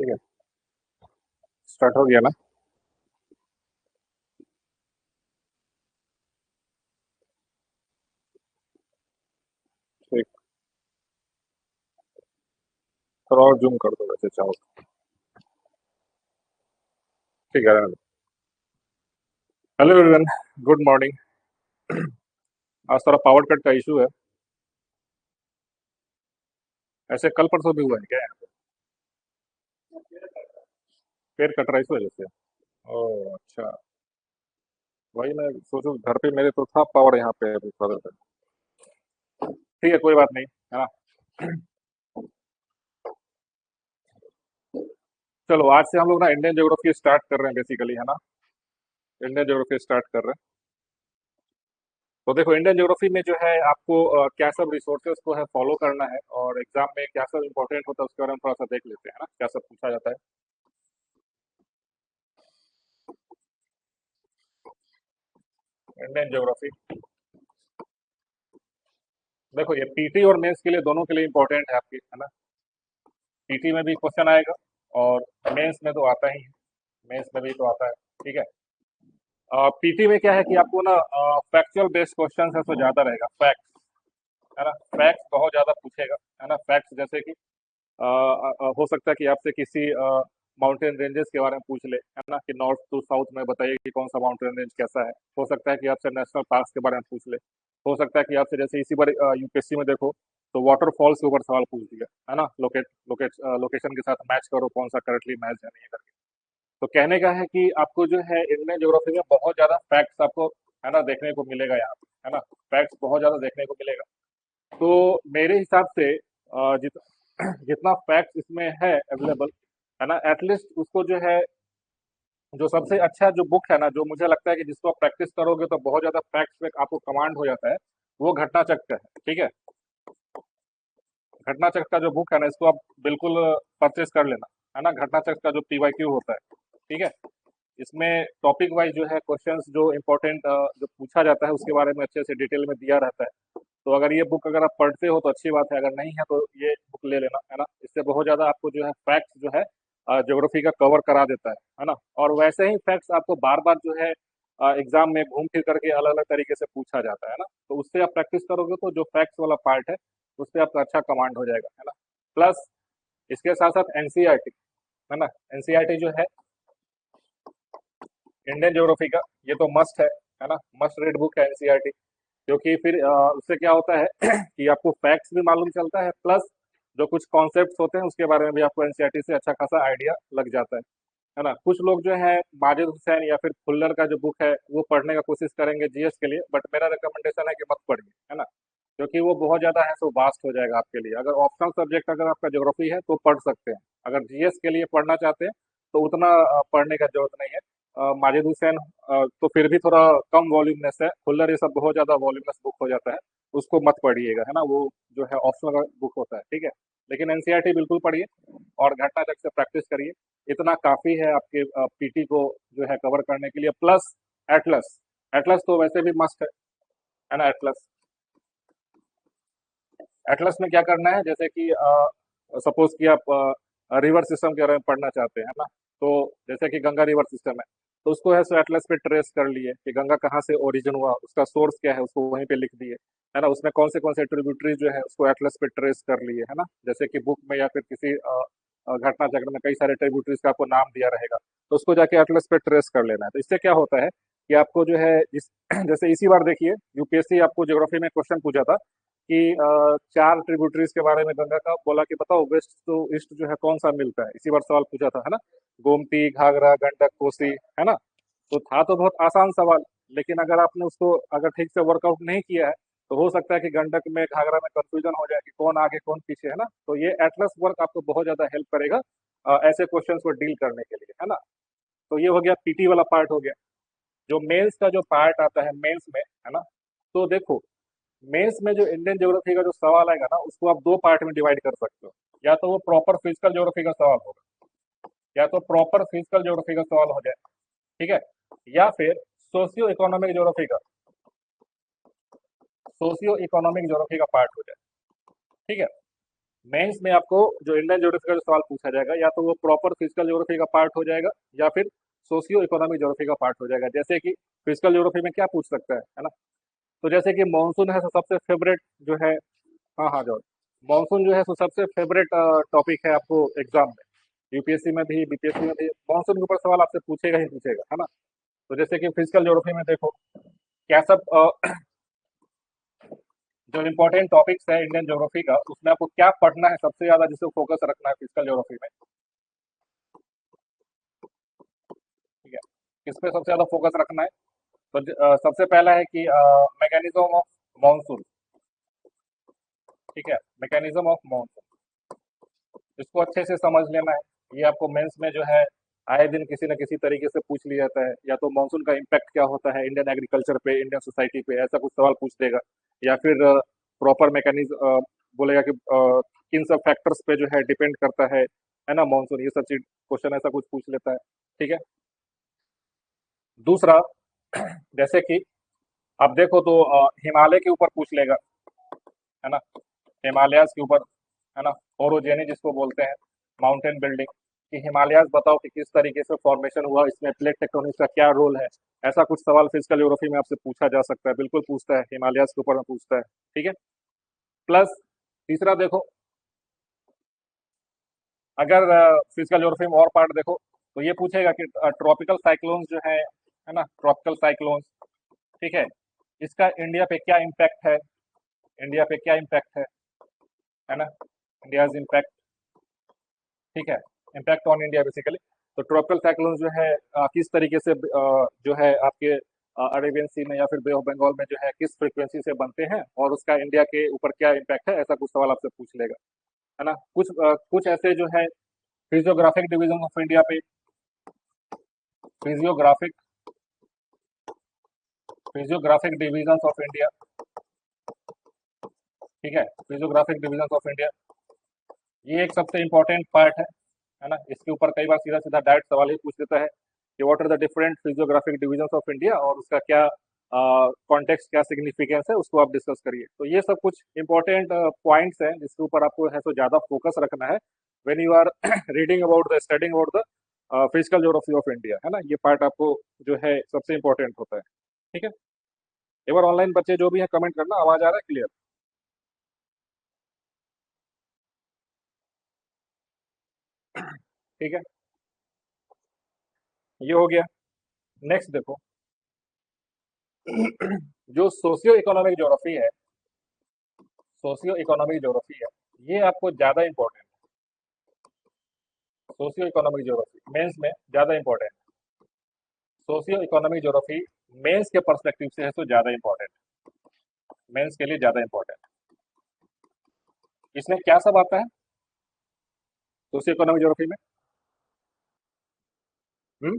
ठीक है। स्टार्ट हो गया ना। ठीक। थोड़ा और जूम कर दो वैसे चाहो तो। ठीक है। Hello everyone. Good morning. आज थोड़ा पावर कट का इशू है। ऐसे कल परसों भी हुआ है क्या यहाँ पे? पेड़ कट रहा है इस वजह से। ओह अच्छा। वही मैं सोचूं घर पे मेरे तो था पावर यहाँ पे अभी थोड़ा देर। ठीक है कोई बात नहीं है ना। चलो आज से हम लोग ना इंडियन ज्योग्राफी स्टार्ट कर रहे हैं बेसिकली है ना। इंडियन ज्योग्राफी स्टार्ट कर रहे हैं। तो देखो इंडियन ज्योग्राफी में जो है आपको क्या सब रिसोर्सेज को है फॉलो करना है और एग्जाम में क्या सब इंपॉर्टेंट होता है उसके बारे में थोड़ा सा देख लेते हैं ना क्या सब पूछा जाता है। Indian geography. देखो ये पीटी और मेंस के लिए दोनों के लिए इंपॉर्टेंट है आपकी है ना। पीटी में भी क्वेश्चन आएगा और मेंस में तो आता ही है। मेंस में भी तो आता है। ठीक है। पीटी में क्या है कि आपको ना फैक्चुअल बेस्ड क्वेश्चन है तो ज्यादा रहेगा फैक्ट है ना। फैक्ट्स बहुत ज्यादा पूछेगा है ना। फैक्ट्स जैसे कि हो सकता है कि आपसे किसी माउंटेन रेंजेस के बारे में पूछ ले है ना कि नॉर्थ टू साउथ में बताइए कि कौन सा माउंटेन रेंज कैसा है। हो सकता है कि आपसे नेशनल पार्क के बारे में पूछ ले। हो सकता है कि आपसे जैसे इसी बार यूपीएससी में देखो तो वाटरफॉल्स के ऊपर सवाल पूछ दिया है ना। लोकेशन के साथ मैच करो कौन सा करेक्टली मैच है नहीं करके। तो कहने का है कि आपको जो है इंडियन ज्योग्राफी में बहुत ज्यादा फैक्ट्स आपको है ना देखने को मिलेगा यहाँ पे है ना। फैक्ट्स बहुत ज्यादा देखने को मिलेगा। तो मेरे हिसाब से जितना फैक्ट्स इसमें है अवेलेबल है ना एटलीस्ट उसको जो है जो सबसे अच्छा जो बुक है ना जो मुझे लगता है कि जिसको आप प्रैक्टिस करोगे तो बहुत ज्यादा फैक्ट्स पे आपको कमांड हो जाता है। वो घटना चक्र है। ठीक है। घटना चक्र का जो बुक है ना इसको आप बिल्कुल परचेज कर लेना है ना। घटना चक्र का जो पीवाईक्यू होता है। ठीक है। इसमें टॉपिक वाइज जो है क्वेश्चंस जो इम्पोर्टेंट जो पूछा जाता है उसके बारे में अच्छे से डिटेल में दिया रहता है। तो अगर ये बुक अगर आप पढ़ते हो तो अच्छी बात है अगर नहीं है तो ये बुक ले लेना है ना। इससे बहुत ज्यादा आपको जो है फैक्ट्स जो है ज्योग्राफी का कवर करा देता है ना। और वैसे ही फैक्ट्स आपको बार बार जो है एग्जाम में घूम फिर करके अलग अलग तरीके से पूछा जाता है ना। तो उससे आप प्रैक्टिस करोगे तो जो फैक्ट्स वाला पार्ट है उससे आपका अच्छा कमांड हो जाएगा है ना। प्लस इसके साथ साथ एनसीईआरटी है ना। एनसीईआरटी जो है इंडियन ज्योग्राफी का ये तो मस्ट है ना। मस्ट रीड बुक है एनसीईआरटी। क्योंकि फिर उससे क्या होता है कि आपको फैक्ट्स भी मालूम चलता है प्लस जो कुछ कॉन्सेप्ट्स होते हैं उसके बारे में भी आपको एनसीईआरटी से अच्छा खासा आइडिया लग जाता है ना। कुछ लोग जो है माजिद हुसैन या फिर खुल्लर का जो बुक है वो पढ़ने का कोशिश करेंगे जीएस के लिए बट मेरा रिकमेंडेशन है कि मत पढ़िए है ना। क्योंकि वो बहुत ज्यादा है सो वास्ट हो जाएगा आपके लिए। अगर ऑप्शनल सब्जेक्ट अगर आपका ज्योग्राफी है तो पढ़ सकते हैं। अगर जीएस के लिए पढ़ना चाहते हैं तो उतना पढ़ने का जरूरत नहीं है। माजिद हुसैन तो फिर भी थोड़ा कम वॉल्यूमनेस है। खुल्लर ये सब बहुत ज्यादा वॉल्यूमनेस बुक हो जाता है। उसको मत पढ़िएगा है ना। वो जो है ऑप्शनल बुक होता है। ठीक है। लेकिन एनसीईआरटी बिल्कुल पढ़िए और घटना चक्र से प्रैक्टिस करिए। इतना काफी है आपके पीटी को जो है कवर करने के लिए। Plus Atlas. एटलस तो वैसे भी मस्ट है ना। एटलस। एटलस में क्या करना है जैसे कि सपोज कि आप रिवर सिस्टम के बारे में पढ़ना चाहते हैं ना। तो जैसे कि गंगा रिवर सिस्टम है तो उसको है सो एटलस पे ट्रेस कर लिए कि गंगा कहाँ से ओरिजिन हुआ उसका सोर्स क्या है उसको वहीं पे लिख दिए है ना। उसमें कौन से ट्रिब्यूटरीज जो है उसको एटलस पे ट्रेस कर लिए है ना। जैसे कि बुक में या फिर किसी घटना चक्र में कई सारे ट्रिब्यूटरीज का आपको नाम दिया रहेगा तो उसको जाके एटलस पे ट्रेस कर लेना है। तो इससे क्या होता है कि आपको जो है इस जैसे इसी बार देखिए यूपीएससी आपको ज्योग्राफी में क्वेश्चन पूछा था कि चार ट्रिब्यूटरीज के बारे में गंगा का बोला कि बताओ वेस्ट टू ईस्ट जो है कौन सा मिलता है। इसी बार सवाल पूछा था है ना। गोमती घाघरा गंडक कोसी है ना। तो था तो बहुत आसान सवाल लेकिन अगर आपने उसको अगर ठीक से वर्कआउट नहीं किया है तो हो सकता है कि गंडक में घाघरा में कंफ्यूजन हो जाए कि कौन आगे कौन पीछे है ना। तो ये एटलस वर्क आपको बहुत ज्यादा हेल्प करेगा ऐसे क्वेश्चंस को डील करने के लिए है ना। तो ये हो गया पीटी वाला पार्ट हो गया। जो मेंस का जो पार्ट आता है मेंस में है ना। तो देखो मेंस में जो इंडियन ज्योग्राफी का जो सवाल आएगा ना उसको आप दो पार्ट में डिवाइड कर सकते हो। या तो वो प्रॉपर फिजिकल ज्योग्राफी का सवाल होगा या तो प्रॉपर फिजिकल ज्योग्राफी का सवाल हो जाए। ठीक है। या फिर सोशियो इकोनॉमिक ज्योग्राफी का सोशियो इकोनॉमिक ज्योग्राफी का पार्ट हो जाए। ठीक है। मेंस में आपको जो इंडियन ज्योग्राफी का जो सवाल पूछा जाएगा, या तो वो प्रॉपर फिजिकल ज्योग्राफी का पार्ट हो जाएगा, या फिर सोशियो इकोनॉमिक ज्योग्राफी का पार्ट हो जाएगा। जैसे कि फिजिकल ज्योग्राफी में क्या पूछ सकता है ना? तो जैसे कि मानसून है, तो सबसे फेवरेट जो है, हाँ हाँ जॉर्ज, मानसून जो है तो सबसे फेवरेट टॉपिक है आपको एग्जाम में, यूपीएससी में भी बीपीएससी में भी मानसून के ऊपर सवाल आपसे पूछेगा ही पूछेगा, है ना? तो जैसे कि फिजिकल ज्योग्राफी में देखो क्या सब जो इम्पोर्टेंट टॉपिक्स है इंडियन ज्योग्राफी का, उसमें आपको क्या पढ़ना है सबसे ज्यादा, जिसको फोकस रखना है फिजिकल ज्योग्राफी में, ठीक है? किस पे सबसे ज्यादा फोकस रखना है? तो सबसे पहला है कि मैकेनिज्म ऑफ मानसून, ठीक है, मैकेनिज्म ऑफ मानसून, इसको अच्छे से समझ लेना है। ये आपको मेंस में जो है आए दिन किसी न किसी तरीके से पूछ लिया जाता है, या तो मानसून का इम्पैक्ट क्या होता है इंडियन एग्रीकल्चर पे, इंडियन सोसाइटी पे, ऐसा कुछ सवाल पूछ देगा। या फिर प्रॉपर मैकेनिज्म बोलेगा कि किन सब फैक्टर्स पे जो है डिपेंड करता है ना मानसून, ये सब चीज क्वेश्चन ऐसा कुछ पूछ लेता है, ठीक है। दूसरा, जैसे कि आप देखो तो हिमालय के ऊपर पूछ लेगा, है ना, हिमालयाज के ऊपर, है ना, ओरोजेनी जिसको बोलते हैं, माउंटेन बिल्डिंग, कि हिमालयाज बताओ कि किस तरीके से फॉर्मेशन हुआ, इसमें प्लेट टेक्टोनिक्स का क्या रोल है। ऐसा कुछ सवाल फिजिकल ज्योग्राफी में आपसे पूछा जा सकता है, बिल्कुल पूछता है, हिमालयाज के ऊपर में पूछता है, ठीक है। प्लस तीसरा देखो, अगर फिजिकल ज्योग्राफी में और पार्ट देखो, तो ये पूछेगा कि ट्रॉपिकल साइक्लोन्स जो है ना, ट्रॉपिकल साइक्लोन्स, ठीक है, इसका इंडिया पे क्या इम्पैक्ट है, इंडिया पे क्या इम्पैक्ट है ना, इंडिया इम्पैक्ट, ठीक है, इम्पैक्ट ऑन इंडिया बेसिकली। तो ट्रॉपिकल साइक्लोन जो है किस तरीके से जो है आपके अरेबियन सी में या फिर बे ऑफ बंगाल में जो है किस फ्रीक्वेंसी से बनते हैं, और उसका इंडिया के ऊपर क्या इम्पैक्ट है, ऐसा कुछ सवाल आपसे पूछ लेगा, है ना। कुछ ऐसे जो है फिजियोग्राफिक डिवीजन ऑफ इंडिया पे, physiographic physiographic division of India, ठीक है, फिजियोग्राफिक डिवीजन ऑफ इंडिया, ये एक सबसे इंपॉर्टेंट पार्ट है ना। इसके ऊपर कई बार सीधा सीधा डायरेक्ट सवाल ही पूछ देता है कि what are the different physiographic division of India, और उसका क्या कॉन्टेक्स्ट, क्या सिग्निफिकेंस है, उसको आप डिस्कस करिए। तो ये सब कुछ इंपॉर्टेंट पॉइंट्स हैं जिसके ऊपर आपको है तो ज्यादा फोकस रखना है when you are reading about the studying about the physical geography of India, है ना। ये पार्ट आपको जो है सबसे इंपॉर्टेंट होता है, ठीक है। एक बार ऑनलाइन बच्चे जो भी है कमेंट करना, आवाज आ रहा है क्लियर? ठीक है, ये हो गया। नेक्स्ट देखो, जो सोशियो इकोनॉमिक ज्योग्राफी है, सोशियो इकोनॉमिक ज्योग्राफी है, ये आपको ज्यादा important, socio economic geography mains में ज्यादा important, socio economic geography mains के पर्सपेक्टिव से है तो ज्यादा इंपॉर्टेंट, मेंस के लिए ज्यादा इंपॉर्टेंट। इसमें क्या सब आता है सोशियो इकोनॉमिक ज्योग्राफी में? हम्म,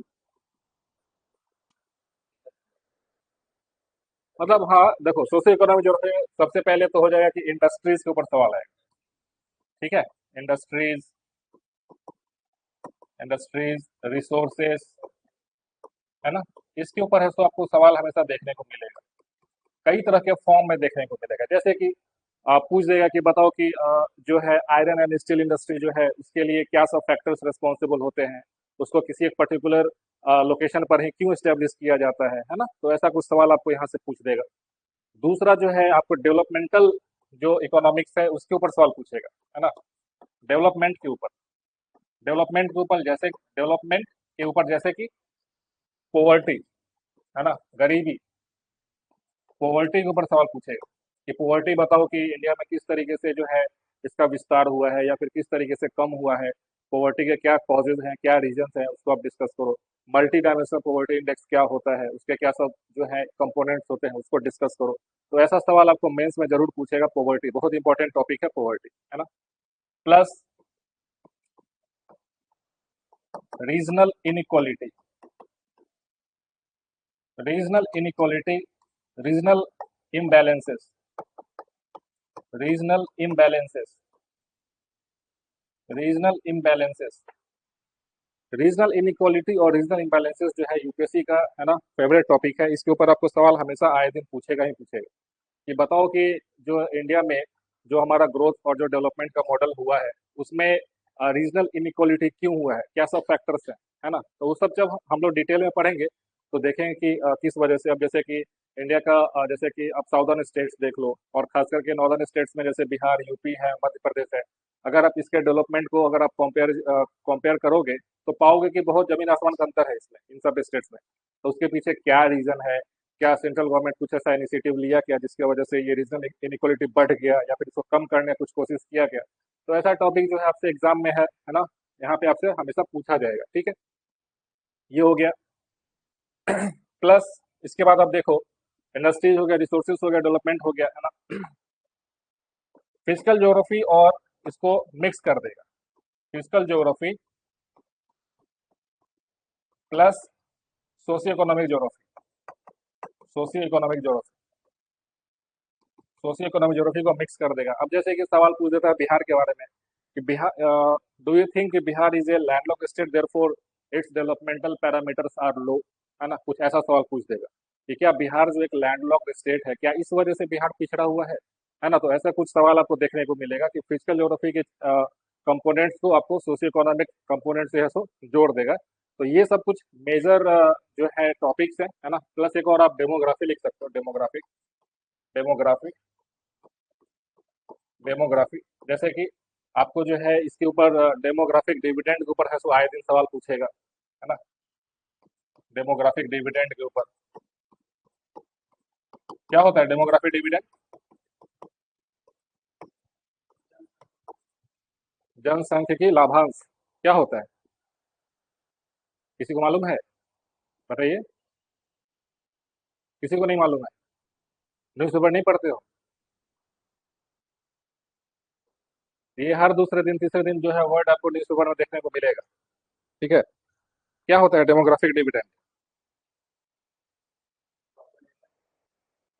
मतलब हाँ देखो, सोशियो इकोनॉमिक ज्योग्राफी में सबसे पहले तो हो जाएगा कि इंडस्ट्रीज के ऊपर सवाल है, ठीक है, इंडस्ट्रीज, इंडस्ट्रीज, रिसोर्सेस, है ना, इसके ऊपर है तो आपको सवाल हमेशा देखने को मिलेगा, कई तरह के फॉर्म में देखने को मिलेगा। जैसे कि आप पूछ देगा कि बताओ कि जो है आयरन एंड स्टील इंडस्ट्री जो है उसके लिए क्या सब फैक्टर्स रिस्पॉन्सिबल होते हैं, उसको किसी एक पर्टिकुलर लोकेशन पर ही क्यों स्टेब्लिश किया जाता है ना। तो ऐसा कुछ सवाल आपको यहाँ से पूछ देगा। दूसरा जो है आपको डेवलपमेंटल जो इकोनॉमिक्स है उसके ऊपर सवाल पूछेगा, है ना, डेवलपमेंट के ऊपर, डेवलपमेंट के ऊपर जैसे, डेवलपमेंट के ऊपर जैसे कि पोवर्टी, है ना, गरीबी, पोवर्टी के ऊपर सवाल पूछेगा कि पोवर्टी बताओ कि इंडिया में किस तरीके से जो है इसका विस्तार हुआ है, या फिर किस तरीके से कम हुआ है, पोवर्टी के क्या कॉजेज हैं, क्या रीजंस हैं, उसको आप डिस्कस करो। मल्टी डायमेंशनल पोवर्टी इंडेक्स क्या होता है, उसके क्या सब जो है कंपोनेंट्स होते हैं, उसको डिस्कस करो। तो ऐसा सवाल आपको मेंस में जरूर पूछेगा, पोवर्टी बहुत इंपॉर्टेंट टॉपिक है पोवर्टी, है ना। Plus regional inequality, regional inequality, regional imbalances, regional imbalances, regional imbalances, regional inequality और रीजनल इम्बैलेंसेस जो है यूपीएससी का, है ना, फेवरेट टॉपिक है। इसके ऊपर आपको सवाल हमेशा आए दिन पूछेगा ही पूछेगा कि बताओ कि जो इंडिया में जो हमारा ग्रोथ और जो डेवलपमेंट का मॉडल हुआ है उसमें रीजनल इनइक्वालिटी क्यों हुआ है, क्या सब फैक्टर्स हैं, है ना। तो वो सब जब हम लोग डिटेल में पढ़ेंगे तो देखेंगे कि किस वजह से, अब जैसे कि इंडिया का जैसे कि अब साउदर्न स्टेट्स देख लो और खास करके नॉर्दर्न स्टेट्स में जैसे बिहार, यूपी है, मध्य प्रदेश है। अगर आप इसके डेवलपमेंट को अगर आप कंपेयर करोगे तो पाओगे कि बहुत जमीन आसमान का अंतर है इसमें, इन सब स्टेट्स में। तो उसके पीछे क्या रीजन है, क्या सेंट्रल गवर्नमेंट कुछ ऐसा इनिशिएटिव लिया क्या जिसकी वजह से ये रीजनल इनइक्वालिटी बढ़ गया, या फिर इसको कम करने की कुछ कोशिश किया गया। तो ऐसा टॉपिक जो है आपसे एग्जाम में है ना, यहाँ पे आपसे हमेशा पूछा जाएगा, ठीक है। ये हो गया। प्लस इसके बाद आप देखो, इंडस्ट्रीज हो गया, रिसोर्सेज हो गया, डेवलपमेंट हो गया, है ना। फिजिकल ज्योग्राफी और इसको मिक्स कर देगा, physical geography plus socio economic geography, socio economic geography, socio economic geography को मिक्स कर देगा। अब जैसे कि सवाल पूछ देता है बिहार के बारे में कि Bihar, do you think Bihar is a landlocked state therefore its developmental parameters are low, है ना, कुछ ऐसा सवाल पूछ देगा कि क्या बिहार जो एक लैंडलॉक स्टेट है, क्या इस वजह से बिहार पिछड़ा हुआ है ना। तो ऐसा कुछ सवाल आपको देखने को मिलेगा कि फिजिकल ज्योग्राफी के कंपोनेंट्स को आपको सोशियो इकोनॉमिक कंपोनेंट से है सो जोड़ देगा। तो ये सब कुछ मेजर जो है टॉपिक्स है ना। प्लस एक और आप डेमोग्राफी लिख सकते हो, डेमोग्राफी, डेमोग्राफी, डेमोग्राफी। जैसे कि आपको जो है इसके ऊपर डेमोग्राफिक डिविडेंड के ऊपर है सो आए दिन सवाल पूछेगा, है ना। डेमोग्राफिक डिविडेंड के ऊपर क्या होता है, डेमोग्राफिक डिविडेंड, जनसांख्यिकी लाभांश क्या होता है, किसी को मालूम है, बताइए। किसी को नहीं मालूम है, न्यूज पेपर नहीं पढ़ते हो। ये हर दूसरे दिन तीसरे दिन जो है वर्ड आपको न्यूज पेपर में देखने को मिलेगा, ठीक है। क्या होता है डेमोग्राफिक डिविडेंड,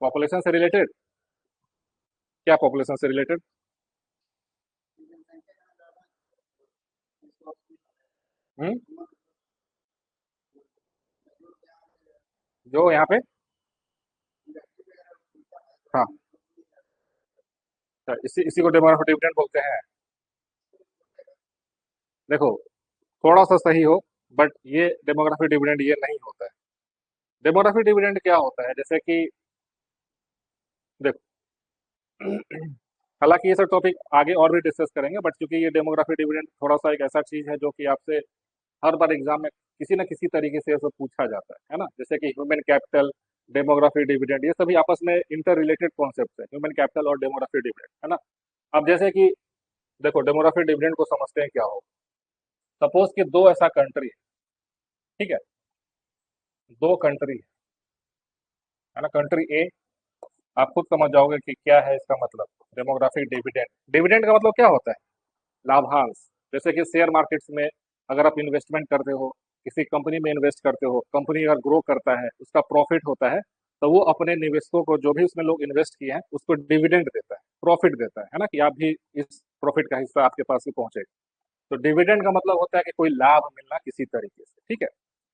पॉपुलेशन से रिलेटेड, क्या पॉपुलेशन से रिलेटेड, हम्म, जो यहाँ पे, हाँ, अच्छा, इसी इसी को डेमोग्राफिक डिविडेंड बोलते हैं। देखो, थोड़ा सा सही हो, बट ये डेमोग्राफिक डिविडेंड ये नहीं होता है। डेमोग्राफिक डिविडेंड क्या होता है, जैसे कि देखो, हालांकि ये सब टॉपिक आगे और भी डिस्कस करेंगे, बट क्योंकि ये डेमोग्राफिक डिविडेंड थोड़ा सा एक ऐसा चीज है जो कि आपसे हर बार एग्जाम में किसी न किसी तरीके से सब पूछा जाता है ना। जैसे कि ह्यूमन कैपिटल, डेमोग्राफिक डिविडेंड, ये सभी आपस में इंटर रिलेटेड कॉन्सेप्ट है, ह्यूमन कैपिटल और डेमोग्राफिक डिविडेंड, है ना। अब जैसे कि देखो, डेमोग्राफिक डिविडेंड को समझते हैं क्या हो। सपोज कि दो ऐसा कंट्री है, ठीक है, दो कंट्री है ना, कंट्री ए, आप खुद समझ जाओगे कि क्या है इसका मतलब। डेमोग्राफिक डिविडेंड, डिविडेंड का मतलब क्या होता है, लाभांश। जैसे कि शेयर मार्केट्स में अगर आप इन्वेस्टमेंट करते हो, किसी कंपनी में इन्वेस्ट करते हो, कंपनी अगर ग्रो करता है, उसका प्रॉफिट होता है, तो वो अपने निवेशकों को, जो भी उसमें लोग इन्वेस्ट किए हैं, उसको डिविडेंड देता है, प्रॉफिट देता है ना, कि आप भी इस प्रॉफिट का हिस्सा आपके पास भी पहुंचेगा। तो डिविडेंड का मतलब होता है कि कोई लाभ मिलना किसी तरीके से, ठीक है।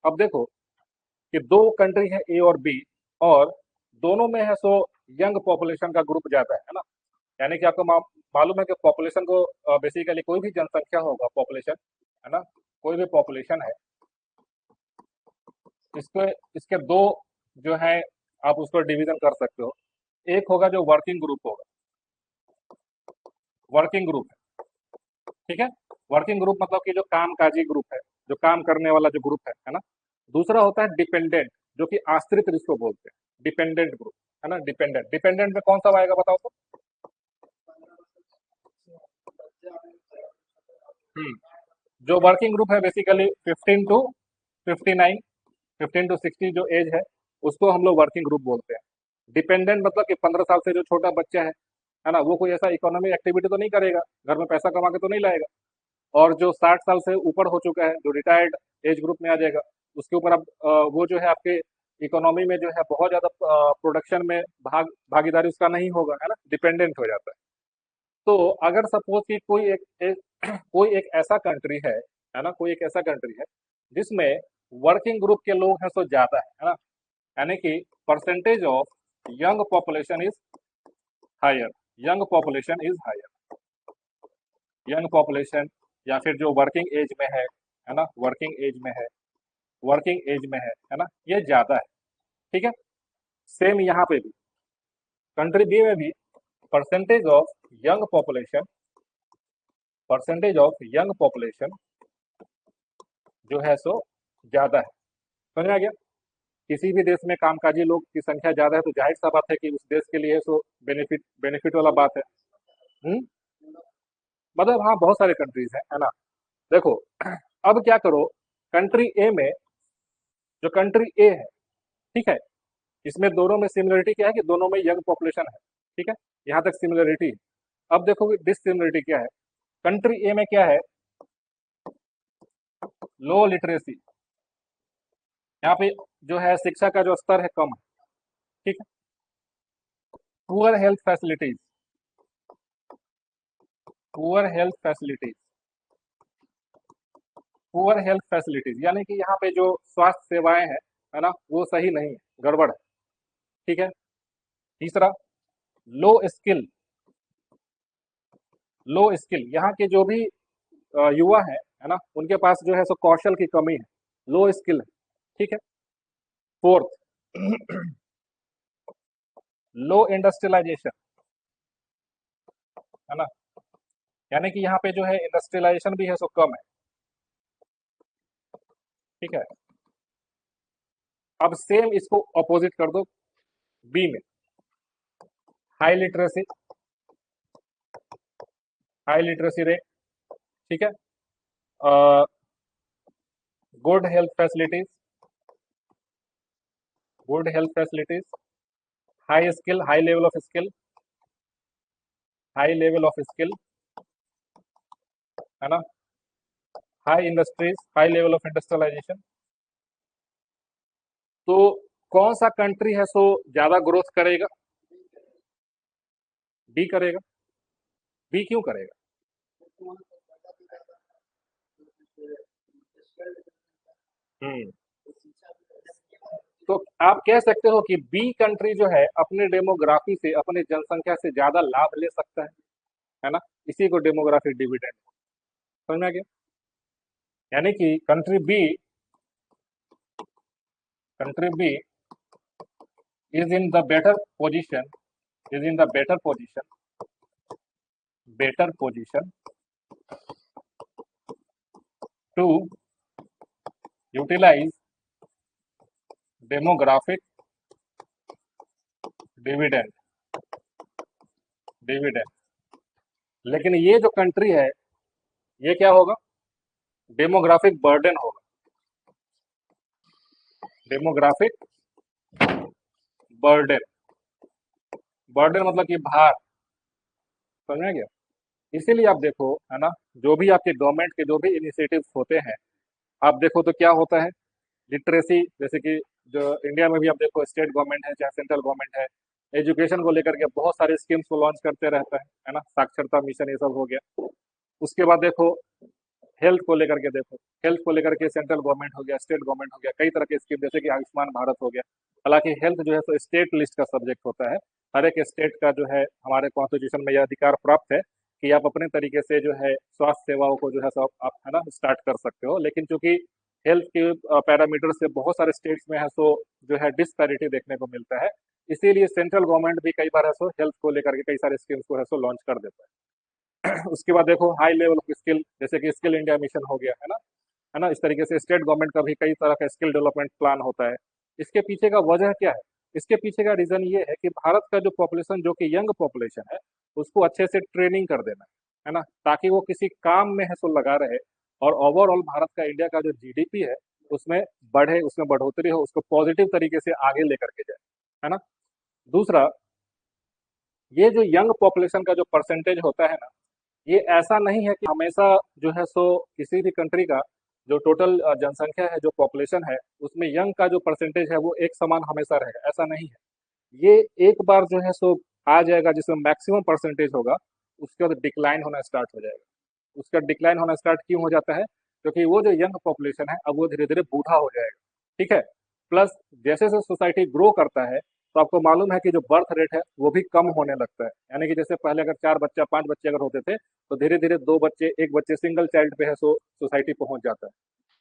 अब देखो कि दो कंट्री है ए और बी, और दोनों में है सो यंग पॉपुलेशन का ग्रुप ज्यादा है ना। यानी कि आपको मालूम है कि पॉपुलेशन को बेसिकली कोई भी जनसंख्या होगा, पॉपुलेशन, है ना, कोई भी पॉपुलेशन है, इसको इसके दो जो है आप उसको डिवीजन कर सकते हो। एक होगा जो वर्किंग ग्रुप होगा, वर्किंग ग्रुप है, ठीक है। वर्किंग ग्रुप मतलब कि जो कामकाजी ग्रुप है, जो काम करने वाला जो ग्रुप है ना। दूसरा होता है डिपेंडेंट, जो कि आश्रित जिसको बोलते हैं, डिपेंडेंट ग्रुप, है ना। डिपेंडेंट, डिपेंडेंट में कौन सा आएगा बताओ तो। हम्म, जो वर्किंग ग्रुप है बेसिकली 15 टू 59, 15 टू 60 जो एज है, उसको हम लोग वर्किंग ग्रुप बोलते हैं। डिपेंडेंट मतलब कि 15 साल से जो छोटा बच्चा है ना, वो कोई ऐसा इकोनॉमिक एक्टिविटी तो नहीं करेगा, घर में पैसा कमा के तो नहीं लाएगा। और जो 60 साल से ऊपर हो चुका है, जो रिटायर्ड एज ग्रुप में आ जाएगा, उसके ऊपर अब वो जो है आपके इकोनॉमी में जो है बहुत ज्यादा प्रोडक्शन में भागीदारी उसका नहीं होगा, है ना, डिपेंडेंट हो जाता है। तो अगर सपोज कि कोई एक ऐसा कंट्री है ना, कोई एक ऐसा कंट्री है जिसमें वर्किंग ग्रुप के लोग हैं तो ज्यादा है ना, यानी कि percentage of young population is higher, young population is higher, young population या फिर जो वर्किंग एज में है ना, वर्किंग एज में है, वर्किंग एज में है ना, ये ज्यादा है। ठीक है, सेम यहाँ पे भी कंट्री बी में भी percentage of young population, percentage of young population जो है सो ज्यादा है। समझ में आ गया? किसी भी देश में कामकाजी लोग की संख्या ज्यादा है तो जाहिर सा बात है कि उस देश के लिए सो बेनिफिट बेनिफिट वाला बात है। हम्म, मतलब हाँ बहुत सारे कंट्रीज है ना। देखो अब क्या करो, कंट्री ए में, जो कंट्री ए है, ठीक है, इसमें दोनों में सिमिलरिटी क्या है कि दोनों में यंग पॉपुलेशन है। ठीक है, यहाँ तक सिमिलरिटी है। अब देखो डिससिमिलरिटी क्या है। कंट्री ए में क्या है, लो लिटरेसी, यहाँ पे जो है शिक्षा का जो स्तर है कम है। ठीक है, poor health facilities, poor health facilities, poor health facilities यानी कि यहाँ पे जो स्वास्थ्य सेवाएं हैं है ना, वो सही नहीं है, गड़बड़ है। ठीक है, तीसरा लो स्किल, लो स्किल, यहाँ के जो भी युवा है ना, उनके पास जो है सो कौशल की कमी है, लो स्किल है। ठीक है, फोर्थ लो इंडस्ट्रियलाइजेशन, है ना, यानी कि यहाँ पे जो है इंडस्ट्रियलाइजेशन भी है सो कम है। ठीक है, अब सेम इसको अपोजिट कर दो बी में, high literacy, high literacy rate. ठीक है, good health facilities, good health facilities, high skill, high level of skill, high level of skill, है ना, high industries, high level of industrialisation. तो कौन सा कंट्री है सो ज्यादा ग्रोथ करेगा? बी करेगा। बी क्यों करेगा? हम्म, तो आप कह सकते हो कि बी कंट्री जो है अपने डेमोग्राफी से, अपने जनसंख्या से ज्यादा लाभ ले सकता है ना, इसी को डेमोग्राफिक डिविडेंड समझ में आ गया। यानी कि country B is in the better position, is in the better position, better position to utilise demographic dividend, dividend. लेकिन ये जो कंट्री है, ये क्या होगा, डेमोग्राफिक बर्डन होगा, डेमोग्राफिक बर्डन, बर्डन मतलब कि भार। समझ में आ गया? इसीलिए आप देखो है ना, जो भी आपके गवर्नमेंट के जो भी इनिशिएटिव्स होते हैं, आप देखो तो क्या होता है, लिटरेसी, जैसे कि जो इंडिया में भी आप देखो स्टेट गवर्नमेंट है चाहे सेंट्रल गवर्नमेंट है, एजुकेशन को लेकर के बहुत सारे स्कीम्स को लॉन्च करते रहता है ना, साक्षरता मिशन ये सब हो गया। उसके बाद देखो हेल्थ को लेकर के, देखो हेल्थ को लेकर के सेंट्रल गवर्नमेंट हो गया, स्टेट गवर्नमेंट हो गया, कई तरह के स्कीम जैसे कि आयुष्मान भारत हो गया। हालांकि हेल्थ जो है तो स्टेट लिस्ट का सब्जेक्ट होता है, हर एक स्टेट का जो है हमारे कॉन्स्टिट्यूशन में यह अधिकार प्राप्त है कि आप अपने तरीके से जो है स्वास्थ्य सेवाओं को जो है सब आप है ना स्टार्ट कर सकते हो। लेकिन चूंकि हेल्थ के पैरामीटर से बहुत सारे स्टेट्स में है सो जो है डिस्पैरिटी देखने को मिलता है, इसीलिए सेंट्रल गवर्नमेंट भी कई बार है सो हेल्थ को लेकर के कई सारे स्कीम्स को है सो लॉन्च कर देता है। उसके बाद देखो हाई लेवल ऑफ स्किल, जैसे कि स्किल इंडिया मिशन हो गया है ना, इस तरीके से स्टेट गवर्नमेंट का भी कई तरह का स्किल डेवलपमेंट प्लान होता है। इसके पीछे का वजह क्या है? इसके पीछे का रीजन ये है कि भारत का जो पॉपुलेशन, जो कि यंग पॉपुलेशन है, उसको अच्छे से ट्रेनिंग कर देना है ना, ताकि वो किसी काम में है सो लगा रहे, और ओवरऑल भारत का, इंडिया का जो जीडीपी है उसमें बढ़े, उसमें बढ़ोतरी हो, उसको पॉजिटिव तरीके से आगे लेकर के जाए, है ना। दूसरा, ये जो यंग पॉपुलेशन का जो परसेंटेज होता है ना, ये ऐसा नहीं है कि हमेशा जो है सो किसी भी कंट्री का जो टोटल जनसंख्या है, जो पॉपुलेशन है, उसमें यंग का जो परसेंटेज है वो एक समान हमेशा रहेगा, ऐसा नहीं है। ये एक बार जो है सो आ जाएगा जिसमें मैक्सिमम परसेंटेज होगा, उसके बाद डिक्लाइन होना स्टार्ट हो जाएगा। उसका डिक्लाइन होना स्टार्ट क्यों हो जाता है? क्योंकि वो जो यंग पॉपुलेशन है अब वो धीरे धीरे बूढ़ा हो जाएगा। ठीक है, प्लस जैसे जैसे सोसाइटी ग्रो करता है, तो आपको मालूम है कि जो बर्थ रेट है वो भी कम होने लगता है। यानी कि जैसे पहले अगर 4 बच्चा 5 बच्चे अगर होते थे, तो धीरे धीरे 2 बच्चे 1 बच्चे सिंगल चाइल्ड पे है सो सोसाइटी पहुंच जाता है।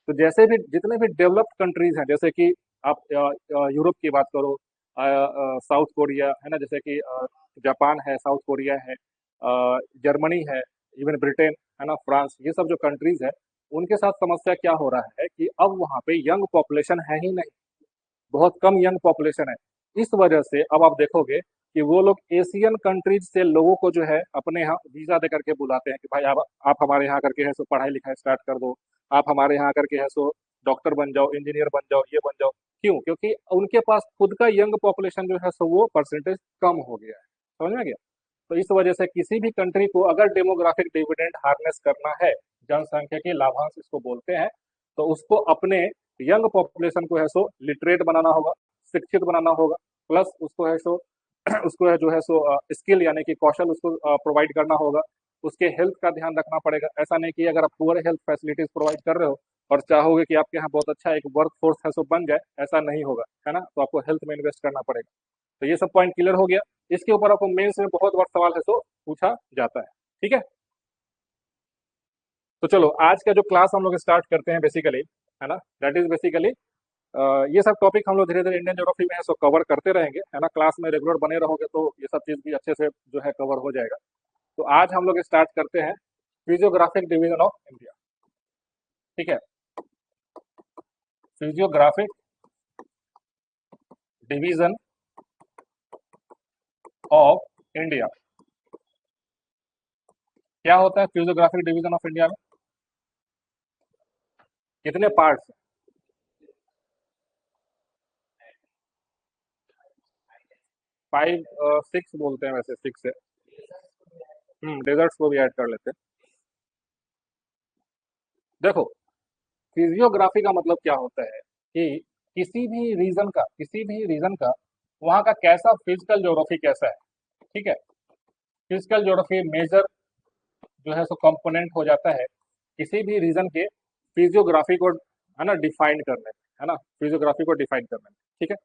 तो जैसे भी जितने भी डेवलप्ड कंट्रीज हैं, जैसे कि आप यूरोप की बात करो, साउथ कोरिया है ना, जैसे कि जापान है, साउथ कोरिया है, जर्मनी है, इवन ब्रिटेन है ना, फ्रांस, ये सब जो कंट्रीज है, उनके साथ समस्या क्या हो रहा है कि अब वहाँ पे यंग पॉपुलेशन है ही नहीं, बहुत कम यंग पॉपुलेशन है। इस वजह से अब आप देखोगे कि वो लोग एशियन कंट्रीज से लोगों को जो है अपने यहाँ वीजा दे करके बुलाते हैं कि भाई आप हमारे यहाँ करके है सो पढ़ाई लिखाई स्टार्ट कर दो, आप हमारे यहाँ करके है सो डॉक्टर बन जाओ, इंजीनियर बन जाओ, ये बन जाओ। क्यों? क्योंकि उनके पास खुद का यंग पॉपुलेशन जो है सो वो परसेंटेज कम हो गया है। समझ में गया? तो इस वजह से किसी भी कंट्री को अगर डेमोग्राफिक डिविडेंड हार्नेस करना है, जनसंख्या के लाभांश इसको बोलते हैं, तो उसको अपने यंग पॉपुलेशन को है सो लिटरेट बनाना होगा, शिक्षित बनाना होगा, प्लस उसको है सो उसको है जो है सो स्किल यानी कि कौशल उसको प्रोवाइड करना होगा, उसके हेल्थ का ध्यान रखना पड़ेगा। ऐसा नहीं कि अगर आप पुअर हेल्थ फैसिलिटीज प्रोवाइड कर रहे हो और चाहोगे कि आपके यहाँ बहुत अच्छा एक वर्क फोर्स है सो बन जाए, ऐसा नहीं होगा, है ना। तो आपको हेल्थ में इन्वेस्ट करना पड़ेगा। तो ये सब पॉइंट क्लियर हो गया। इसके ऊपर आपको मेंस में बहुत बार सवाल है सो पूछा जाता है। ठीक है, तो चलो आज का जो क्लास हम लोग स्टार्ट करते हैं बेसिकली, है ना, दैट इज बेसिकली ये सब टॉपिक हम लोग धीरे धीरे इंडियन ज्योग्राफी में है सो कवर करते रहेंगे, है ना। क्लास में रेगुलर बने रहोगे तो ये सब चीज भी अच्छे से जो है कवर हो जाएगा। तो आज हम लोग स्टार्ट करते हैं फिजियोग्राफिक डिवीजन ऑफ इंडिया। ठीक है, फिजियोग्राफिक डिवीजन ऑफ इंडिया। क्या होता है फिजियोग्राफिक डिवीजन ऑफ इंडिया में? कितने पार्ट्स? 5 6 बोलते हैं वैसे, 6 है। डेजर्ट्स को भी ऐड कर लेते हैं। देखो, फिजियोग्राफी का मतलब क्या होता है कि किसी भी रीजन का वहाँ का कैसा फिजिकल ज्योग्राफी कैसा है। ठीक है, फिजिकल ज्योग्राफी मेजर जो है सो कंपोनेंट हो जाता है किसी भी रीजन के फिजियोग्राफी को, है ना, डिफाइन करने में, है ना, फिजियोग्राफी को डिफाइन करने में। ठीक है,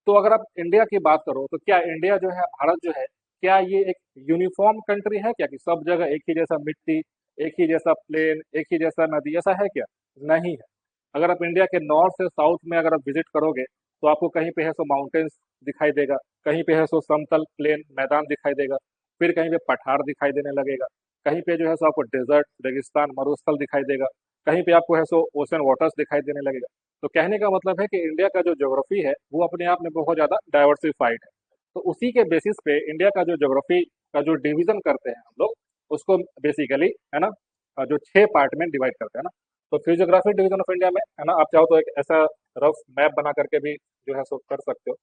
तो अगर आप इंडिया की बात करो तो क्या इंडिया जो है, भारत जो है, क्या ये एक यूनिफॉर्म कंट्री है क्या, कि सब जगह एक ही जैसा मिट्टी, एक ही जैसा प्लेन, एक ही जैसा नदी, ऐसा है क्या? नहीं है। अगर आप इंडिया के नॉर्थ से साउथ में अगर आप विजिट करोगे तो आपको कहीं पे है सो माउंटेन्स दिखाई देगा, कहीं पे है सो समतल प्लेन मैदान दिखाई देगा, फिर कहीं पे पठार दिखाई देने लगेगा, कहीं पे जो है सो आपको डेजर्ट, रेगिस्तान, मरुस्थल दिखाई देगा, कहीं पे आपको है सो ओशन वाटर्स दिखाई देने लगेगा। तो कहने का मतलब है कि इंडिया का जो ज्योग्राफी है वो अपने आप में बहुत ज्यादा डाइवर्सिफाइड है। तो उसी के बेसिस पे इंडिया का जो ज्योग्राफी का जो डिवीजन करते हैं हम लोग, उसको बेसिकली, है ना, जो 6 पार्ट में डिवाइड करते हैं ना। तो फिजियोग्राफी डिवीजन ऑफ इंडिया में, है ना, आप चाहो तो एक ऐसा रफ मैप बना करके भी जो है सो कर सकते हो।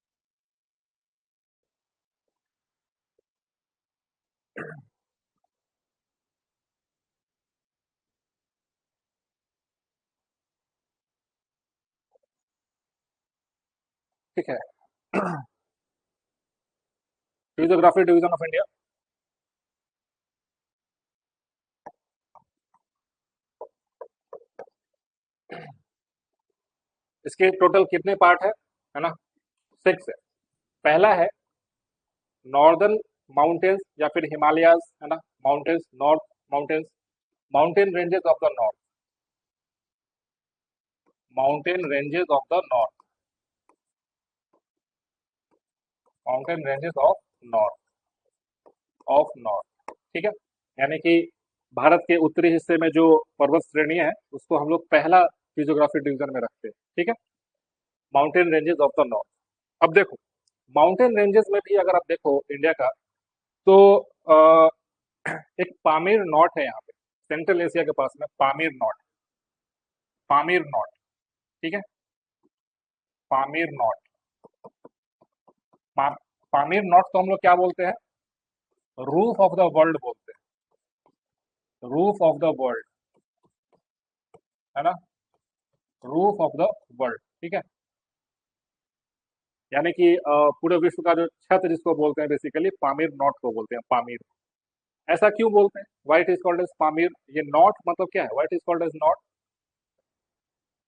ठीक है, फिजियोग्राफी डिवीजन ऑफ इंडिया, इसके टोटल कितने पार्ट है ना? 6 है। पहला है नॉर्दर्न माउंटेन्स या फिर हिमालयाज, है ना, mountains, north mountains, mountain ranges of the north, mountain ranges of the north, mountain ranges of north, of north. ठीक है, यानी कि भारत के उत्तरी हिस्से में जो पर्वत श्रेणियां हैं उसको हम लोग पहला फिजियोग्राफी डिवीजन में रखते हैं। ठीक है, mountain ranges of the north. अब देखो, माउंटेन रेंजेस में भी अगर आप देखो इंडिया का, तो अ, एक पामीर नॉट है यहाँ पे, सेंट्रल एशिया के पास में पामीर नॉट, पामीर नॉट। ठीक है, पामीर नॉट, पा, पामीर नॉट को हम लोग क्या बोलते हैं? रूफ ऑफ द वर्ल्ड बोलते हैं, रूफ ऑफ द वर्ल्ड, है ना, रूफ ऑफ द वर्ल्ड। ठीक है, यानी कि पूरे विश्व का जो छत जिसको बोलते हैं बेसिकली पामीर नॉट को बोलते हैं, पामीर। ऐसा क्यों बोलते हैं? Why it is called as Pamir? ये नॉट मतलब क्या है? Why it is called as knot?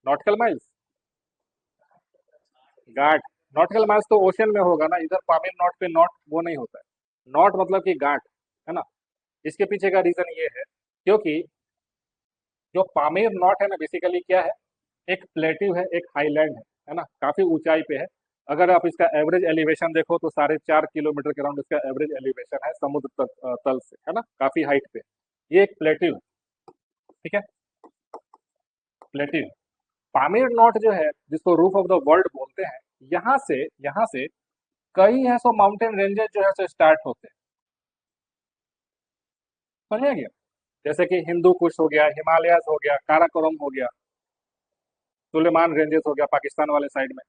Nautical miles, गाठ, नॉटिकल माइल्स तो ओशन में होगा ना, इधर पामीर नॉट पे नॉट वो नहीं होता है। नॉट मतलब कि गांठ, है ना। इसके पीछे का रीजन ये है क्योंकि जो पामीर नॉट है ना, बेसिकली क्या है, एक प्लेट्यू है, एक हाईलैंड है ना, काफी ऊंचाई पे है। अगर आप इसका एवरेज एलिवेशन देखो तो 4.5 किलोमीटर के अराउंड इसका एवरेज एलिवेशन है समुद्र तल से, है ना, काफी हाइट पे। ये एक प्लेट्यू है, ठीक है, प्लेट्यू। पामीर नॉट जो है, जिसको रूफ ऑफ द वर्ल्ड बोलते हैं, यहाँ से कई है सो माउंटेन रेंजेस जो है सो स्टार्ट होते हैं, समझ गया। जैसे कि हिंदू कुश हो गया, हिमालयस हो गया, काराकोरम हो गया, सुलेमान रेंजेस हो गया पाकिस्तान वाले साइड में।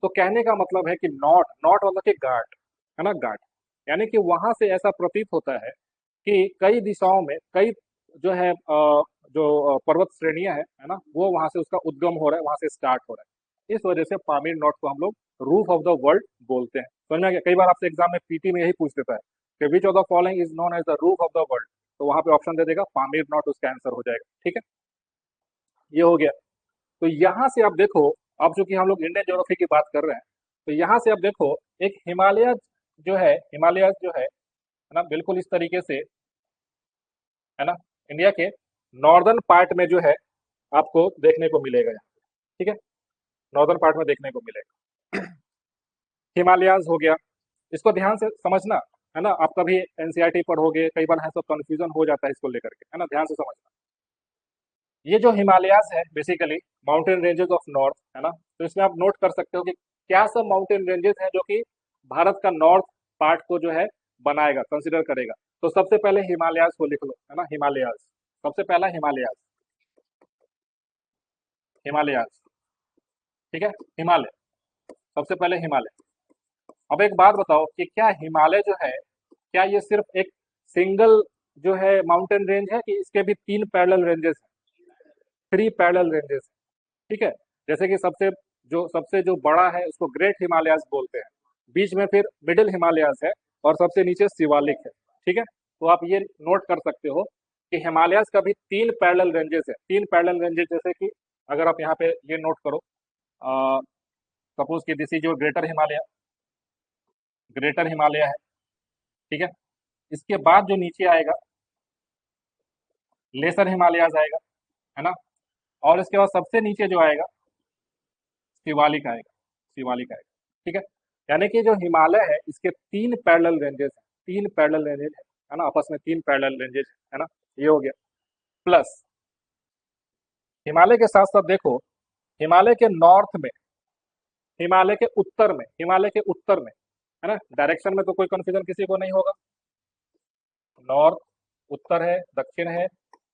तो कहने का मतलब है कि नॉट नॉट मतलब कि घाट, है ना, घाट। यानी कि वहां से ऐसा प्रतीत होता है कि कई दिशाओं में कई जो है जो पर्वत श्रेणियां है ना, वो वहां से उसका उद्गम हो रहा है, वहां से स्टार्ट हो रहा है। इस वजह से पामीर नॉट को हम लोग रूफ ऑफ द वर्ल्ड बोलते हैं। समझ में आ गया। कई बार आपसे एग्जाम में पीटी में यही पूछ देता है कि which of the following is known as the roof of the world, तो वहां पे ऑप्शन दे देगा पामीर नॉट, उसका आंसर हो जाएगा, ठीक है। ये हो गया। तो यहाँ से आप देखो, अब चूंकि हम लोग इंडियन ज्योग्राफी की बात कर रहे हैं, तो यहाँ से आप देखो एक हिमालय जो है, हिमालय जो है ना, बिल्कुल इस तरीके से, है ना, इंडिया के नॉर्दर्न पार्ट में जो है आपको देखने को मिलेगा यहाँ, ठीक है, नॉर्दर्न पार्ट में देखने को मिलेगा। हिमालयाज हो गया, इसको ध्यान से समझना, है ना। आप कभी एनसीईआरटी पढ़ोगे, कई बार है तो कंफ्यूजन हो जाता है इसको लेकर के, है ना, ध्यान से समझना। ये जो हिमालयाज है basically mountain ranges of north, है ना, तो इसमें आप नोट कर सकते हो कि क्या सब माउंटेन रेंजेस हैं जो कि भारत का नॉर्थ पार्ट को जो है बनाएगा, कंसिडर करेगा। तो सबसे पहले हिमालयाज को लिख लो, है ना, हिमालयाज। सबसे पहला हिमालयाज, हिमालयाज, ठीक है, हिमालय, सबसे पहले हिमालय। अब एक बात बताओ कि क्या हिमालय जो है, क्या ये सिर्फ एक सिंगल जो है माउंटेन रेंज है कि इसके भी तीन पैरेलल रेंजेस हैं, थ्री पैरेलल रेंजेस, ठीक है। जैसे कि सबसे जो बड़ा है उसको ग्रेट हिमालयाज बोलते हैं, बीच में फिर मिडिल हिमालयाज है, और सबसे नीचे शिवालिक है, ठीक है। तो आप ये नोट कर सकते हो कि हिमालयाज का भी तीन पैरेलल रेंजेस है, तीन पैरेलल रेंजेस। जैसे कि अगर आप यहाँ पे ये नोट करो, सपोज कि दिस इज जो ग्रेटर हिमालय, ग्रेटर हिमालय है, ठीक है। इसके बाद जो नीचे आएगा लेसर हिमालयाज आएगा, है ना, और इसके बाद सबसे नीचे जो आएगा शिवालिक आएगा, शिवालिक आएगा, ठीक है। यानी कि जो हिमालय है इसके तीन पैरेलल रेंजेस हैं, तीन पैरेलल रेंजेस है ना, आपस में तीन पैरेलल रेंजेस है ना, ये हो गया। प्लस हिमालय के साथ साथ देखो, हिमालय के नॉर्थ में, हिमालय के उत्तर में, हिमालय के उत्तर में, है ना, डायरेक्शन में तो कोई कंफ्यूजन किसी को नहीं होगा। नॉर्थ, उत्तर है, दक्षिण है,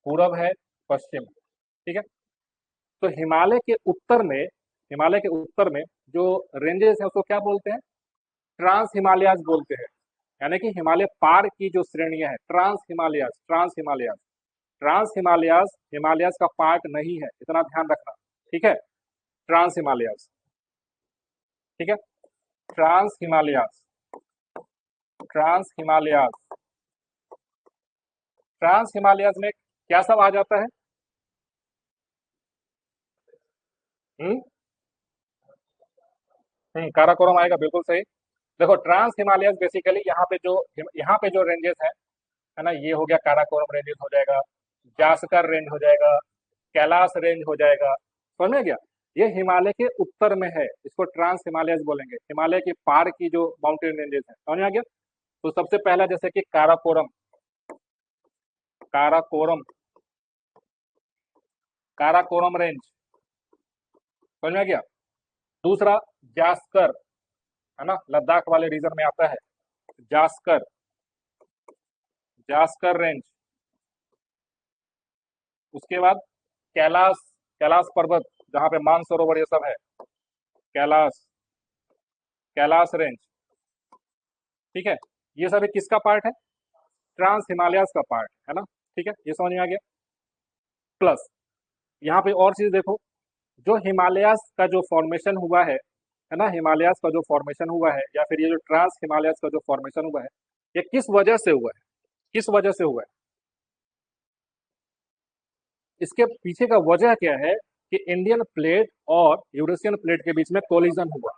पूरब है, पश्चिम, ठीक है। तो हिमालय के उत्तर में, हिमालय के उत्तर में जो रेंजेस है उसको क्या बोलते हैं, ट्रांस हिमालयाज बोलते हैं। यानी कि हिमालय पार की जो श्रेणियां हैं, trans Himalayas, trans Himalayas, trans Himalayas Himalayas का पार्ट नहीं है, इतना ध्यान रखना, ठीक है। ट्रांस हिमालयाज, ठीक है, trans Himalayas, trans Himalayas, trans Himalayas में क्या सब आ जाता है? हम्म काराकोरम आएगा, बिल्कुल सही। देखो ट्रांस हिमालयस बेसिकली यहाँ पे जो रेंजेस है ना, ये हो गया काराकोरम रेंजेस हो जाएगा, जासकर रेंज हो जाएगा, कैलाश रेंज हो जाएगा, समझ में गया। ये हिमालय के उत्तर में है, इसको ट्रांस हिमालयस बोलेंगे, हिमालय के पार की जो माउंटेन रेंजेस है, समझ में आ गया। तो सबसे पहला जैसे कि काराकोरम, काराकोरम, काराकोरम रेंज, समझ में आ गया। दूसरा जास्कर, है ना, लद्दाख वाले रीजन में आता है, जास्कर, जास्कर रेंज। उसके बाद कैलाश, कैलाश पर्वत, जहाँ पे मानसरोवर ये सब है, कैलाश, कैलाश रेंज, ठीक है। ये सभी किसका पार्ट है? ट्रांस हिमालयाज का पार्ट है ना, ठीक है, ये समझ में आ गया। प्लस यहाँ पे और चीज देखो, जो हिमालयाज का जो फॉर्मेशन हुआ है ना, हिमालयाज का जो फॉर्मेशन हुआ है, या फिर ये जो ट्रांस हिमालयाज का जो फॉर्मेशन हुआ है, ये किस वजह से हुआ है, किस वजह से हुआ है? इसके पीछे का वजह क्या है कि इंडियन प्लेट और यूरेशियन प्लेट के बीच में कोलिजन हुआ,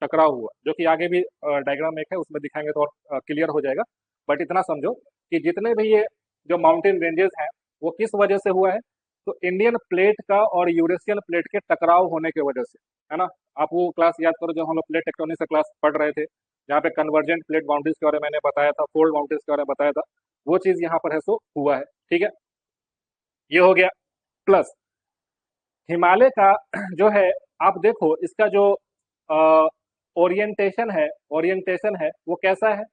टकराव हुआ, जो कि आगे भी डायग्राम में एक है उसमें दिखाएंगे तो और क्लियर हो जाएगा। बट इतना समझो कि जितने भी ये जो माउंटेन रेंजेस हैं वो किस वजह से हुआ है, तो इंडियन प्लेट का और यूरेशियन प्लेट के टकराव होने की वजह से, है ना। आप वो क्लास याद करो जो हम लोग प्लेट टेक्टोनिक्स का क्लास पढ़ रहे थे, जहाँ पे कन्वर्जेंट प्लेट बाउंड्रीज के बारे में मैंने बताया था, फोल्ड बाउंड्रीज के बारे में बताया था, वो चीज यहाँ पर है सो हुआ है। ठीक है, ये हो गया। प्लस हिमालय का जो है, आप देखो इसका जो ओरिएंटेशन है वो कैसा है,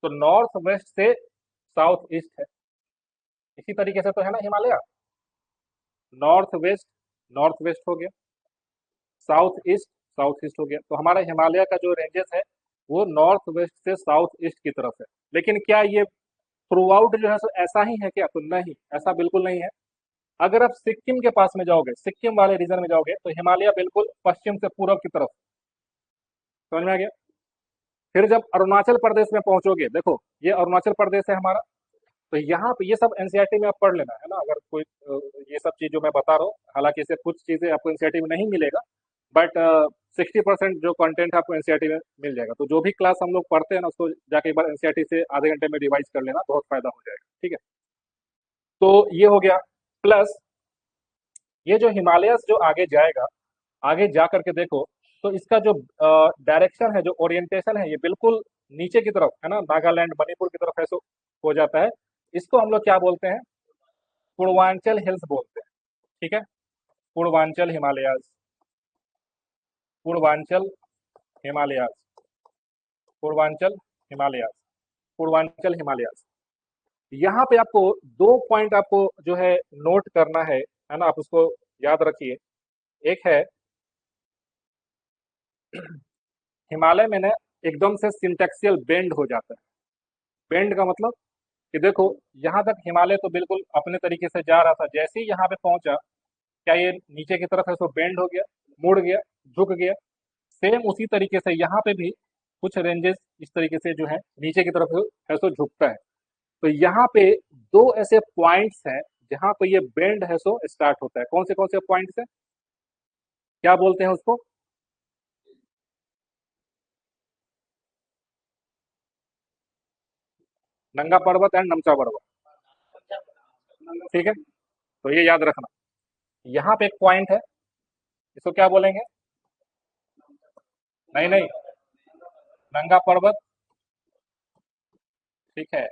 तो नॉर्थ वेस्ट से साउथ ईस्ट है। इसी तरीके से तो है ना हिमालय, नॉर्थ वेस्ट हो गया, साउथ ईस्ट हो गया। तो हमारा हिमालय का जो रेंजेस है वो नॉर्थ वेस्ट से साउथ ईस्ट की तरफ है। लेकिन क्या ये थ्रू आउट जो है सो ऐसा ही है क्या, तो नहीं, ऐसा बिल्कुल नहीं है। अगर आप सिक्किम के पास में जाओगे, सिक्किम वाले रीजन में जाओगे, तो हिमालय बिल्कुल पश्चिम से पूर्व की तरफ, समझ में आ गया। फिर जब अरुणाचल प्रदेश में पहुंचोगे, देखो ये अरुणाचल प्रदेश है हमारा, तो यहाँ पे ये सब एनसीईआरटी में आप पढ़ लेना, है ना। अगर कोई ये सब चीज जो मैं बता रहा हूँ, हालांकि इससे कुछ चीजें आपको एनसीईआरटी में नहीं मिलेगा, बट 60% जो कंटेंट आपको एनसीईआरटी में मिल जाएगा। तो जो भी क्लास हम लोग पढ़ते हैं ना, उसको जाके एक बार एनसीईआरटी से आधे घंटे में रिवाइज कर लेना, बहुत फायदा हो जाएगा। ठीक है, तो ये हो गया। प्लस ये जो हिमालयस जो आगे जाएगा, आगे जा करके देखो, तो इसका जो डायरेक्शन है, जो ओरिएंटेशन है, ये बिल्कुल नीचे की तरफ, है ना, नागालैंड मणिपुर की तरफ ऐसे हो जाता है। इसको हम लोग क्या बोलते हैं, पूर्वांचल हिल्स बोलते हैं। ठीक है, पूर्वांचल हिमालयाज, पूर्वांचल हिमालयाज, पूर्वांचल हिमालयाज, पूर्वांचल हिमालयाज। यहाँ पे आपको दो पॉइंट आपको जो है नोट करना है ना, आप उसको याद रखिए। एक है हिमालय में ना एकदम से सिंटेक्सियल बेंड हो जाता है। बेंड का मतलब कि देखो यहाँ तक हिमालय तो बिल्कुल अपने तरीके से जा रहा था, जैसे ही यहाँ पे पहुंचा, क्या ये नीचे की तरफ है सो बेंड हो गया, मुड़ गया, झुक गया। सेम उसी तरीके से यहाँ पे भी कुछ रेंजेस इस तरीके से जो है नीचे की तरफ है सो झुकता है। तो यहाँ पे दो ऐसे पॉइंट्स हैं जहाँ पे ये बेंड है सो स्टार्ट होता है। कौन से पॉइंट्स है, क्या बोलते हैं उसको, नंगा पर्वत एंड नमचा पर्वत। ठीक है, तो ये याद रखना। यहाँ पे एक पॉइंट है, इसको क्या बोलेंगे, नहीं नहीं, नंगा पर्वत। ठीक है,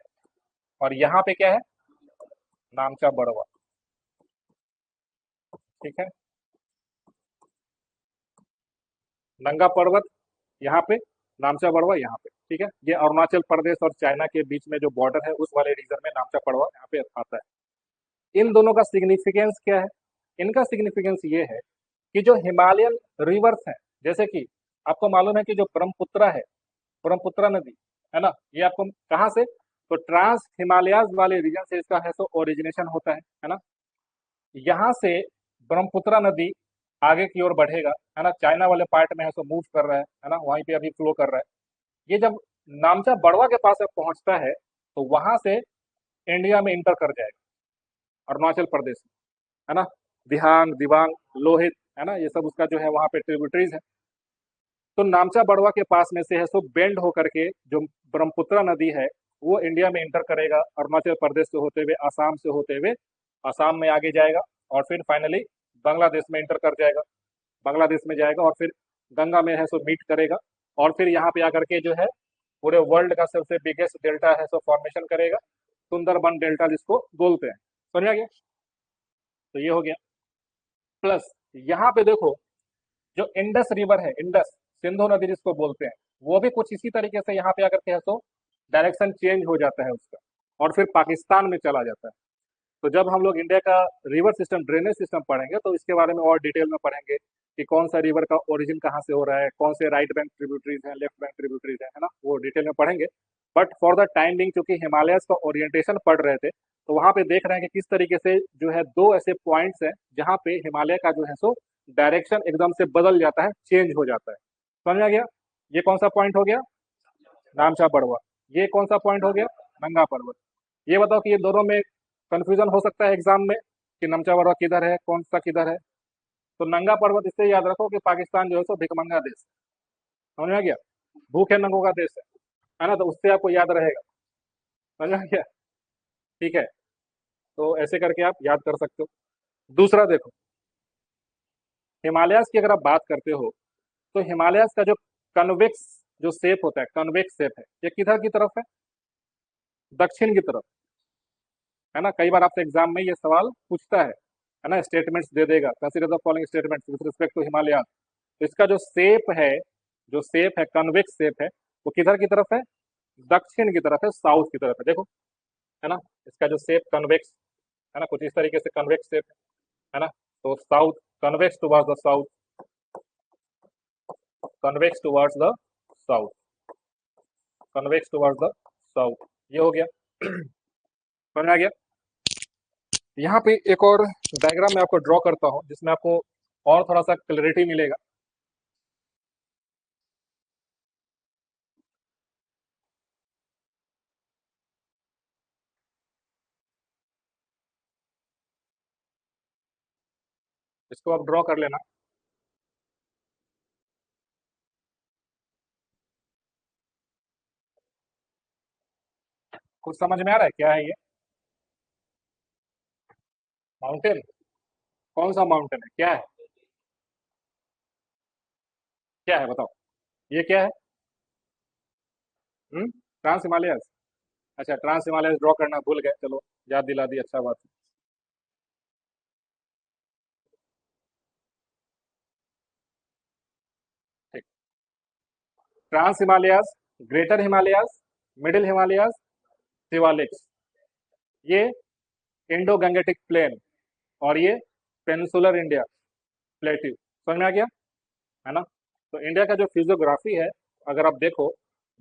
और यहाँ पे क्या है, नामचा बड़वा। ठीक है, नंगा पर्वत यहाँ पे, नामचा बड़वा यहाँ पे। ठीक है, ये अरुणाचल प्रदेश और चाइना के बीच में जो बॉर्डर है उस वाले रीजन में नामचा पड़वा यहाँ पे आता है। इन दोनों का सिग्निफिकेंस क्या है, इनका सिग्निफिकेंस ये है कि जो हिमालयन रिवर्स हैं, जैसे कि आपको मालूम है कि जो ब्रह्मपुत्रा है, ब्रह्मपुत्रा नदी, है ना, ये आपको कहाँ से, तो ट्रांस हिमालयाज वाले रीजन से इसका है सो ओरिजिनेशन होता है ना। यहाँ से ब्रह्मपुत्रा नदी आगे की ओर बढ़ेगा, है ना, चाइना वाले पार्ट में है सो मूव कर रहा है ना, वहीं पे अभी फ्लो कर रहा है। ये जब नामचा बड़वा के पास पहुंचता है, तो वहां से इंडिया में इंटर कर जाएगा, अरुणाचल प्रदेश में, है ना, दिहांग, दिबांग, लोहित, है ना, ये सब उसका जो है वहां पे ट्रिब्यूटरीज है। तो नामचा बड़वा के पास में से है सो बेंड होकर के जो ब्रह्मपुत्रा नदी है वो इंडिया में इंटर करेगा, अरुणाचल प्रदेश से होते हुए, आसाम से होते हुए, आसाम में आगे जाएगा, और फिर फाइनली बांग्लादेश में इंटर कर जाएगा, बांग्लादेश में जाएगा, और फिर गंगा में है सो मीट करेगा, और फिर यहाँ पे आकर के जो है पूरे वर्ल्ड का सबसे बिगेस्ट डेल्टा है सो फॉर्मेशन करेगा, सुंदरबन डेल्टा जिसको बोलते हैं। समझ आ गया, तो ये हो गया। प्लस यहाँ पे देखो जो इंडस रिवर है, इंडस, सिंधु नदी जिसको बोलते हैं, वो भी कुछ इसी तरीके से यहाँ पे आकर के है सो डायरेक्शन चेंज हो जाता है उसका, और फिर पाकिस्तान में चला जाता है। तो जब हम लोग इंडिया का रिवर सिस्टम, ड्रेनेज सिस्टम पढ़ेंगे, तो इसके बारे में और डिटेल में पढ़ेंगे कि कौन सा रिवर का ओरिजिन कहाँ से हो रहा है, कौन से राइट बैंक ट्रिब्यूटरीज हैं, लेफ्ट बैंक ट्रिब्यूटरीज है ना, वो डिटेल में पढ़ेंगे। But for the time being, चूंकि हिमालयस का ओरिएंटेशन पढ़ रहे थे, तो वहां पे देख रहे हैं कि किस तरीके से जो है दो ऐसे पॉइंट्स हैं जहाँ पे हिमालय का जो है सो डायरेक्शन एकदम से बदल जाता है, चेंज हो जाता है। समझ आ गया, ये कौन सा पॉइंट हो गया, नामचा बड़वा। ये कौन सा पॉइंट हो गया, नंगा पर्वत। ये बताओ कि ये दोनों में कंफ्यूजन हो सकता है एग्जाम में कि नमचा बड़वा किधर है, कौन सा किधर है। तो नंगा पर्वत इससे याद रखो कि पाकिस्तान जो है सो भिकमंगा देश, समझ में आ गया? भूखे नंगों का देश है ना, तो उससे आपको याद रहेगा। समझ में आ गया? ठीक है, तो ऐसे करके आप याद कर सकते हो। दूसरा देखो, हिमालयाज की अगर आप बात करते हो, तो हिमालयाज का जो कन्वेक्स जो शेप होता है, कन्वेक्स शेप है, ये किधर की तरफ है? दक्षिण की तरफ, है ना। कई बार आपसे एग्जाम में ये सवाल पूछता है ना, स्टेटमेंट्स दे देगा, consider the following statements with respect to Himalaya. तो इसका जो शेप है, जो शेप है, कन्वेक्स शेप है, वो किधर की तरफ है? दक्षिण की तरफ है, साउथ की तरफ है, देखो, है ना। इसका जो शेप कन्वेक्स है ना, कुछ इस तरीके से कन्वेक्स शेप है ना। तो south, convex towards the south, convex towards the south, convex towards the south, ये हो गया। समझ में आ गया? यहाँ पे एक और डायग्राम मैं आपको ड्रॉ करता हूँ, जिसमें आपको और थोड़ा सा क्लैरिटी मिलेगा। इसको आप ड्रॉ कर लेना। कुछ समझ में आ रहा है क्या है ये? माउंटेन? कौन सा माउंटेन है, क्या है? क्या है बताओ, ये क्या है? ट्रांस हिमालयस? अच्छा, ट्रांस हिमालयस ड्रॉ करना भूल गए, चलो याद दिला दी, अच्छा बात है। ठीक, trans Himalayas, greater Himalayas, middle Himalayas, Shivaliks, ये इंडो गंगेटिक प्लेन, और ये पेनिसुलर इंडिया प्लेट्यू। समझ में आ गया, है ना। तो इंडिया का जो फिजियोग्राफी है, अगर आप देखो,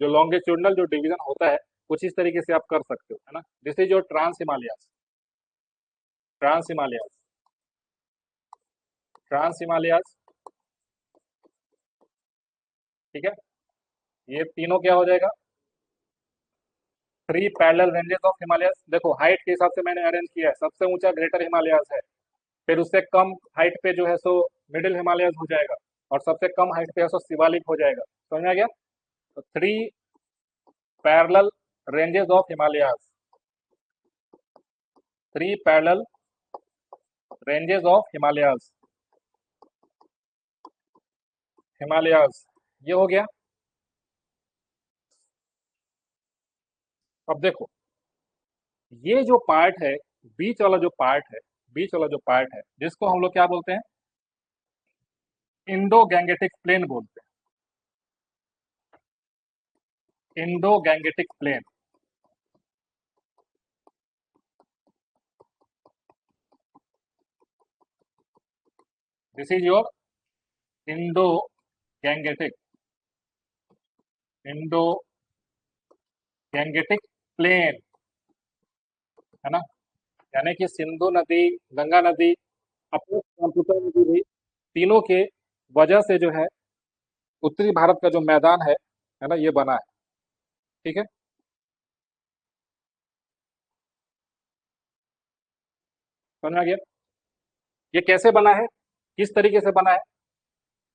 जो लॉन्गिट्यूडनल जो डिवीजन होता है, कुछ इस तरीके से आप कर सकते हो, है ना। दिस इज जो trans Himalayas, trans Himalayas, trans Himalayas, ठीक है। ये तीनों क्या हो जाएगा? Three parallel ranges of Himalayas. देखो हाइट के हिसाब से मैंने अरेंज किया है, सबसे ऊंचा ग्रेटर हिमालयस है, फिर उससे कम हाइट पे जो है सो मिडिल हिमालयस हो जाएगा, और सबसे कम हाइट पे है सो शिवालिक हो जाएगा। समझ में आ गया? तो three parallel ranges of Himalayas, three parallel ranges of Himalayas, Himalayas, ये हो गया। अब देखो, ये जो पार्ट है, बीच वाला जो पार्ट है, बीच वाला जो पार्ट है, जिसको हम लोग क्या बोलते हैं? इंडो गैंगेटिक प्लेन बोलते हैं, Indo Gangetic plain. This is your Indo Gangetic, Indo Gangetic plain, है ना। यानी कि सिंधु नदी, गंगा नदी, अपने नदी भी, तीनों के वजह से जो है उत्तरी भारत का जो मैदान है ना, ये बना है। ठीक है, समझ में आ गया? ये कैसे बना है, किस तरीके से बना है?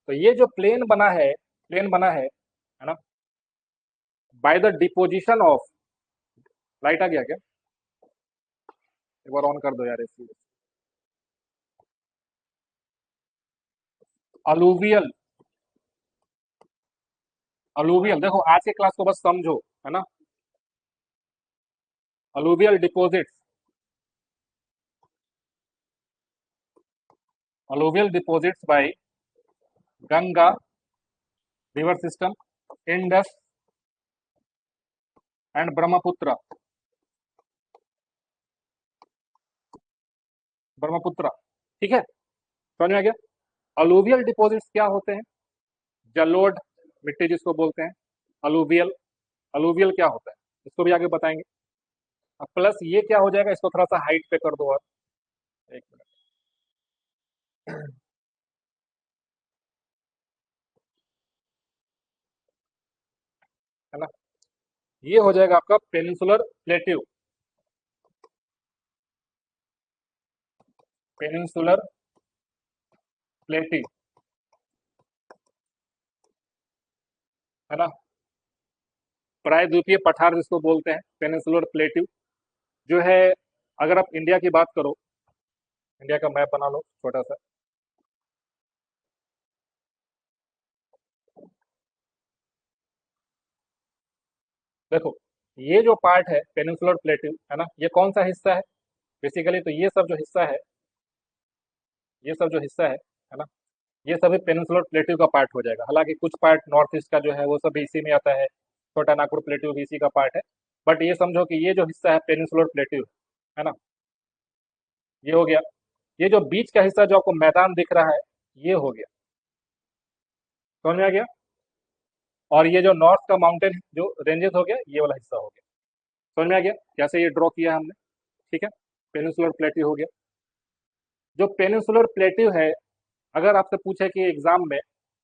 तो ये जो प्लेन बना है, प्लेन बना है ना, by the deposition of, light आ गया क्या? एक बार ऑन कर दो यार इसी। अलूवियल, अलूवियल, देखो आज के क्लास को बस समझो, है ना। Alluvial deposits, alluvial deposits by Ganga river system, Indus and Brahmaputra, Brahmaputra, ठीक है, समझ में आ गया? अलूवियल डिपॉजिट्स क्या होते हैं? जलोढ़ मिट्टी जिसको बोलते हैं, अलूवियल, अलूवियल क्या होता है, इसको भी आगे बताएंगे। अब प्लस ये क्या हो जाएगा, इसको थोड़ा सा हाइट पे कर दो और, एक मिनट, है ना। ये हो जाएगा आपका पेनिनसुलर प्लेट्यू, पेनिनसुलर प्लेटी, है ना। प्रायद्वीपीय पठार जिसको बोलते हैं, पेनिनसुलर प्लेट्यू जो है। अगर आप इंडिया की बात करो, इंडिया का मैप बना लो छोटा सा। देखो, ये जो पार्ट है पेनिनसुलर प्लेट्यू, है ना, ये कौन सा हिस्सा है? बेसिकली तो ये सब जो हिस्सा है, ये सब जो हिस्सा है ना, ये सभी पेनिनसुलर प्लेट्यू का पार्ट हो जाएगा। हालांकि कुछ पार्ट नॉर्थ ईस्ट का जो है वो सब भी इसी में आता है, छोटा नागपुर प्लेट्यू भी इसी का पार्ट है। बट ये समझो कि ये जो हिस्सा है पेनिनसुलर प्लेट्यू, है ना, ये हो गया। ये जो बीच का हिस्सा जो आपको मैदान दिख रहा है, ये हो गया। समझ में आ गया? और ये जो नॉर्थ का माउंटेन जो रेंजेस हो गया, ये वाला हिस्सा हो गया। समझ में आ गया कैसे ये ड्रॉ किया हमने? ठीक है, पेनिनसुलर प्लेट्यू हो गया। जो पेनिनसुलर प्लेट्यू है, अगर आपसे पूछे कि एग्जाम में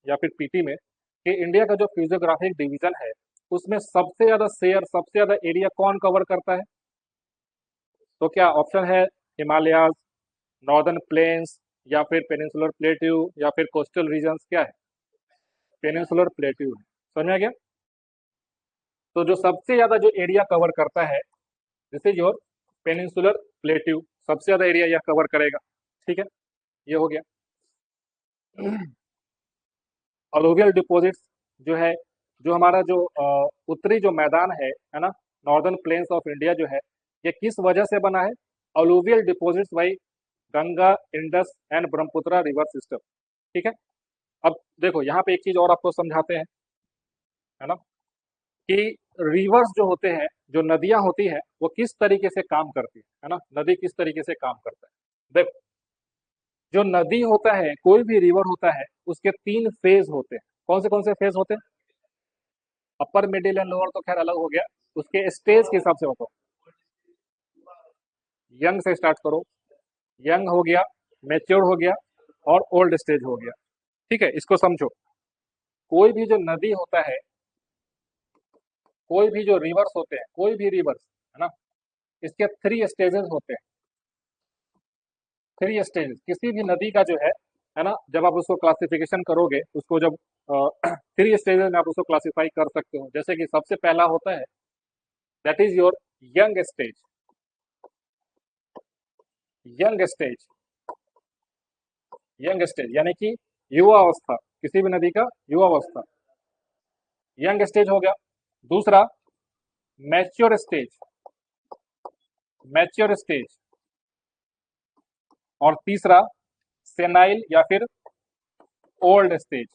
या फिर पीटी में कि इंडिया का जो फिजियोग्राफिक डिवीजन है, उसमें सबसे ज्यादा शेयर, सबसे ज्यादा एरिया कौन कवर करता है? तो क्या ऑप्शन है हिमालयाज, नॉर्दर्न प्लेन्स, या फिर पेनिनसुलर प्लेट्यू, या फिर कोस्टल रीजन्स? क्या है? पेनिनसुलर प्लेट्यू है। समझ में आ गया? तो जो सबसे ज्यादा जो एरिया कवर करता है, this is your peninsular plateau, सबसे ज्यादा एरिया यह कवर करेगा। ठीक है, ये हो गया। अलोवियल डिपॉजिट्स जो है, जो हमारा जो उत्तरी जो मैदान है ना, नॉर्दर्न प्लेन्स ऑफ इंडिया जो है, ये किस वजह से बना है? Alluvial deposits by Ganga, Indus and Brahmaputra river system. ठीक है। अब देखो यहाँ पे एक चीज और आपको समझाते हैं, है ना, कि रिवर्स जो होते हैं, जो नदियां होती है, वो किस तरीके से काम करती है ना, नदी किस तरीके से काम करता है। देखो, जो नदी होता है, कोई भी रिवर होता है, उसके तीन फेज होते हैं। कौन से फेज होते हैं? अपर, मिडिल एंड लोअर तो खैर अलग हो गया, उसके स्टेज के हिसाब से बताओ। यंग से स्टार्ट करो, यंग हो गया, मैच्योर हो गया, और ओल्ड स्टेज हो गया। ठीक है, इसको समझो। कोई भी जो नदी होता है, कोई भी जो रिवर्स होते हैं, कोई भी रिवर्स, है ना, इसके थ्री स्टेजेस होते हैं। थ्री स्टेजेस किसी भी नदी का जो है ना, जब आप उसको क्लासिफिकेशन करोगे, उसको जब थ्री स्टेजेस में आप उसको क्लासिफाई कर सकते हो। जैसे कि सबसे पहला होता है, that is your young stage. Young stage, young stage यानी कि युवा अवस्था, किसी भी नदी का युवा अवस्था, यंग स्टेज हो गया। दूसरा मैच्योर स्टेज, मैच्योर स्टेज। और तीसरा सेनाइल या फिर ओल्ड स्टेज,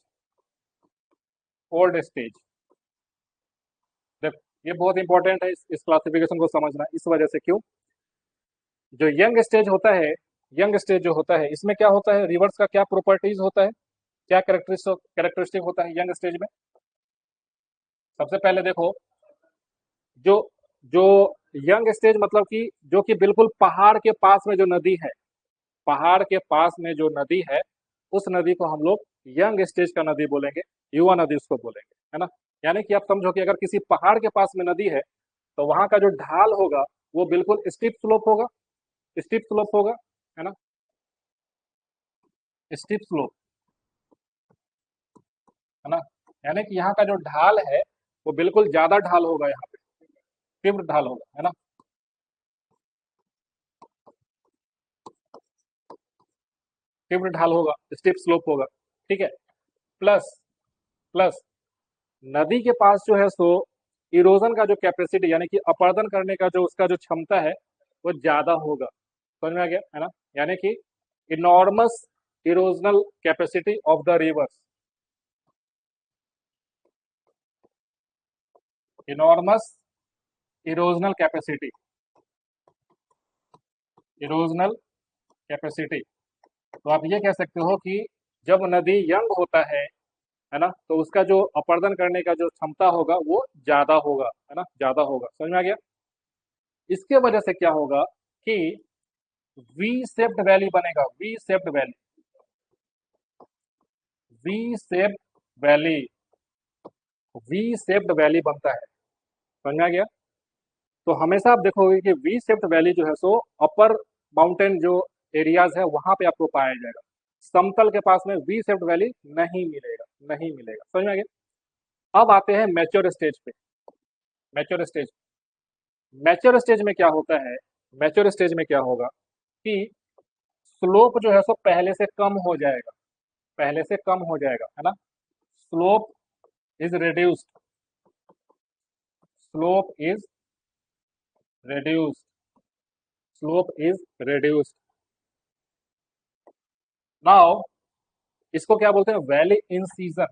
ओल्ड स्टेज। देखो, ये बहुत इंपॉर्टेंट है इस क्लासिफिकेशन को समझना, इस वजह से। क्यों? जो यंग स्टेज होता है, यंग स्टेज जो होता है, इसमें क्या होता है, रिवर्स का क्या प्रॉपर्टीज होता है, क्या कैरेक्टरिस्टिक होता है यंग स्टेज में? सबसे पहले देखो, जो जो यंग स्टेज मतलब कि जो कि बिल्कुल पहाड़ के पास में जो नदी है, पहाड़ के पास में जो नदी है, उस नदी को हम लोग यंग स्टेज का नदी बोलेंगे, युवा नदी उसको बोलेंगे, है ना। यानी कि आप समझो कि अगर किसी पहाड़ के पास में नदी है, तो वहां का जो ढाल होगा, वो बिल्कुल स्टीप स्लोप होगा, स्टीप स्लोप होगा, है ना, स्टीप स्लोप, है ना। यानी कि यहाँ का जो ढाल है, वो बिल्कुल ज्यादा ढाल होगा, यहाँ पे तीव्र ढाल होगा, है ना। तीव्र ढाल होगा, स्टीप स्लोप होगा। ठीक है। प्लस, प्लस नदी के पास जो है सो इरोजन का जो कैपेसिटी, यानी कि अपरदन करने का जो उसका जो क्षमता है, वो ज्यादा होगा। समझ में आ गया, है ना। यानी कि enormous erosional capacity of the reverse, enormous erosional capacity, erosional capacity. तो आप ये कह सकते हो कि जब नदी यंग होता है ना, तो उसका जो अपर्दन करने का जो क्षमता होगा, वो ज्यादा होगा, है ना, ज्यादा होगा। समझ में आ गया? इसके वजह से क्या होगा कि वी शेप्ड वैली बनेगा, V shaped valley, V shaped valley, V shaped valley बनता है। समझ में आ गया? तो हमेशा आप देखोगे कि वी शेप्ड वैली जो है सो अपर माउंटेन जो एरियाज है, वहां पे आपको पाया जाएगा। समतल के पास में वी शेप्ड वैली नहीं मिलेगा, नहीं मिलेगा। समझ में आ गया? अब आते हैं मैच्योर स्टेज पे। मैच्योर स्टेज, मैच्योर स्टेज में क्या होता है, मैच्योर स्टेज में क्या होगा कि स्लोप जो है सो पहले से कम हो जाएगा, पहले से कम हो जाएगा, है ना। Slope is reduced, slope is reduced, slope is reduced. Now इसको क्या बोलते हैं, valley in season,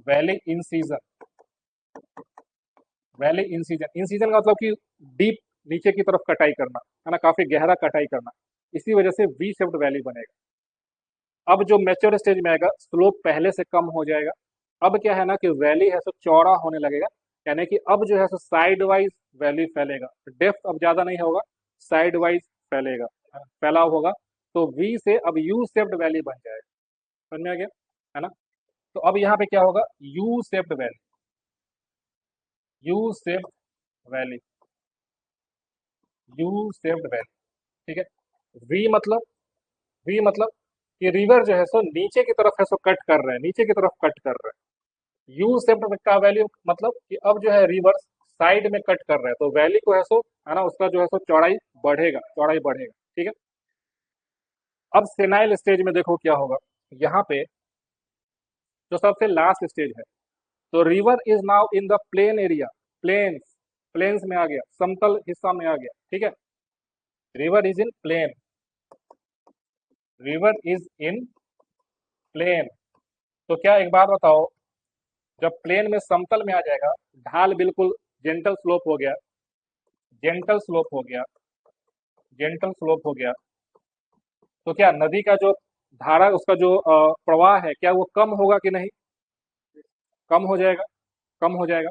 valley in season, valley in season. In season का मतलब कि डीप नीचे की तरफ कटाई करना, है ना, काफी गहरा कटाई करना, इसी वजह से वी शेप्ड वैली बनेगा। अब जो मैच्योर स्टेज में आएगा, स्लोप पहले से कम हो जाएगा। अब क्या है ना कि वैली है सो चौड़ा होने लगेगा, यानी कि अब जो है सो साइड वाइज वैली फैलेगा, डेप्थ अब ज्यादा नहीं होगा, साइड वाइज फैलेगा, फैलाव होगा। तो वी से अब यू शेप्ड वैली बन जाएगा। समझ में आ गया, है ना। तो अब यहाँ पे क्या होगा, U shaped valley, U shaped valley, U shaped valley, ठीक है। वी मतलब, वी मतलब कि रिवर जो है सो नीचे की तरफ है सो कट कर रहे हैं, नीचे की तरफ कट कर रहे हैं। यू शेप्ड का वैल्यू मतलब कि अब जो है रिवर साइड में कट कर रहे हैं, तो वैली को है सो, है ना, उसका जो है सो चौड़ाई बढ़ेगा, चौड़ाई बढ़ेगा, ठीक है। अब सेनाइल स्टेज में देखो क्या होगा, यहाँ पे जो सबसे लास्ट स्टेज है, तो river is now in the plain area, plains, plains में आ गया, समतल हिस्सा में आ गया, ठीक है। River is in plain, river is in plain. तो क्या एक बात बताओ, जब प्लेन में समतल में आ जाएगा, ढाल बिल्कुल जेंटल स्लोप हो गया, जेंटल स्लोप हो गया, जेंटल स्लोप हो गया, तो क्या नदी का जो धारा, उसका जो प्रवाह है, क्या वो कम होगा कि नहीं, कम हो जाएगा, कम हो जाएगा।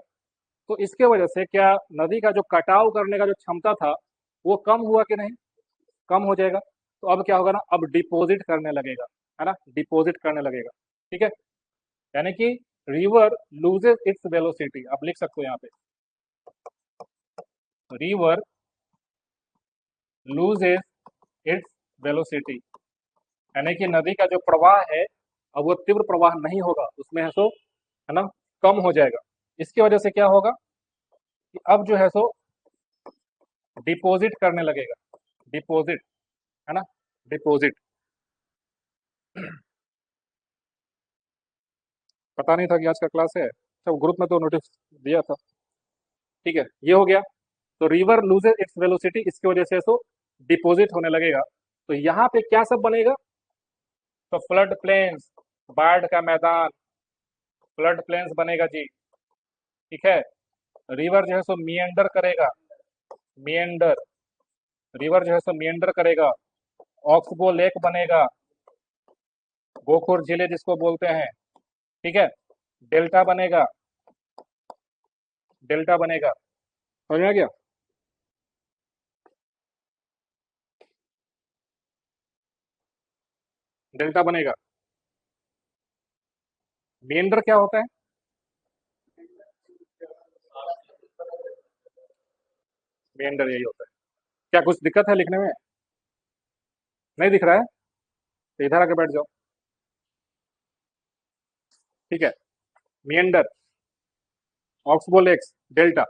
तो इसके वजह से क्या नदी का जो कटाव करने का जो क्षमता था, वो कम हुआ कि नहीं, कम हो जाएगा। तो अब क्या होगा ना, अब डिपॉजिट करने लगेगा, है ना, डिपॉजिट करने लगेगा, ठीक है। यानी कि रिवर लूजेस इट्स वेलोसिटी, आप लिख सकते हो यहाँ पे, रिवर लूजेस इट्स वेलोसिटी, यानी कि नदी का जो प्रवाह है, अब वो तीव्र प्रवाह नहीं होगा उसमें, है सो, है ना, कम हो जाएगा। इसकी वजह से क्या होगा कि अब जो है सो डिपॉजिट करने लगेगा, डिपॉजिट, है ना, डिपॉजिट। पता नहीं था कि आज का क्लास है, सब ग्रुप में तो नोटिस दिया था, ठीक है। ये हो गया, तो रिवर लूजेस इट्स वेलोसिटी, इसकी वजह से सो डिपॉजिट होने लगेगा। तो यहाँ पे क्या सब बनेगा, तो फ्लड प्लेन्स, बाढ़ का मैदान, फ्लड प्लेन्स बनेगा जी, ठीक है। रिवर जो है सो मियंडर करेगा, मियंडर, रिवर जो है सो मियंडर करेगा, ऑक्सबो लेक बनेगा, गोखुर जिले जिसको बोलते हैं, ठीक है। डेल्टा बनेगा, डेल्टा बनेगा, समझ में आ गया। डेल्टा बनेगा। मियंडर क्या होता है, मियंडर यही होता है। क्या कुछ दिक्कत है लिखने में, नहीं दिख रहा है, तो इधर आके बैठ जाओ, ठीक है। मियंडर, ऑक्सबो लेक्स, डेल्टा,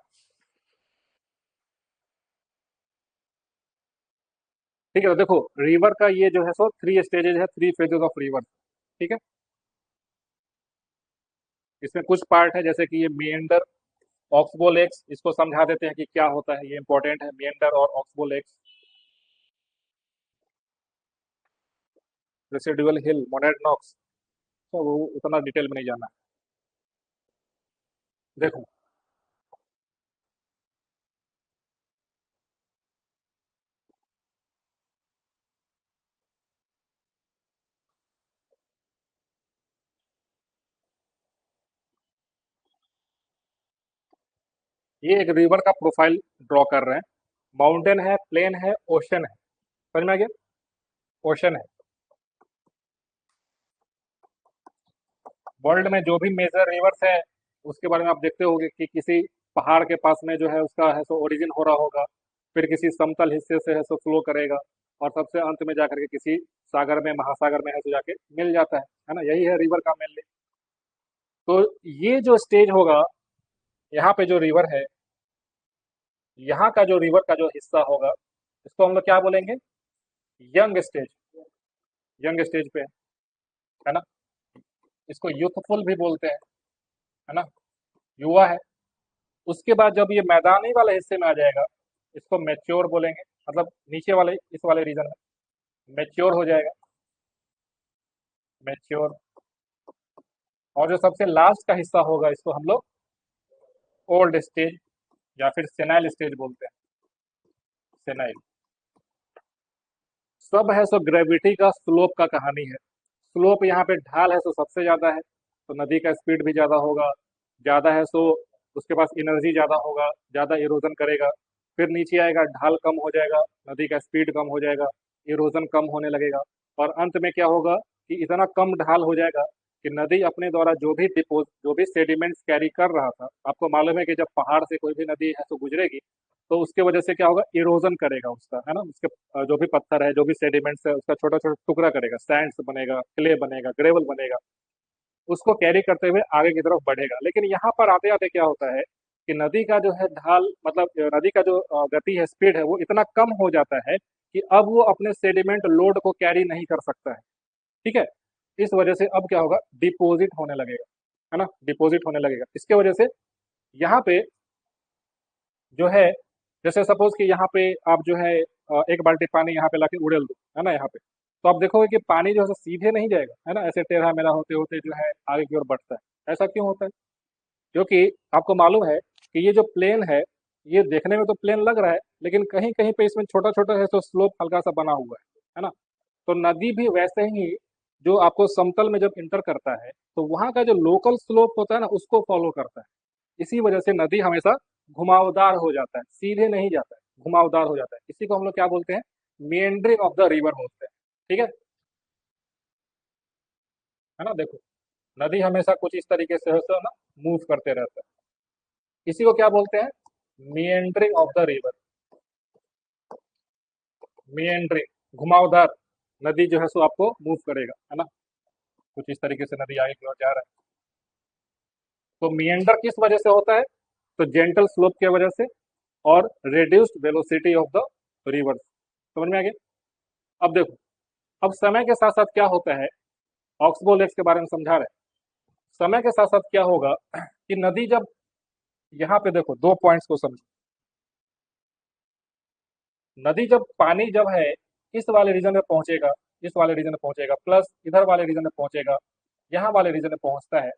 ठीक है। तो देखो रिवर का ये जो है सो थ्री स्टेजेस है, थ्री फेजेस ऑफ रिवर, ठीक है। इसमें कुछ पार्ट है जैसे कि ये मियंडर, ऑक्सबो लेक्स, इसको समझा देते हैं कि क्या होता है, ये इंपॉर्टेंट है, मियंडर और ऑक्सबो लेक्स। रेसिडुअल हिल, मोनेटनॉक्स, तो वो उतना डिटेल में नहीं जाना है। देखो ये एक रिवर का प्रोफाइल ड्रॉ कर रहे हैं, माउंटेन है, प्लेन है, ओशन है, समझ में आ गया, ओशन है। वर्ल्ड में जो भी मेजर रिवर्स है, उसके बारे में आप देखते होंगे कि किसी पहाड़ के पास में जो है उसका है सो ओरिजिन हो रहा होगा, फिर किसी समतल हिस्से से है सो फ्लो करेगा, और सबसे अंत में जाकर के किसी सागर में, महासागर में है सो जाके मिल जाता है ना, यही है रिवर का मेनली। तो ये जो स्टेज होगा, यहाँ पे जो रिवर है, यहाँ का जो रिवर का जो हिस्सा होगा, इसको हम लोग क्या बोलेंगे? Young stage. यंग स्टेज पे है ना, इसको यूथफुल भी बोलते हैं, है ना, युवा है। उसके बाद जब ये मैदानी वाले हिस्से में आ जाएगा, इसको मैच्योर बोलेंगे, मतलब नीचे वाले इस वाले रीजन में मैच्योर हो जाएगा, मैच्योर। और जो सबसे लास्ट का हिस्सा होगा, इसको हम लोग ओल्ड स्टेज या फिर सेनाइल स्टेज बोलते हैं, सेनाइल। सब है सो ग्रेविटी का स्लोप का कहानी है। स्लोप यहाँ पे ढाल है सो सबसे ज्यादा है, तो नदी का स्पीड भी ज्यादा होगा, ज्यादा है सो उसके पास एनर्जी ज्यादा होगा, ज्यादा इरोजन करेगा। फिर नीचे आएगा, ढाल कम हो जाएगा, नदी का स्पीड कम हो जाएगा, इरोजन कम होने लगेगा। और अंत में क्या होगा कि इतना कम ढाल हो जाएगा कि नदी अपने द्वारा जो भी सेडिमेंट्स कैरी कर रहा था, आपको मालूम है कि जब पहाड़ से कोई भी नदी है तो गुजरेगी, तो उसके वजह से क्या होगा, इरोजन करेगा उसका, है ना, उसके जो भी पत्थर है, जो भी सेडिमेंट्स है, उसका छोटा छोटा टुकड़ा करेगा, सैंड्स बनेगा, क्ले बनेगा, ग्रेवल बनेगा, उसको कैरी करते हुए आगे की तरफ बढ़ेगा। लेकिन यहाँ पर आते आते क्या होता है कि नदी का जो है ढाल, मतलब नदी का जो गति है, स्पीड है, वो इतना कम हो जाता है कि अब वो अपने सेडिमेंट लोड को कैरी नहीं कर सकता है। ठीक है, इस वजह से अब क्या होगा, डिपोजिट होने लगेगा, है ना, डिपोजिट होने लगेगा। इसके वजह से यहाँ पे जो है, जैसे सपोज कि यहाँ पे आप जो है एक बाल्टी पानी यहाँ पे लाके उड़ेल दो, है ना, यहाँ पे, तो आप देखोगे कि पानी जो है सीधे नहीं जाएगा, है ना, ऐसे टेढ़ा मेढ़ा होते होते जो है आगे की ओर बढ़ता है। ऐसा क्यों होता है? क्योंकि आपको मालूम है कि ये जो प्लेन है, ये देखने में तो प्लेन लग रहा है, लेकिन कहीं कहीं पे इसमें छोटा छोटा है तो स्लोप हल्का सा बना हुआ है ना। तो नदी भी वैसे ही, जो आपको समतल में जब इंटर करता है, तो वहां का जो लोकल स्लोप होता है ना, उसको फॉलो करता है। इसी वजह से नदी हमेशा घुमावदार हो जाता है, सीधे नहीं जाता है, घुमावदार हो जाता है। इसी को हम लोग क्या बोलते हैं, मेंड्रिंग ऑफ द रिवर बोलते हैं। ठीक है ना, देखो, नदी हमेशा कुछ इस तरीके से है ना, मूव करते रहता है। इसी को क्या बोलते हैं, मिएंड्रिंग ऑफ द रिवर। मिएंड्रिंग, घुमावदार, नदी जो है सो आपको मूव करेगा, है ना, कुछ इस तरीके से नदी आगे की ओर जा रहा है। तो मिएंडर किस वजह से होता है? तो जेंटल स्लोप की वजह से और reduced velocity of the river. समझ में आ गया? अब देखो, अब समय के साथ साथ क्या होता है, ऑक्सबो लेक्स के बारे में समझा रहे हैं। समय के साथ साथ क्या होगा कि नदी जब, यहाँ पे देखो दो पॉइंट्स को समझो। नदी जब, पानी जब है इस वाले रीजन में पहुंचेगा, इस वाले रीजन में पहुंचेगा, प्लस इधर वाले रीजन में पहुंचेगा, यहाँ वाले रीजन में पहुंचता है,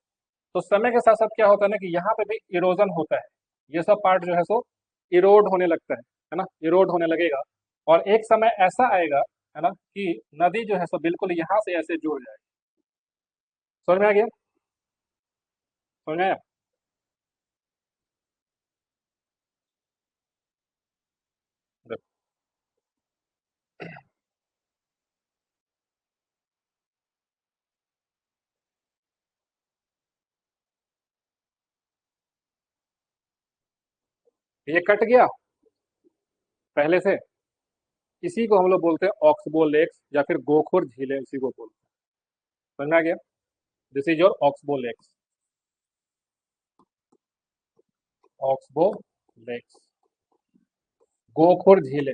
तो समय के साथ साथ क्या होता है ना कि यहाँ पे भी इरोजन होता है। ये सब पार्ट जो है सो इरोड होने लगता है ना, इरोड होने लगेगा। और एक समय ऐसा आएगा, है ना, कि नदी जो है सो बिल्कुल यहाँ से ऐसे जुड़ जाएगी। समझ में आ गया? समझ में आया? देखो, ये कट गया पहले से, इसी को हम लोग बोलते हैं ऑक्सबो लेक्स या फिर गोखुर झीलें, इसी को बोलते हैं। समझ में आ गया? This is your oxbow lakes, oxbow lakes, गोखुर झीलें।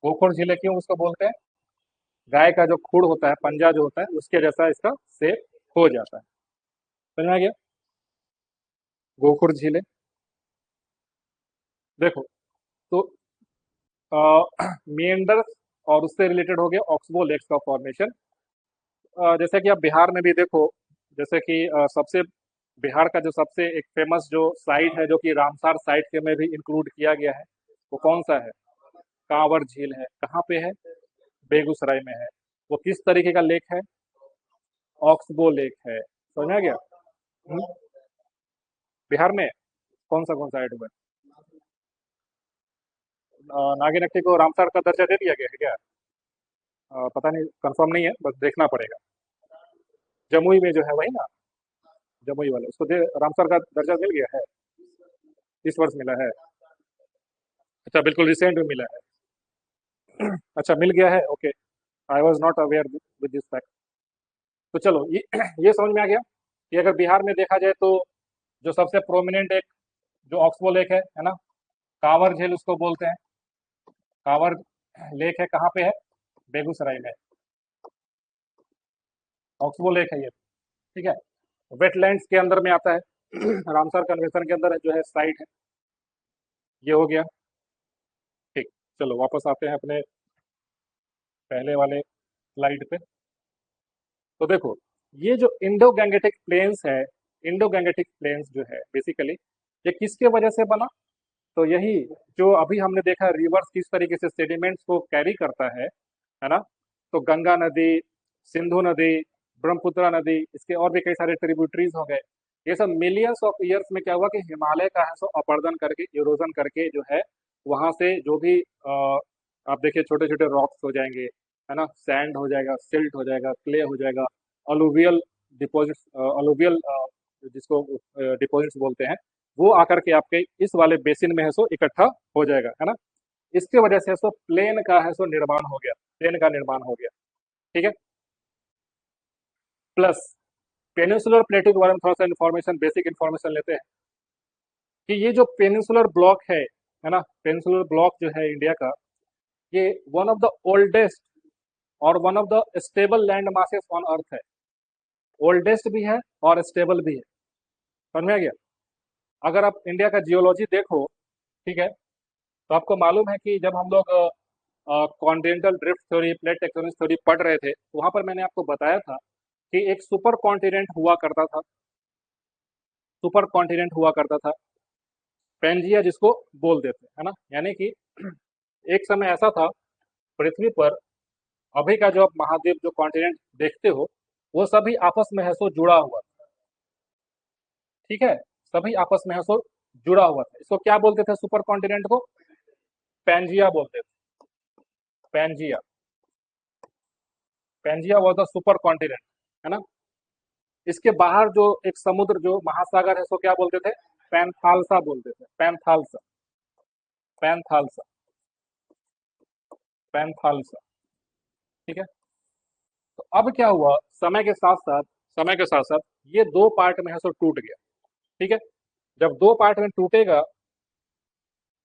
गोखुर झीलें क्यों उसको बोलते हैं? गाय का जो खुर होता है, पंजा जो होता है, उसके जैसा इसका शेप हो जाता है। समझ में आ गया? गोखुर झीलें। देखो, तो मेंढर और उससे रिलेटेड हो गया ऑक्सबो लेक्स का फॉर्मेशन। जैसे कि आप बिहार में भी देखो, जैसे कि सबसे, बिहार का जो सबसे एक फेमस जो साइट है, जो कि रामसार साइट के में भी इंक्लूड किया गया है, वो कौन सा है? कांवर झील है। कहाँ पे है? बेगूसराय में है। वो किस तरीके का लेक है? ऑक्सबो लेक है। समझ में आ गया? हम्म? बिहार में कौन सा ऐड हुआ है? नागी नक्टी को रामसार का दर्जा दे दिया गया है क्या? पता नहीं, कंफर्म नहीं है, बस देखना पड़ेगा। जमुई में जो है वही ना, जमुई वाला, उसको रामसर का दर्जा मिल गया है, इस वर्ष मिला है। अच्छा, बिल्कुल रिसेंट में मिला है। अच्छा, मिल गया है, okay. I was not aware with this fact. तो चलो ये समझ में आ गया कि अगर बिहार में देखा जाए तो जो सबसे प्रोमिनेंट एक जो ऑक्सबो लेक है ना, कांवर झील उसको बोलते हैं। कांवर लेक है कहाँ पे है? बेगूसराय में। ऑक्सबो लेक है ये, ठीक है। वेटलैंड्स के अंदर में आता है। रामसर कन्वेंशन के अंदर जो है साइट है। ये हो गया, ठीक। चलो वापस आते हैं अपने पहले वाले स्लाइड पे। तो देखो, ये जो इंडो गैंगेटिक प्लेन्स है, इंडो गैंगेटिक प्लेन्स जो है बेसिकली ये किसके वजह से बना? तो यही जो अभी हमने देखा रिवर्स किस तरीके से सेडिमेंट्स को कैरी करता है ना। तो गंगा नदी, सिंधु नदी, ब्रह्मपुत्र नदी, इसके और भी कई सारे ट्रिब्यूटरीज हो गए। ये सब मिलियंस ऑफ ईयर्स में क्या हुआ कि हिमालय का है सो अपरदन करके, इरोजन करके जो है वहां से जो भी आप देखिए छोटे छोटे रॉक्स हो जाएंगे, है ना, सैंड हो जाएगा, सिल्ट हो जाएगा, क्ले हो जाएगा, अलुवियल डिपॉजिट्स, अलुवियल जिसको डिपॉजिट्स बोलते हैं, वो आकर के आपके इस वाले बेसिन में है सो इकट्ठा हो जाएगा, है ना। इसके वजह से सो प्लेन का है सो निर्माण हो गया, प्लेन का निर्माण हो गया, ठीक है। प्लस पेनिनसुलर प्लेटो के बारे में थोड़ा सा इन्फॉर्मेशन, बेसिक इन्फॉर्मेशन लेते हैं कि ये जो पेनिनसुलर ब्लॉक है ना, पेनिनसुलर ब्लॉक जो है इंडिया का, ये वन ऑफ द ओल्डेस्ट और one of the stable land masses on earth है। ओल्डेस्ट भी है और स्टेबल भी है, समझ में आ गया। अगर आप इंडिया का जियोलॉजी देखो, ठीक है, तो आपको मालूम है कि जब हम लोग continental drift theory, plate tectonic theory पढ़ रहे थे, तो वहां पर मैंने आपको बताया था कि एक सुपर कॉन्टिनेंट हुआ करता था, सुपर कॉन्टिनेंट हुआ करता था, पेंजिया जिसको बोलते थे, है ना। यानी कि एक समय ऐसा था पृथ्वी पर, अभी का जो आप महाद्वीप जो कॉन्टिनेंट देखते हो वो सभी आपस में है सो जुड़ा हुआ था, ठीक है। सभी आपस में है सो जुड़ा हुआ था। इसको क्या बोलते थे सुपर कॉन्टिनेंट को? पेंजिया बोलते थे। Pangaea, Pangaea was the super continent, है ना। इसके बाहर जो एक समुद्र जो महासागर है सो क्या बोलते थे? पैंथालसा बोलते थे, पैंथालसा, पैंथालसा, पैंथालसा, ठीक है। तो अब क्या हुआ, समय के साथ साथ, समय के साथ साथ ये दो पार्ट में है सो टूट गया, ठीक है। जब दो पार्ट में टूटेगा,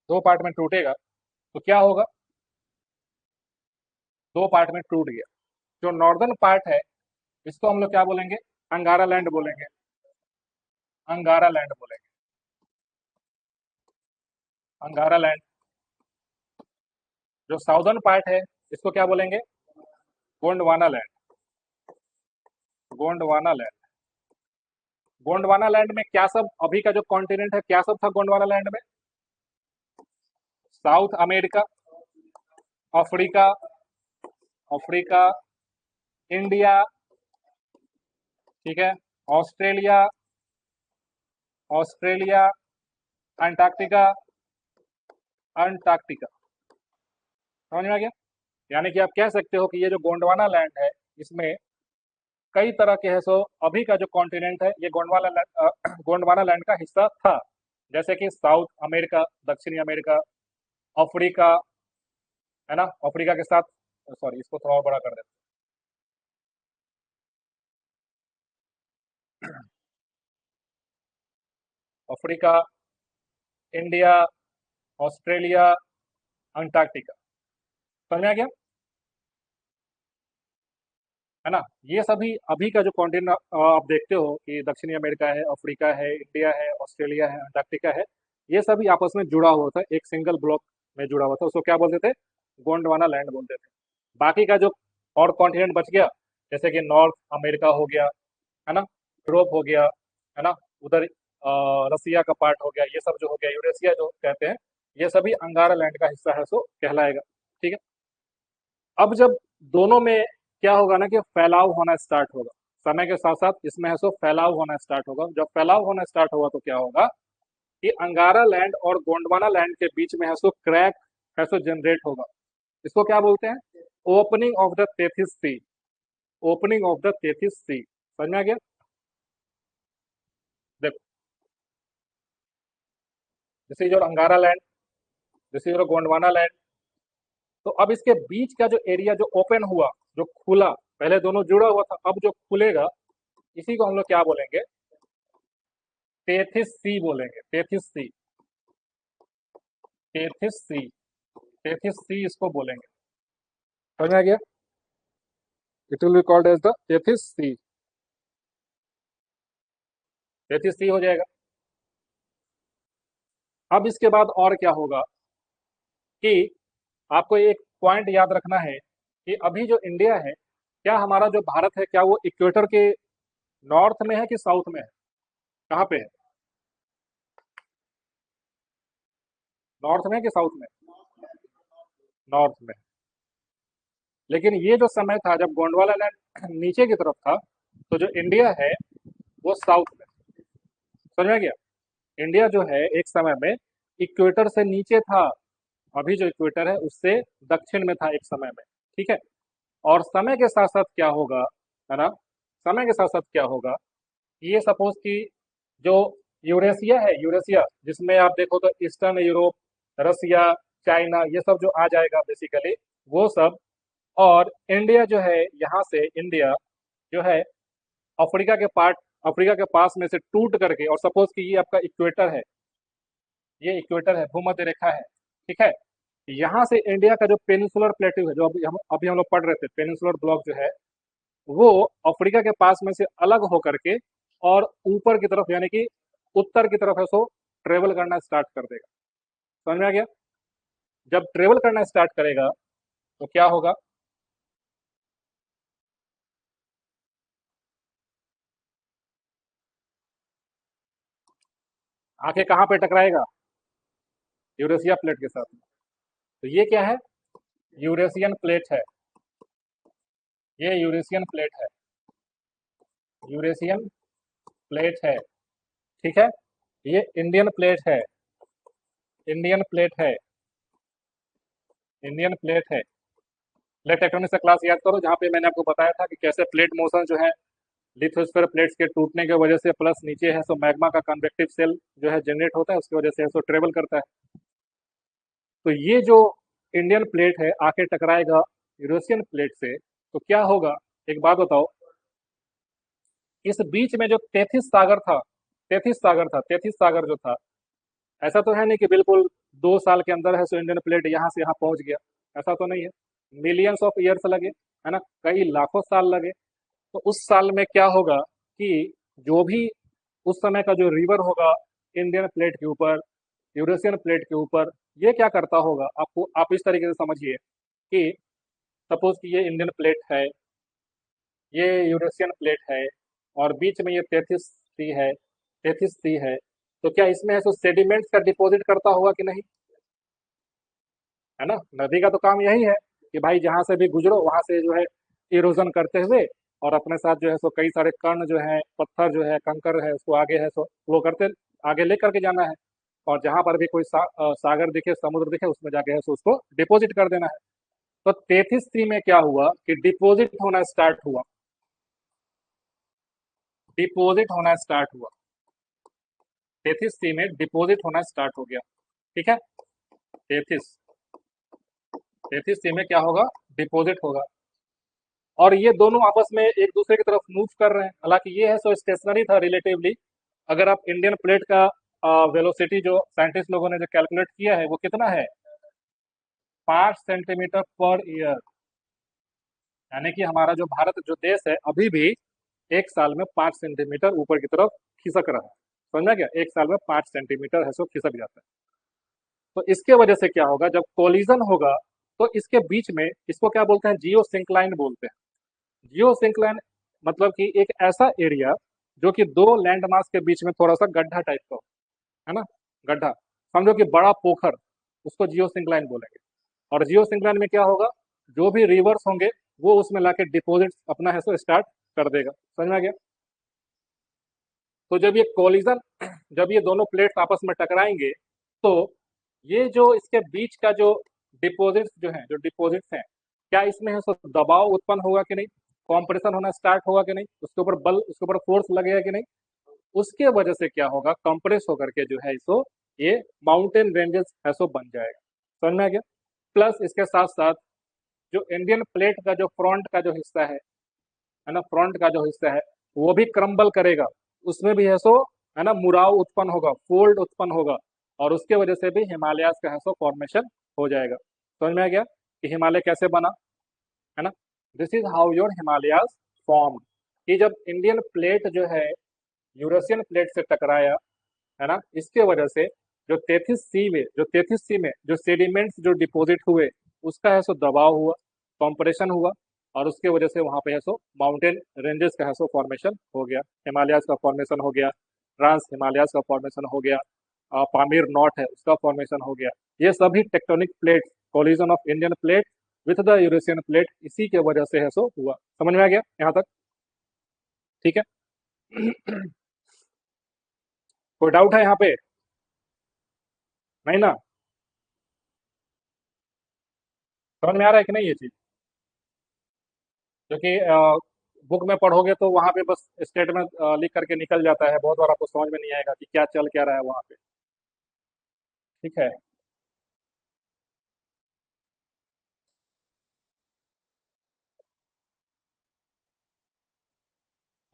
दो पार्ट में टूटेगा तो क्या होगा? दो पार्ट में टूट गया। जो नॉर्दर्न पार्ट है इसको हम लोग क्या बोलेंगे? अंगारा लैंड बोलेंगे, अंगारा लैंड बोलेंगे, अंगारा लैंड। जो साउदर्न पार्ट है इसको क्या बोलेंगे? Gondwana land, Gondwana land. Gondwana land में क्या सब, अभी का जो कॉन्टिनेंट है क्या सब था गोंडवाना लैंड में? South America, Africa, Africa, India, ठीक है, ऑस्ट्रेलिया, ऑस्ट्रेलिया, अंटार्कटिका, अंटार्कटिका, समझ में आ गया। यानी कि आप कह सकते हो कि ये जो गोंडवाना लैंड है इसमें कई तरह के है सो अभी का जो कॉन्टिनेंट है ये गोंडवाना गोंडवाना लैंड का हिस्सा था। जैसे कि साउथ अमेरिका, दक्षिणी अमेरिका, अफ्रीका, है ना, अफ्रीका के साथ, सॉरी इसको थोड़ा और बड़ा कर देते हैं। अफ्रीका, इंडिया, ऑस्ट्रेलिया, अंटार्कटिका, समझ में आ गया, है ना। ये सभी अभी का जो कॉन्टिनेंट आप देखते हो कि दक्षिणी अमेरिका है, अफ्रीका है, इंडिया है, ऑस्ट्रेलिया है, अंटार्कटिका है, ये सभी आपस में जुड़ा हुआ था, एक सिंगल ब्लॉक में जुड़ा हुआ था, उसको क्या बोलते थे? गोंडवाना लैंड बोलते थे। बाकी का जो और कॉन्टिनेंट बच गया, जैसे कि नॉर्थ अमेरिका हो गया, है ना, यूरोप हो गया, है ना, उधर रसिया का पार्ट हो गया, ये सब जो हो गया यूरेशिया जो कहते हैं, ये सभी अंगारा लैंड का हिस्सा है सो कहलाएगा, ठीक है। अब जब दोनों में क्या होगा ना कि फैलाव होना स्टार्ट होगा, समय के साथ साथ इसमें है सो फैलाव होना स्टार्ट होगा। जब फैलाव होना स्टार्ट होगा तो क्या होगा कि अंगारा लैंड और गोंडवाना लैंड के बीच में है सो क्रैक है सो जनरेट होगा। इसको क्या बोलते हैं? Opening of the Tethys sea, opening of the Tethys sea, समझ में आ गया। देखो, जैसे जो अंगारा लैंड, जैसे जो गोंडवाना लैंड, तो अब इसके बीच का जो एरिया जो ओपन हुआ, जो खुला, पहले दोनों जुड़ा हुआ था, अब जो खुलेगा इसी को हम लोग क्या बोलेंगे, टेथिस सी बोलेंगे, Tethys sea, Tethys sea, Tethys sea इसको बोलेंगे। समझ में आ गया? It will be called as the Tethys sea, Tethys sea हो जाएगा। अब इसके बाद और क्या होगा कि आपको एक पॉइंट याद रखना है कि अभी जो इंडिया है, क्या हमारा जो भारत है, क्या वो इक्वेटर के नॉर्थ में है कि साउथ में है? कहाँ पे है? नॉर्थ में है कि साउथ में? नॉर्थ में। लेकिन ये जो समय था जब गोंडवाना लैंड नीचे की तरफ था, तो जो इंडिया है वो साउथ में। समझ में गया? इंडिया जो है एक समय में इक्वेटर से नीचे था, अभी जो इक्वेटर है उससे दक्षिण में था एक समय में। ठीक है। और समय के साथ साथ क्या होगा, है ना, समय के साथ साथ क्या होगा, ये सपोज कि जो यूरेशिया है, यूरेशिया जिसमें आप देखो तो ईस्टर्न यूरोप, रसिया, चाइना, ये सब जो आ जाएगा बेसिकली, वो सब। और इंडिया जो है, यहाँ से इंडिया जो है अफ्रीका के पार्ट, अफ्रीका के पास में से टूट करके, और सपोज कि ये आपका इक्वेटर है, ये इक्वेटर है, भूमध्य रेखा है। ठीक है। यहाँ से इंडिया का जो पेनिसुलर प्लेट्यू है, जो अभी हम लोग पढ़ रहे थे, पेनिसुलर ब्लॉक जो है, वो अफ्रीका के पास में से अलग होकर के और ऊपर की तरफ यानी कि उत्तर की तरफ है सो ट्रेवल करना स्टार्ट कर देगा। समझ में आ गया? जब ट्रेवल करना स्टार्ट करेगा तो क्या होगा, आके कहाँ पे टकराएगा? यूरेशिया प्लेट के साथ में। तो ये क्या है? यूरेशियन प्लेट है, ये यूरेशियन प्लेट है, यूरेशियन प्लेट है। ठीक है। ये इंडियन प्लेट है, इंडियन प्लेट है, इंडियन प्लेट है। प्लेट टेक्टोनिक्स का क्लास याद करो, जहाँ पे मैंने आपको बताया था कि कैसे प्लेट मोशन जो है लिथोस्फीयर प्लेट्स के टूटने की वजह से, प्लस नीचे है सो मैग्मा का कन्वेक्टिव सेल जो है जनरेट होता है, उसकी वजह से है सो ट्रेवल करता है। तो ये जो इंडियन प्लेट है आके टकराएगा यूरेशियन प्लेट से, तो क्या होगा, एक बात बताओ, इस बीच में जो तैथिस सागर था, तैथिस सागर था, तैथिस सागर जो था, ऐसा तो है नहीं कि बिल्कुल 2 साल के अंदर है सो इंडियन प्लेट यहाँ से यहाँ पहुंच गया, ऐसा तो नहीं है। मिलियंस ऑफ ईयर्स लगे, है ना, कई लाखों साल लगे। तो उस साल में क्या होगा कि जो भी उस समय का जो रिवर होगा इंडियन प्लेट के ऊपर, यूरेशियन प्लेट के ऊपर, ये क्या करता होगा, आपको आप इस तरीके से समझिए कि सपोज कि ये इंडियन प्लेट है, ये यूरेशियन प्लेट है, और बीच में ये तैथिस सी है, तैथिस सी है। तो क्या इसमें है सो सेडिमेंट्स का डिपॉजिट करता होगा कि नहीं? है ना, नदी का तो काम यही है कि भाई जहां से भी गुजरो वहां से जो है इरोजन करते हुए, और अपने साथ जो है सो कई सारे कण जो है, पत्थर जो है, कंकर है, उसको आगे है सो वो करते आगे ले करके जाना है। और जहां पर भी कोई सागर दिखे, समुद्र दिखे, उसमें जाके है सो उसको डिपॉजिट कर देना है। तो 33 में क्या हुआ कि डिपॉजिट होना स्टार्ट हुआ, डिपॉजिट होना स्टार्ट हुआ, 33 में डिपॉजिट होना स्टार्ट हो गया। ठीक है। 33, 33 में क्या होगा, डिपॉजिट होगा। और ये दोनों आपस में एक दूसरे की तरफ मूव कर रहे हैं, हालांकि ये है सो स्टेशनरी था रिलेटिवली। अगर आप इंडियन प्लेट का वेलोसिटी जो साइंटिस्ट लोगों ने जो कैलकुलेट किया है वो कितना है, 5 सेंटीमीटर पर ईयर। यानी कि हमारा जो भारत जो देश है अभी भी एक साल में 5 सेंटीमीटर ऊपर की तरफ खिसक रहा है। समझा क्या, एक साल में 5 सेंटीमीटर है सो खिसक जाता है। तो इसके वजह से क्या होगा, जब कोलिजन होगा तो इसके बीच में, इसको क्या बोलते हैं, जियो सिंक्लाइन बोलते हैं। जियो सिंक्लाइन मतलब कि एक ऐसा एरिया जो कि दो लैंड मास के बीच में थोड़ा सा गड्ढा टाइप का हो, है ना, गड्ढा, समझो कि बड़ा पोखर, उसको जियो सिंक्लाइन बोलेंगे। और जियो सिंक्लाइन में क्या होगा, जो भी रिवर्स होंगे वो उसमें लाके डिपॉजिट अपना है सो स्टार्ट कर देगा। समझ में आ गया? तो जब ये कोलिजन, जब ये दोनों प्लेट्स आपस में टकराएंगे, तो ये जो इसके बीच का जो डिपॉजिट्स जो हैं, जो डिपॉजिट्स हैं, क्या इसमें है सो दबाव उत्पन्न होगा कि नहीं, कॉम्प्रेशन होना स्टार्ट होगा कि नहीं, उसके ऊपर बल, उसके ऊपर फोर्स लगेगा कि नहीं? उसके वजह से क्या होगा, कंप्रेस होकर के जो है सो ये माउंटेन रेंजेस है सो बन जाएगा। समझ में आ गया? प्लस इसके साथ साथ जो इंडियन प्लेट का जो फ्रंट का जो हिस्सा है, है ना, फ्रंट का जो हिस्सा है वो भी क्रम्बल करेगा, उसमें भी है सो, है ना, मुराव उत्पन्न होगा, फोल्ड उत्पन्न होगा, और उसके वजह से भी हिमालयाज का है सो फॉर्मेशन हो जाएगा। समझ में आ गया कि हिमालय कैसे बना, है ना। This is how your Himalayas form. कि जब इंडियन प्लेट जो है यूरेशियन प्लेट से टकराया, है ना, इसके वजह से जो 33 सी में जो सेडिमेंट्स जो डिपॉजिट हुए, उसका है सो दबाव हुआ, कॉम्प्रेशन हुआ, और उसके वजह से वहां पे है सो माउंटेन रेंजेस का है सो फॉर्मेशन हो गया, हिमालयाज का फॉर्मेशन हो गया, ट्रांस हिमालयाज का फॉर्मेशन हो गया, पामीर नॉट है उसका फॉर्मेशन हो गया। ये सभी tectonic plate, collision of Indian plate with the Eurasian plate, इसी के वजह से है सो हुआ। समझ में आ गया यहाँ तक? ठीक है। कोई डाउट है यहाँ पे? नहीं ना? समझ में आ रहा है कि नहीं ये चीज? क्योंकि बुक में पढ़ोगे तो वहां पे बस स्टेटमेंट लिख करके निकल जाता है, बहुत बार आपको समझ में नहीं आएगा कि क्या चल क्या रहा है वहां पे। ठीक है।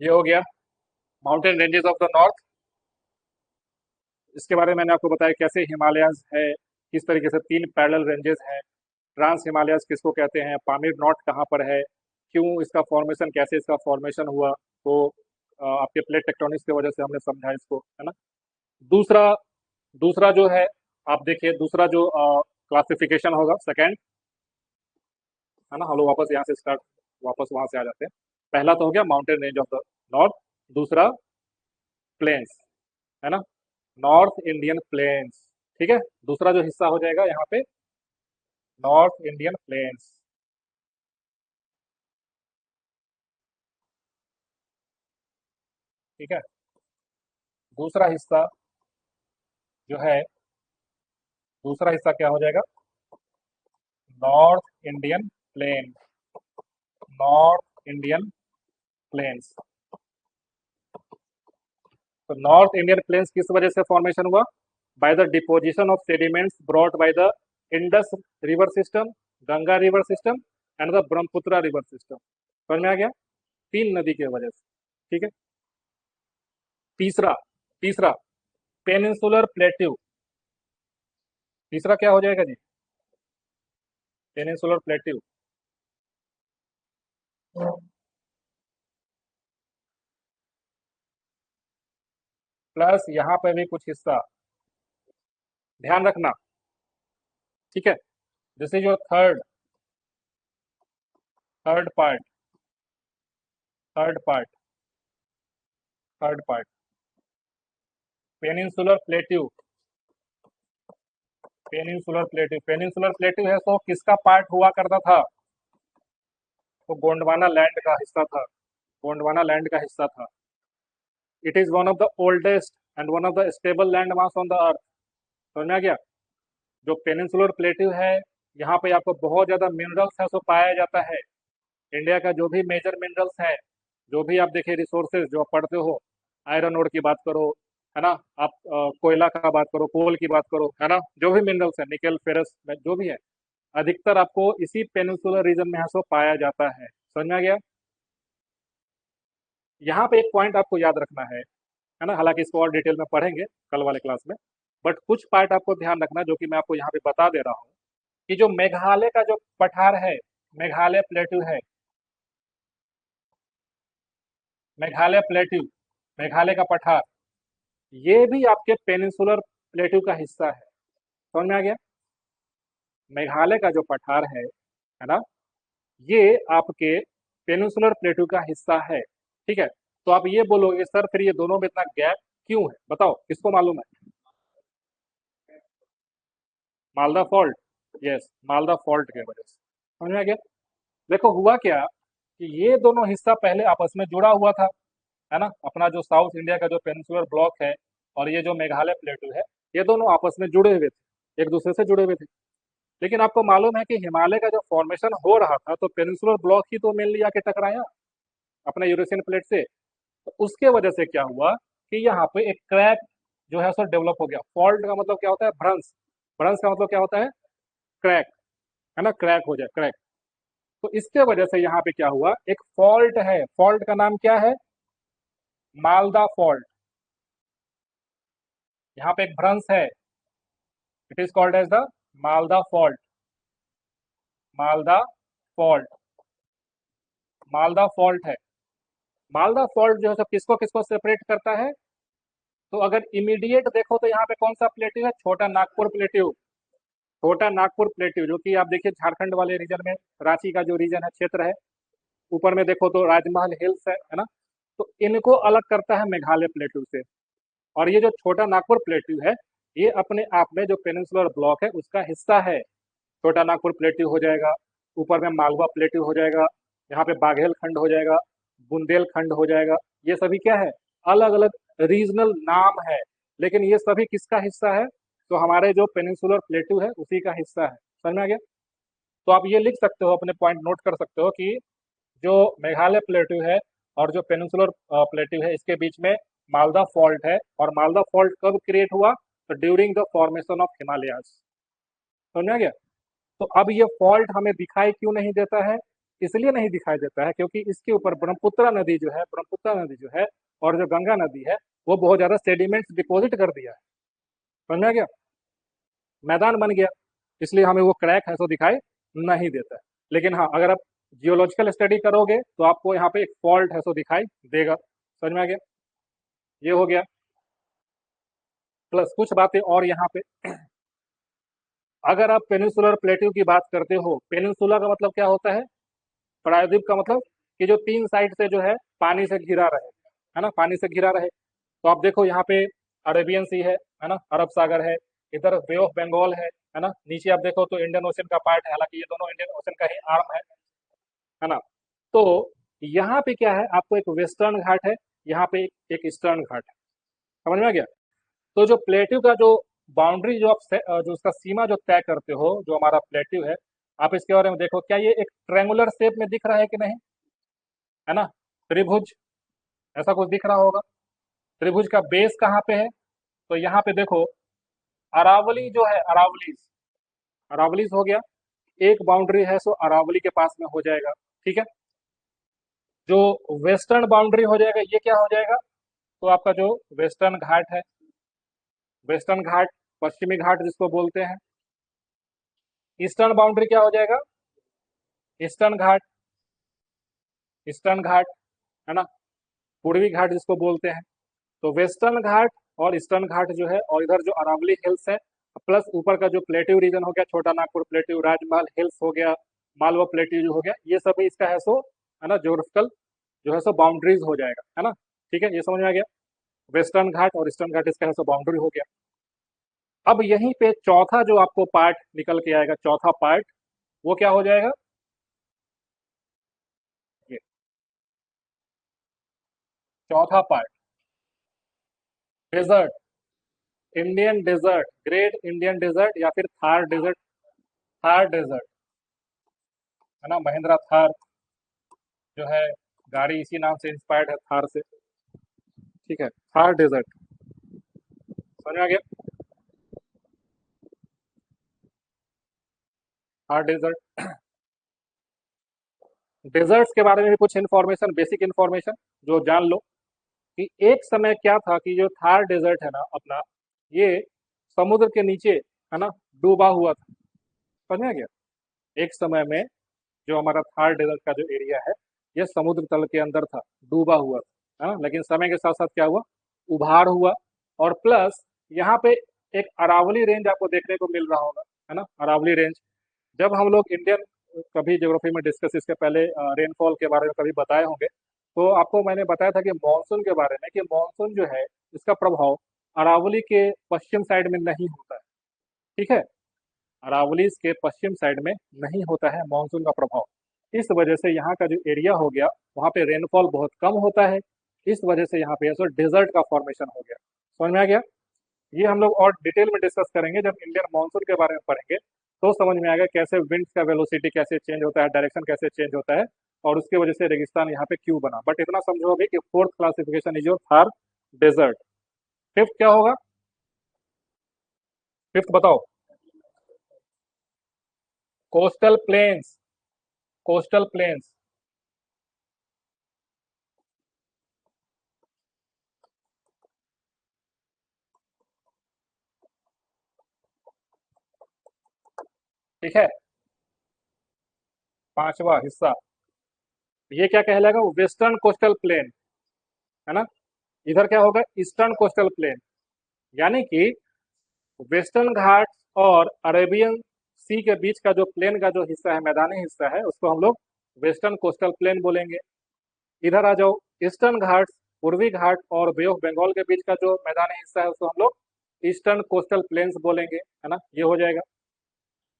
ये हो गया mountain ranges of the north. इसके बारे में मैंने आपको बताया कैसे हिमालयंस है, किस तरीके से 3 पैरेलल रेंजेस हैं, ट्रांस हिमालयस किसको कहते हैं, पामीर नॉट कहाँ पर है, क्यों इसका फॉर्मेशन, कैसे इसका फॉर्मेशन हुआ, तो आपके प्लेट टेक्टोनिक्स की वजह से हमने समझा इसको, है ना। दूसरा दूसरा जो है, आप देखिए दूसरा जो क्लासिफिकेशन होगा सेकंड, है ना, हम लोग वापस यहाँ से स्टार्ट, वापस वहां से आ जाते हैं। पहला तो हो गया mountain range of the north, दूसरा प्लेन्स, है ना, नॉर्थ इंडियन प्लेन्स। ठीक है, दूसरा जो हिस्सा हो जाएगा यहाँ पे नॉर्थ इंडियन प्लेन्स। ठीक है, दूसरा हिस्सा जो है, दूसरा हिस्सा क्या हो जाएगा, north Indian plain, north Indian plains. तो नॉर्थ इंडियन प्लेन्स किस वजह से फॉर्मेशन हुआ? Bye the deposition of sediments brought by the Indus river system, Ganga river system and the Brahmaputra river system. समझ में आ गया? 3 नदी के वजह से। ठीक है। तीसरा तीसरा पेनिनसुलर प्लेट्यू। तीसरा क्या हो जाएगा जी? Peninsular plateau. प्लस यहाँ पे भी कुछ हिस्सा, ध्यान रखना। ठीक है, this is your third part, third part, third part, peninsular plateau. Peninsular plateau है तो किसका पार्ट हुआ करता था? तो गोंडवाना लैंड का हिस्सा था, गोंडवाना लैंड का हिस्सा था। It is one of the oldest and one of the stable land mass on the earth. समझ में आ गया? जो पेनिनसुलर प्लेट्यू है, यहाँ पे आपको बहुत ज्यादा मिनरल्स है सो पाया जाता है। इंडिया का जो भी मेजर मिनरल्स है, जो भी आप देखिए रिसोर्सेज जो आप पढ़ते हो, आयरन ओर की बात करो, है ना, आप कोयला का बात करो, कोल की बात करो, है ना, जो भी मिनरल्स है, निकल फेरस जो भी है, अधिकतर आपको इसी पेनिनसुलर रीजन में है सो पाया जाता है। समझ में आ गया? यहाँ पे एक पॉइंट आपको याद रखना है ना, हालांकि इसको और डिटेल में पढ़ेंगे कल वाले क्लास में, बट कुछ पार्ट आपको ध्यान रखना जो कि मैं आपको यहाँ पे बता दे रहा हूँ, कि जो मेघालय का जो पठार है, मेघालय प्लेट्यू है, मेघालय प्लेट्यू, मेघालय का पठार, ये भी आपके पेनिनसुलर प्लेट्यू का हिस्सा है। समझ में आ गया? मेघालय का जो पठार है ना, ये आपके पेनिनसुलर प्लेट्यू का हिस्सा है। ठीक है, तो आप ये बोलोगे सर फिर ये दोनों में इतना गैप क्यों है, बताओ किसको मालूम है? Malda fault. Yes, Malda fault के वजह से। समझ में आ गया? देखो हुआ क्या कि ये दोनों हिस्सा पहले आपस में जुड़ा हुआ था, है ना, अपना जो साउथ इंडिया का जो पेनिनसुलर ब्लॉक है और ये जो मेघालय प्लेटू है, ये दोनों आपस में जुड़े हुए थे, एक दूसरे से जुड़े हुए थे। लेकिन आपको मालूम है कि हिमालय का जो फॉर्मेशन हो रहा था तो पेनिनसुलर ब्लॉक ही तो मेनली आके टकराया अपने यूरेशियन प्लेट से। तो उसके वजह से क्या हुआ कि यहाँ पे एक क्रैक जो है सो डेवलप हो गया। फॉल्ट का मतलब क्या होता है? भ्रंश। भ्रंश का मतलब क्या होता है? क्रैक, है ना, क्रैक हो जाए, क्रैक। तो इसके वजह से यहाँ पे क्या हुआ, एक फॉल्ट है, फॉल्ट का नाम क्या है, मालदा फॉल्ट। यहाँ पे एक भ्रंश है, it is called as the Malda fault. Malda fault, Malda fault है। मालदा फॉल्ट जो है सब किसको किसको सेपरेट करता है, तो अगर इमीडिएट देखो तो यहाँ पे कौन सा प्लेट्यू है, छोटा नागपुर प्लेट्यू। छोटा नागपुर प्लेट्यू जो कि आप देखिए झारखंड वाले रीजन में, रांची का जो रीजन है, क्षेत्र है, ऊपर में देखो तो राजमहल हिल्स है ना। तो इनको अलग करता है मेघालय प्लेट्यू से। और ये जो छोटा नागपुर प्लेट्यू है, ये अपने आप में जो पेनिनसुलर ब्लॉक है उसका हिस्सा है। छोटा नागपुर प्लेट्यू हो जाएगा, ऊपर में मालवा प्लेट्यू हो जाएगा, यहाँ पे बाघेल खंड हो जाएगा, बुंदेलखंड हो जाएगा। ये सभी क्या है, अलग अलग रीजनल नाम है, लेकिन ये सभी किसका हिस्सा है, तो हमारे जो पेनिनसुलर प्लेट्यू है उसी का हिस्सा है। समझ में आ गया। तो आप ये लिख सकते हो, अपने पॉइंट नोट कर सकते हो कि जो मेघालय प्लेट्यू है और जो पेनिनसुलर प्लेट्यू है, इसके बीच में मालदा फॉल्ट है। और मालदा फॉल्ट कब क्रिएट हुआ, तो during the formation of Himalayas. समझ में आ गया। तो अब ये फॉल्ट हमें दिखाई क्यों नहीं देता है, इसलिए नहीं दिखाई देता है क्योंकि इसके ऊपर ब्रह्मपुत्र नदी जो है, ब्रह्मपुत्र नदी जो है और जो गंगा नदी है, वो बहुत ज्यादा सेडिमेंट्स डिपॉजिट कर दिया है। समझ में आ गया, मैदान बन गया, इसलिए हमें वो क्रैक है सो दिखाई नहीं देता है। लेकिन हाँ, अगर आप जियोलॉजिकल स्टडी करोगे तो आपको यहाँ पे एक फॉल्ट है सो दिखाई देगा। समझ में आ गया, ये हो गया। प्लस कुछ बातें और यहाँ पे, अगर आप पेनिनसुलर प्लेट्यू की बात करते हो, पेनिनसुला का मतलब क्या होता है, प्रायद्वीप का मतलब कि जो तीन साइड से जो है पानी से घिरा रहे, है ना, पानी से घिरा रहे। तो आप देखो यहाँ पे अरेबियन सी है ना, अरब सागर है, इधर बे ऑफ बंगाल है ना, नीचे आप देखो तो इंडियन ओशन का पार्ट है, हालांकि ये दोनों इंडियन ओशन का ही आर्म है ना। तो यहाँ पे क्या है, आपको एक वेस्टर्न घाट है, यहाँ पे एक ईस्टर्न घाट है। समझ में आ गया। तो जो प्लेट्यू का जो बाउंड्री जो आप जो उसका सीमा जो तय करते हो, जो हमारा प्लेट्यू है, आप इसके बारे में देखो, क्या ये एक ट्रेंगुलर शेप में दिख रहा है कि नहीं, है ना, त्रिभुज, ऐसा कुछ दिख रहा होगा। त्रिभुज का बेस कहाँ पे है, तो यहाँ पे देखो, अरावली जो है, अरावलीज, अरावलीज हो गया, एक बाउंड्री है सो अरावली के पास में हो जाएगा। ठीक है, जो वेस्टर्न बाउंड्री हो जाएगा ये क्या हो जाएगा, तो आपका जो वेस्टर्न घाट है, वेस्टर्न घाट, पश्चिमी घाट जिसको बोलते हैं। ईस्टर्न बाउंड्री क्या हो जाएगा, ईस्टर्न घाट, ईस्टर्न घाट, है ना, पूर्वी घाट जिसको बोलते हैं। तो वेस्टर्न घाट और ईस्टर्न घाट जो है, और इधर जो अरावली हिल्स है, प्लस ऊपर का जो प्लेट्यू रीजन हो गया, छोटा नागपुर प्लेट्यू, राजमहल हिल्स हो गया, मालवा प्लेट्यू जो हो गया, ये सभी इसका है सो, है ना, ज्योग्राफिकल जो है सो बाउंड्रीज हो जाएगा, है ना। ठीक है, ये समझ में आ गया, वेस्टर्न घाट और ईस्टर्न घाट इसका है सो बाउंड्री हो गया। अब यहीं पे चौथा जो आपको पार्ट निकल के आएगा, चौथा पार्ट, वो क्या हो जाएगा, ये चौथा part, desert, Indian desert, great Indian desert या फिर थार डेजर्ट, थार डेजर्ट, है ना, महिंद्रा थार जो है गाड़ी इसी नाम से इंस्पायर्ड है, थार से। ठीक है, थार डेजर्ट, समझ में आ गया, थार डेजर्ट। डेजर्ट्स के बारे में भी कुछ इन्फॉर्मेशन, बेसिक इन्फॉर्मेशन जो जान लो, कि एक समय क्या था कि जो थार डेजर्ट है ना अपना, ये समुद्र के नीचे, है ना, डूबा हुआ था। समझ में आ गया, एक समय में जो हमारा थार डेजर्ट का जो एरिया है, ये समुद्र तल के अंदर था, डूबा हुआ था, है ना, लेकिन समय के साथ साथ क्या हुआ, उभार हुआ। और प्लस यहाँ पे एक अरावली रेंज आपको देखने को मिल रहा होगा, है ना, अरावली रेंज। जब हम लोग इंडियन कभी ज्योग्राफी में डिस्कस, इसके पहले रेनफॉल के बारे में कभी बताए होंगे, तो आपको मैंने बताया था कि मानसून के बारे में, कि मानसून जो है इसका प्रभाव अरावली के पश्चिम साइड में नहीं होता है। ठीक है, अरावली के पश्चिम साइड में नहीं होता है मानसून का प्रभाव। इस वजह से यहाँ का जो एरिया हो गया, वहाँ पे रेनफॉल बहुत कम होता है। इस वजह से यहाँ पे डेजर्ट का फॉर्मेशन हो गया। समझ में आ गया। ये हम लोग और डिटेल में डिस्कस करेंगे जब इंडियन मानसून के बारे में पढ़ेंगे, तो समझ में आएगा कैसे विंड्स का वेलोसिटी कैसे चेंज होता है, डायरेक्शन कैसे चेंज होता है, और उसकी वजह से रेगिस्तान यहाँ पे क्यों बना। बट इतना समझो अभी कि fourth classification is your Thar desert. Fifth क्या होगा, फिफ्थ बताओ, कोस्टल प्लेन्स, कोस्टल प्लेन्स, ठीक है। पांचवा हिस्सा, ये क्या कहलाएगा, वेस्टर्न कोस्टल प्लेन, है ना। इधर क्या होगा, ईस्टर्न कोस्टल प्लेन, यानी कि वेस्टर्न घाट और अरेबियन सी के बीच का जो प्लेन का जो हिस्सा है, मैदानी हिस्सा है, उसको हम लोग वेस्टर्न कोस्टल प्लेन बोलेंगे। इधर आ जाओ, ईस्टर्न घाट, पूर्वी घाट और बे ऑफ बंगाल के बीच का जो मैदानी हिस्सा है, उसको हम लोग ईस्टर्न कोस्टल प्लेन्स बोलेंगे, है ना। ये हो जाएगा।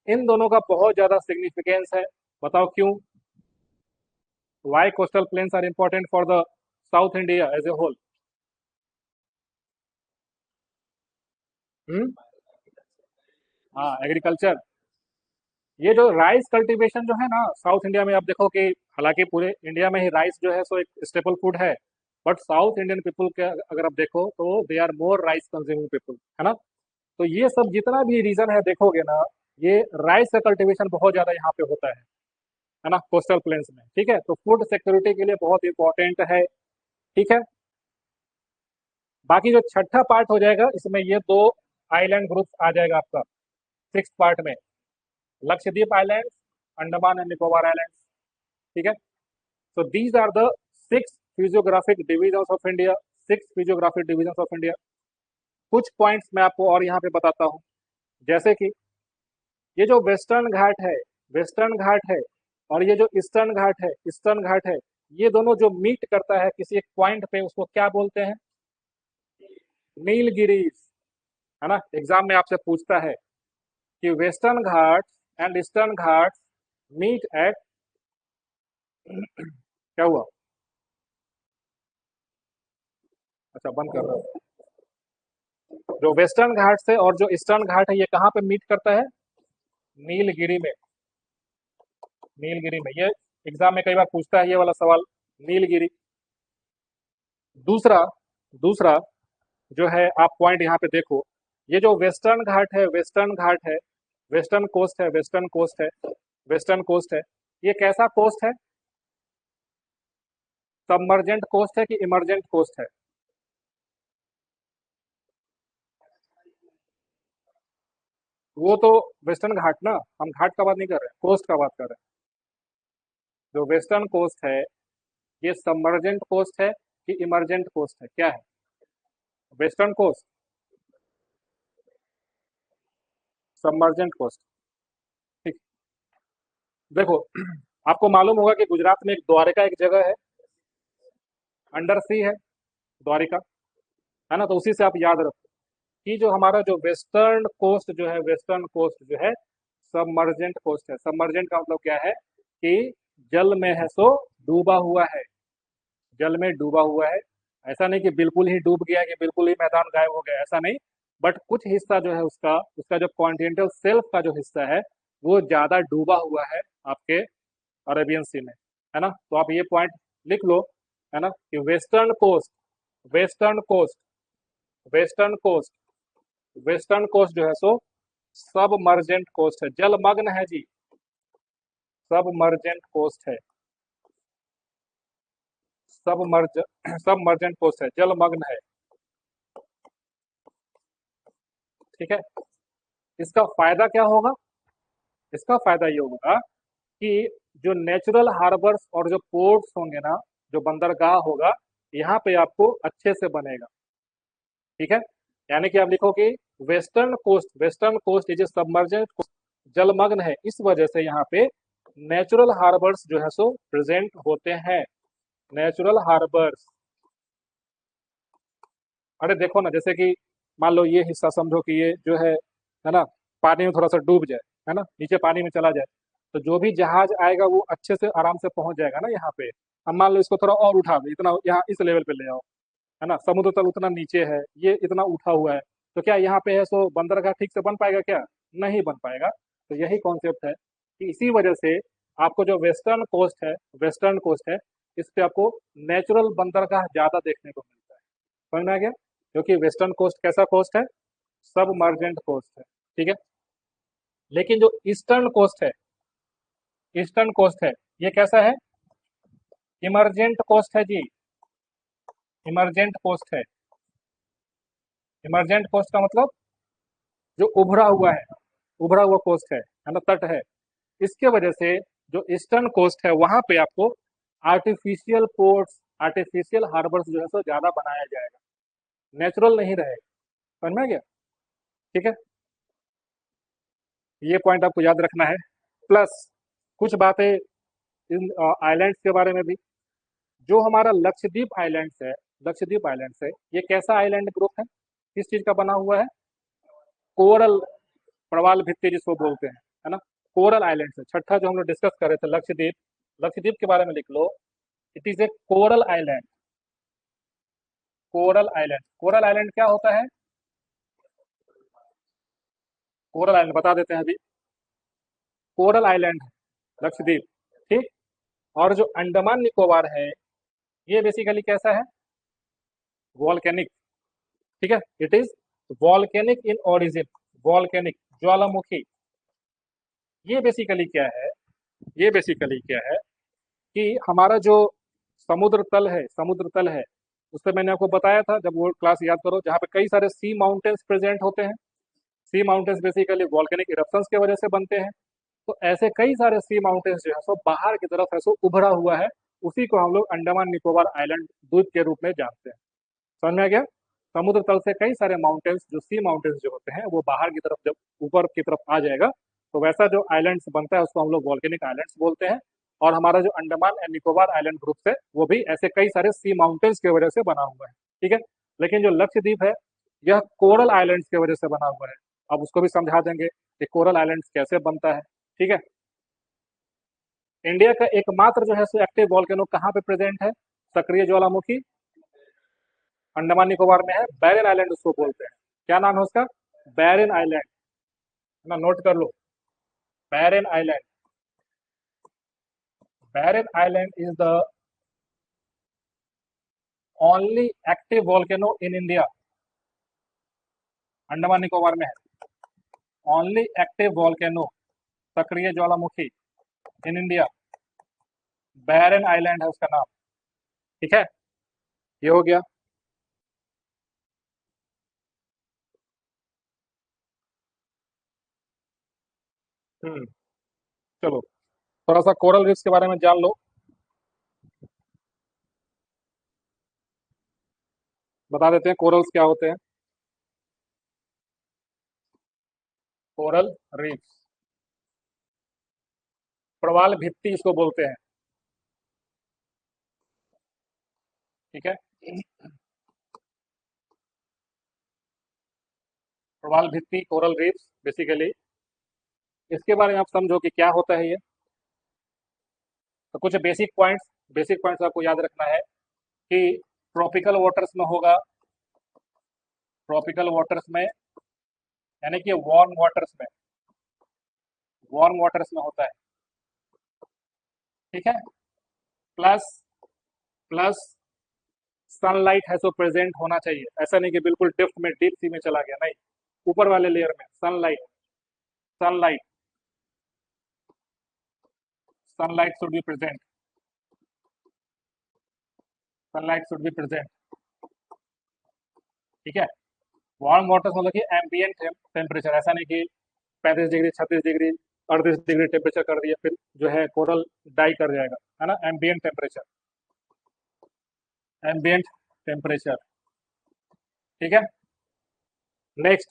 इन दोनों का बहुत ज्यादा सिग्निफिकेंस है, बताओ क्यों। Why coastal plains are important for the south India as a whole. हाँ, एग्रीकल्चर। ये जो राइस कल्टीवेशन जो है ना साउथ इंडिया में, आप देखो कि हालांकि पूरे इंडिया में ही राइस जो है सो एक स्टेपल फूड है, बट साउथ इंडियन पीपल के अगर आप देखो तो they are more rice consuming people, है ना। तो ये सब जितना भी रीजन है देखोगे ना, ये राइस का कल्टीवेशन बहुत ज्यादा यहाँ पे होता है ना, कोस्टल प्लेन्स में, ठीक है। तो फूड सिक्योरिटी के लिए बहुत इंपॉर्टेंट है, ठीक है। बाकी जो छठा पार्ट हो जाएगा, इसमें ये दो आइलैंड ग्रुप आ जाएगा आपका सिक्स पार्ट में, Lakshadweep island, Andaman and Nicobar island, ठीक है। So these are the six physiographic divisions of India, six physiographic divisions of India। कुछ पॉइंट्स मैं आपको और यहाँ पे बताता हूँ, जैसे कि ये जो वेस्टर्न घाट है, वेस्टर्न घाट है, और ये जो ईस्टर्न घाट है, ईस्टर्न घाट है, ये दोनों जो मीट करता है किसी एक पॉइंट पे, उसको क्या बोलते हैं, नीलगिरीज, है ना। एग्जाम में आपसे पूछता है कि western Ghat and eastern Ghat meet at, क्या हुआ, अच्छा बंद कर रहा हूँ। जो वेस्टर्न घाट से और जो ईस्टर्न घाट है, ये कहाँ पे मीट करता है, नीलगिरी में, नीलगिरी में। ये एग्जाम में कई बार पूछता है ये वाला सवाल, नीलगिरी। दूसरा, दूसरा जो है, आप पॉइंट यहाँ पे देखो, ये जो वेस्टर्न घाट है, वेस्टर्न घाट है, वेस्टर्न कोस्ट है, वेस्टर्न कोस्ट है, वेस्टर्न कोस्ट है, ये कैसा कोस्ट है, सबमर्जेंट कोस्ट है कि इमरजेंट कोस्ट है। वो तो वेस्टर्न घाट ना, हम घाट का बात नहीं कर रहे हैं, कोस्ट का बात कर रहे हैं। जो वेस्टर्न कोस्ट है, ये सबमर्जेंट कोस्ट है कि इमरजेंट कोस्ट है, क्या है, वेस्टर्न कोस्ट, सबमर्जेंट कोस्ट, ठीक। देखो, आपको मालूम होगा कि गुजरात में एक द्वारका एक जगह है, अंडर सी है द्वारिका, है ना। तो उसी से आप याद रखो कि जो हमारा जो वेस्टर्न कोस्ट जो है, वेस्टर्न कोस्ट जो है सबमर्जेंट कोस्ट है। सबमर्जेंट का मतलब क्या है कि जल में है सो डूबा हुआ है, जल में डूबा हुआ है। ऐसा नहीं कि बिल्कुल ही डूब गया, कि बिल्कुल ही मैदान गायब हो गया, ऐसा नहीं। बट कुछ हिस्सा जो है उसका, उसका जो कॉन्टिनेंटल सेल्फ का जो हिस्सा है, वो ज्यादा डूबा हुआ है आपके अरेबियन सी में, है ना। तो आप ये पॉइंट लिख लो, है ना, कि western coast, western coast, western coast, western coast जो है सो सबमर्जेंट कोस्ट है, जलमग्न है जी, सबमर्जेंट कोस्ट है, सबमर्ज सबमर्जेंट कोस्ट है, जलमग्न है, ठीक है। इसका फायदा क्या होगा, इसका फायदा ये होगा कि जो नेचुरल हार्बर्स और जो पोर्ट्स होंगे ना, जो बंदरगाह होगा, यहाँ पे आपको अच्छे से बनेगा, ठीक है। यानी कि आप लिखो कि वेस्टर्न कोस्ट इज सबमर्जेंट, जलमग्न है, इस वजह से यहाँ पे नेचुरल हार्बर्स जो है सो प्रेजेंट होते हैं, नेचुरल हार्बर्स। अरे देखो ना, जैसे कि मान लो ये हिस्सा समझो कि ये जो है ना, पानी में थोड़ा सा डूब जाए, है ना, नीचे पानी में चला जाए, तो जो भी जहाज आएगा वो अच्छे से आराम से पहुंच जाएगा ना यहाँ पे। अब मान लो इसको थोड़ा और उठा दो, इतना यहाँ इस लेवल पे ले आओ, है ना, समुद्र तल उतना नीचे है, ये इतना उठा हुआ है, तो क्या यहाँ पे है सो बंदरगाह ठीक से बन पाएगा क्या, नहीं बन पाएगा। तो यही कॉन्सेप्ट है कि इसी वजह से आपको जो वेस्टर्न कोस्ट है, वेस्टर्न कोस्ट है, इस पे आपको नेचुरल बंदरगाह ज्यादा देखने को मिलता है, समझ में आ गया। क्योंकि वेस्टर्न कोस्ट कैसा कोस्ट है, सबमर्जेंट कोस्ट है, ठीक है। लेकिन जो ईस्टर्न कोस्ट है, ईस्टर्न कोस्ट है, ये कैसा है? इमरजेंट कोस्ट है जी, इमरजेंट कोस्ट है। इमरजेंट कोस्ट का मतलब जो उभरा हुआ है, उभरा हुआ कोस्ट है ना, तट है। इसके वजह से जो ईस्टर्न कोस्ट है वहां पे आपको आर्टिफिशियल पोर्ट्स, आर्टिफिशियल हार्बर्स जो है सो ज्यादा बनाया जाएगा, नेचुरल नहीं रहेगा। समझ में आ गया? ठीक है, ये पॉइंट आपको याद रखना है। प्लस कुछ बातें इन आइलैंड्स के बारे में भी। जो हमारा लक्षद्वीप आइलैंड्स है, लक्षद्वीप आइलैंड्स है, ये कैसा आइलैंड ग्रुप है? किस चीज का बना हुआ है? कोरल, प्रवाल भित्ति जिसको बोलते हैं, है ना। कोरल आइलैंड है। छठा जो हम लोग डिस्कस कर रहे थे लक्षद्वीप, लक्षद्वीप के बारे में लिख लो, it is a coral island. Coral island, coral island क्या होता है? कोरल आइलैंड बता देते हैं अभी। कोरल आइलैंड है लक्षद्वीप, ठीक। और जो अंडमान निकोबार है, ये बेसिकली कैसा है? वॉल्केनिक, ठीक है। It is volcanic in origin, volcanic, ज्वालामुखी। ये बेसिकली क्या है? ये बेसिकली क्या है कि हमारा जो समुद्र तल है, समुद्र तल है, उस पर मैंने आपको बताया था, जब वो क्लास याद करो, जहाँ पे कई सारे सी माउंटेन्स प्रेजेंट होते हैं। सी माउंटेन्स बेसिकली वॉल्केनिक इरप्शंस की वजह से बनते हैं। तो ऐसे कई सारे सी माउंटेन्स जो है सो बाहर की तरफ है सो उभरा हुआ है, उसी को हम लोग अंडमान निकोबार आइलैंड द्वीप के रूप में जानते हैं। समझ में आ गया? समुद्र तल से कई सारे माउंटेन्स, जो सी माउंटेन्स जो होते हैं, वो बाहर की तरफ जब ऊपर की तरफ आ जाएगा, तो वैसा जो आइलैंड्स बनता है उसको हम लोग वॉल्केनिक आइलैंड्स बोलते हैं। और हमारा जो Andaman and Nicobar island group है, वो भी ऐसे कई सारे सी माउंटेन्स की वजह से बना हुआ है, ठीक है। लेकिन जो लक्षद्वीप है, यह कोरल आइलैंड्स की वजह से बना हुआ है। अब उसको भी समझा देंगे कि कोरल आइलैंड्स कैसे बनता है, ठीक है। इंडिया का एकमात्र जो है सो एक्टिव वॉल्केनो कहाँ पे प्रेजेंट है? सक्रिय ज्वालामुखी अंडमान निकोबार में है, बैरन आइलैंड उसको बोलते हैं। क्या नाम है उसका? बैरन आइलैंड, ना नोट कर लो, Barren island. Barren island is the only active volcano in India. Andaman Nicobar में है ओनली एक्टिव वॉल्केनो, सक्रिय ज्वालामुखी इन इंडिया, बैरन आइलैंड है उसका नाम, ठीक है। ये हो गया। हम्म, चलो थोड़ा सा कोरल रीफ्स के बारे में जान लो। बता देते हैं कोरल्स क्या होते हैं। कोरल रीफ्स, प्रवाल भित्ति इसको बोलते हैं, ठीक है। प्रवाल भित्ति, कोरल रीफ्स बेसिकली, इसके बारे में आप समझो कि क्या होता है ये। तो कुछ बेसिक पॉइंट्स आपको याद रखना है कि ट्रॉपिकल वाटर्स में होगा, ट्रॉपिकल वाटर्स में, यानी कि वार्म वाटर्स में होता है, ठीक है। प्लस प्लस सनलाइट है सो प्रेजेंट होना चाहिए। ऐसा नहीं कि बिल्कुल डिप्थ में, डीप सी में चला गया, नहीं, ऊपर वाले लेयर में sunlight, sunlight, sunlight should be present, sunlight should be present, ठीक है। वार्म वाटर्स मतलब कि एम्बियंट टेम्परेचर, ऐसा नहीं कि 35 डिग्री, 36 डिग्री, 38 डिग्री टेम्परेचर कर दिया फिर जो है कोरल डाई कर जाएगा, है ना। एम्बियंट टेम्परेचर, एम्बियंट टेम्परेचर, ठीक है। नेक्स्ट,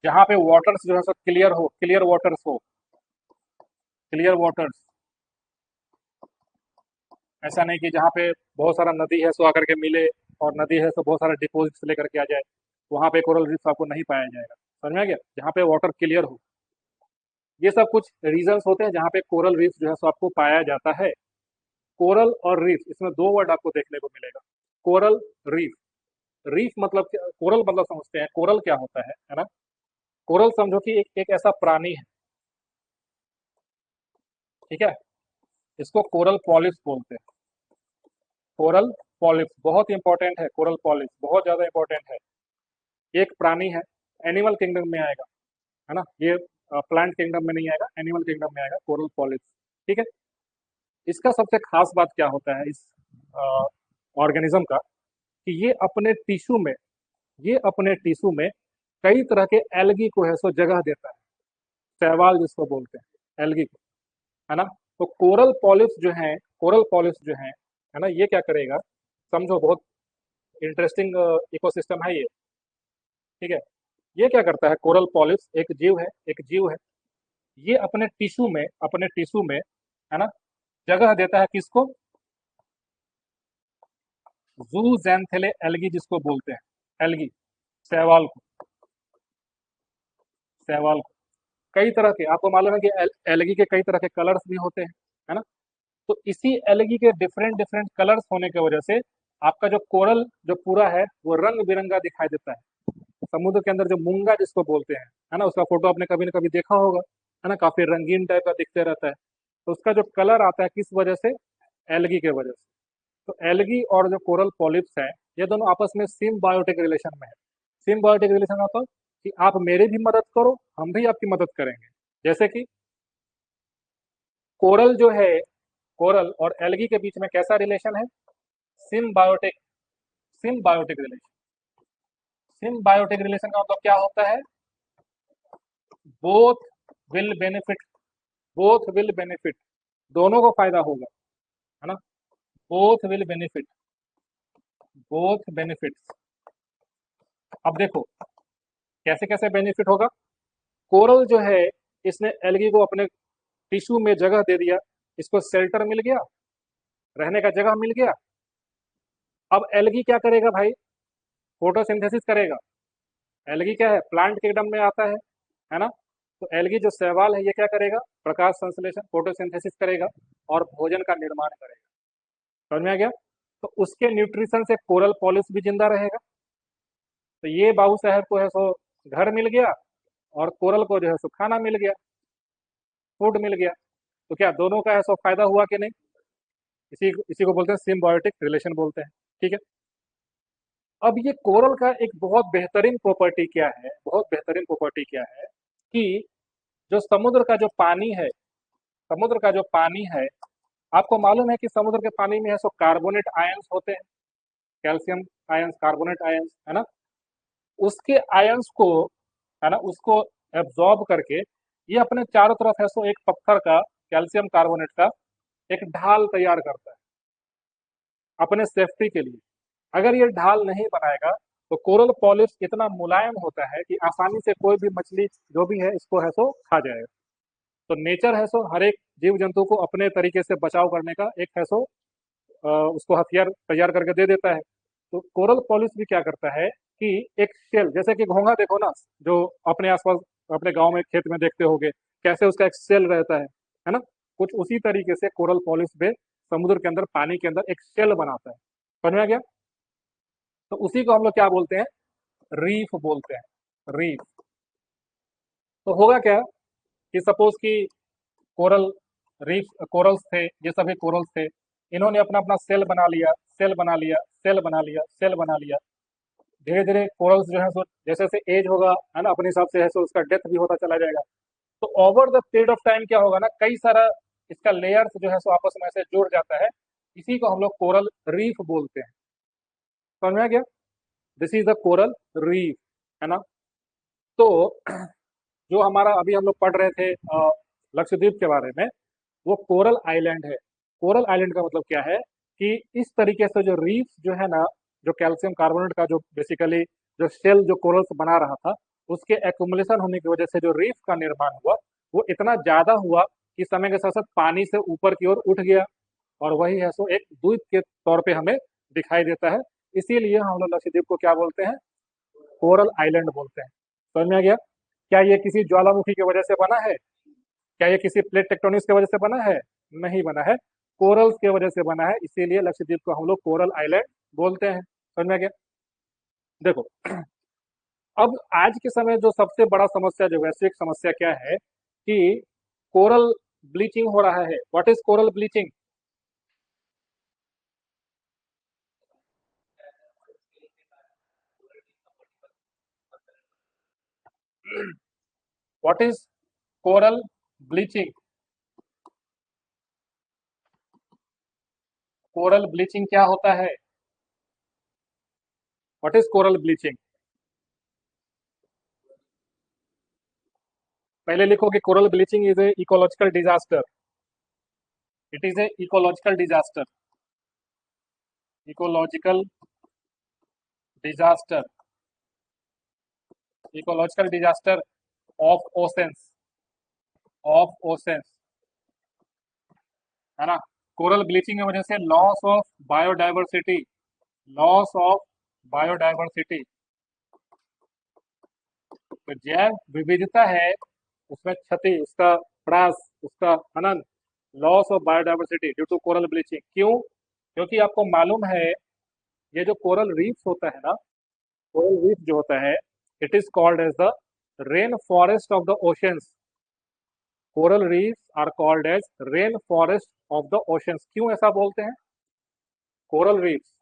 जहाँ पे वाटर्स जो है सब क्लियर हो, क्लियर वाटर्स हो, क्लियर वाटर्स, ऐसा नहीं कि जहाँ पे बहुत सारा नदी है सो आकर के मिले, और नदी है तो बहुत सारा डिपोजिट्स लेकर के आ जाए, वहाँ पे कोरल रीफ आपको नहीं पाया जाएगा। समझ में आ गया? जहाँ पे वाटर क्लियर हो, ये सब कुछ रीजंस होते हैं जहाँ पे कोरल रीफ जो है सो आपको पाया जाता है। कोरल और रीफ, इसमें दो वर्ड आपको देखने को मिलेगा। Coral, reef. रीफ मतलब कोरल मतलब समझते हैं, कोरल क्या होता है ना। कोरल समझो कि एक ऐसा प्राणी है, ठीक है। इसको कोरल पॉलिप्स बोलते हैं। कोरल पॉलिप्स बहुत इंपॉर्टेंट है, कोरल पॉलिप्स बहुत ज्यादा इंपॉर्टेंट है। एक प्राणी है, एनिमल किंगडम में आएगा, है ना। ये प्लांट किंगडम में नहीं आएगा, एनिमल किंगडम में आएगा कोरल पॉलिप्स, ठीक है। इसका सबसे खास बात क्या होता है इस ऑर्गेनिज्म का, कि ये अपने टिश्यू में कई तरह के एल्गी को है सो जगह देता है, शैवाल जिसको बोलते हैं एल्गी को, है ना। तो कोरल पॉलिप्स जो है ना, ये क्या करेगा, समझो बहुत इंटरेस्टिंग इकोसिस्टम है ये, ठीक है। ये क्या करता है, कोरल पॉलिप्स एक जीव है, ये अपने टिश्यू में है ना जगह देता है किसको, जूजेंथेले एल्गी जिसको बोलते हैं, एल्गी, शैवाल को, शैवाल को। कई तरह के, आपको मालूम है कि एल्गी के कई तरह के कलर्स भी होते हैं, है ना। तो इसी एल्गी के डिफरेंट डिफरेंट कलर्स होने की वजह से आपका जो कोरल जो पूरा है वो रंग बिरंगा दिखाई देता है। समुद्र के अंदर जो मूंगा जिसको बोलते हैं, है ना, उसका फोटो आपने कभी ना कभी देखा होगा, है ना, काफी रंगीन टाइप का दिखते रहता है। तो उसका जो कलर आता है किस वजह से, एल्गी के वजह से। तो एल्गी और जो कोरल पॉलिप्स है, ये दोनों आपस में सिम्बायोटिक रिलेशन में है। सिम्बायोटिक रिलेशन मतलब कि आप मेरी भी मदद करो, हम भी आपकी मदद करेंगे। जैसे कि कोरल जो है, कोरल और एल्गी के बीच में कैसा रिलेशन है, symbiotic, symbiotic relation. Symbiotic relation का मतलब क्या होता है, both will benefit, both will benefit, दोनों को फायदा होगा, है ना, both will benefit, both benefits. अब देखो कैसे कैसे बेनिफिट होगा। कोरल जो है, इसने एल्गी को अपने टिश्यू में जगह दे दिया, इसको शेल्टर मिल गया, रहने का जगह मिल गया। अब एल्गी क्या करेगा भाई, फोटोसिंथेसिस करेगा। एल्गी क्या है, प्लांट किंगडम में आता है ना। तो एल्गी जो शैवाल है ये क्या करेगा, प्रकाश संश्लेषण, फोटोसिंथेसिस करेगा और भोजन का निर्माण करेगा। समझ में आ गया। तो उसके न्यूट्रिशन से कोरल पॉलिप्स भी जिंदा रहेगा। तो ये बाबू साहब को है सो घर मिल गया, और कोरल को जो है सो खाना मिल गया, फूड मिल गया। तो क्या दोनों का है सो फायदा हुआ कि नहीं। इसी इसी को बोलते हैं सिम्बायोटिक रिलेशन बोलते हैं, ठीक है। अब ये कोरल का एक बहुत बेहतरीन प्रॉपर्टी क्या है, बहुत बेहतरीन प्रॉपर्टी क्या है, कि जो समुद्र का जो पानी है, समुद्र का जो पानी है, आपको मालूम है कि समुद्र के पानी में है सो कार्बोनेट आयंस होते हैं, कैल्शियम आयंस, कार्बोनेट आयंस, है ना। उसके आयंस को, है ना, उसको एब्जॉर्ब करके ये अपने चारों तरफ है सो एक पत्थर का, कैल्शियम कार्बोनेट का एक ढाल तैयार करता है अपने सेफ्टी के लिए। अगर ये ढाल नहीं बनाएगा तो कोरल पॉलिप्स इतना मुलायम होता है कि आसानी से कोई भी मछली जो भी है इसको है सो खा जाएगा। तो नेचर है सो हर एक जीव जंतु को अपने तरीके से बचाव करने का एक है सो उसको हथियार तैयार करके दे देता है। तो कोरल पॉलिप्स भी क्या करता है कि एक शेल, जैसे कि घोंघा देखो ना, जो अपने आसपास अपने गांव में खेत में देखते होगे, कैसे उसका एक शेल रहता है ना। कुछ उसी तरीके से कोरल पॉलिप्स भी समुद्र के अंदर, पानी के अंदर एक शेल बनाता है। समझ में आ गया। तो उसी को हम लोग क्या बोलते हैं, रीफ बोलते हैं, रीफ। तो होगा क्या कि सपोज कि कोरल रीफ, कोरल्स थे, ये सभी कोरल्स थे, इन्होंने अपना अपना सेल बना लिया, सेल बना लिया, सेल बना लिया, सेल बना लिया। धीरे धीरे कोरल्स जो है सो जैसे जैसे एज होगा, है ना, अपने हिसाब से है सो उसका डेथ भी होता चला जाएगा। तो over the period of time क्या होगा ना, कई सारा इसका लेयर्स जो है सो आपस में ऐसे जुड़ जाता है। इसी को हम लोग कोरल रीफ बोलते हैं। समझ में आ गया। This is the coral reef, है ना। तो जो हमारा अभी हम लोग पढ़ रहे थे लक्षद्वीप के बारे में, वो कोरल आइलैंड है। कोरल आइलैंड का मतलब क्या है कि इस तरीके से जो रीफ जो है ना, जो कैल्शियम कार्बोनेट का जो बेसिकली जो शेल जो कोरल्स बना रहा था, उसके एक्युमुलेशन होने की वजह से जो रीफ का निर्माण हुआ, वो इतना ज्यादा हुआ कि समय के साथ साथ पानी से ऊपर की ओर उठ गया, और वही है सो एक द्वीप के तौर पे हमें दिखाई देता है। इसीलिए हम लोग लक्षद्वीप को क्या बोलते हैं, कोरल आइलैंड बोलते हैं। समझ में आ गया। क्या ये किसी ज्वालामुखी की वजह से बना है, क्या ये किसी प्लेट टेक्टोनिक्स की वजह से बना है, नहीं बना है, कोरल्स की वजह से बना है। इसीलिए लक्षद्वीप को हम लोग कोरल आइलैंड बोलते हैं। समझ में आ गया। देखो अब आज के समय जो सबसे बड़ा समस्या, जो वैश्विक समस्या क्या है कि कोरल ब्लीचिंग हो रहा है। What is coral bleaching, what is coral bleaching. Coral bleaching क्या होता है? What is coral bleaching? पहले लिखो कि coral bleaching is a ecological disaster. It is A ecological disaster. Ecological disaster. Ecological disaster of oceans. Of oceans, है ना। Coral bleaching की वजह से loss of biodiversity. Loss of biodiversity, तो जैव विविधता है उसमें क्षति, उसका ह्रास, उसका हनन, loss of biodiversity due to coral bleaching. क्यों? क्योंकि आपको मालूम है ये जो कोरल रीफ्स होता है ना, कोरल रीफ जो होता है, it is called as the rain forest of the oceans. Coral reefs are called as rain forest of the oceans. क्यों ऐसा बोलते हैं? Coral reefs,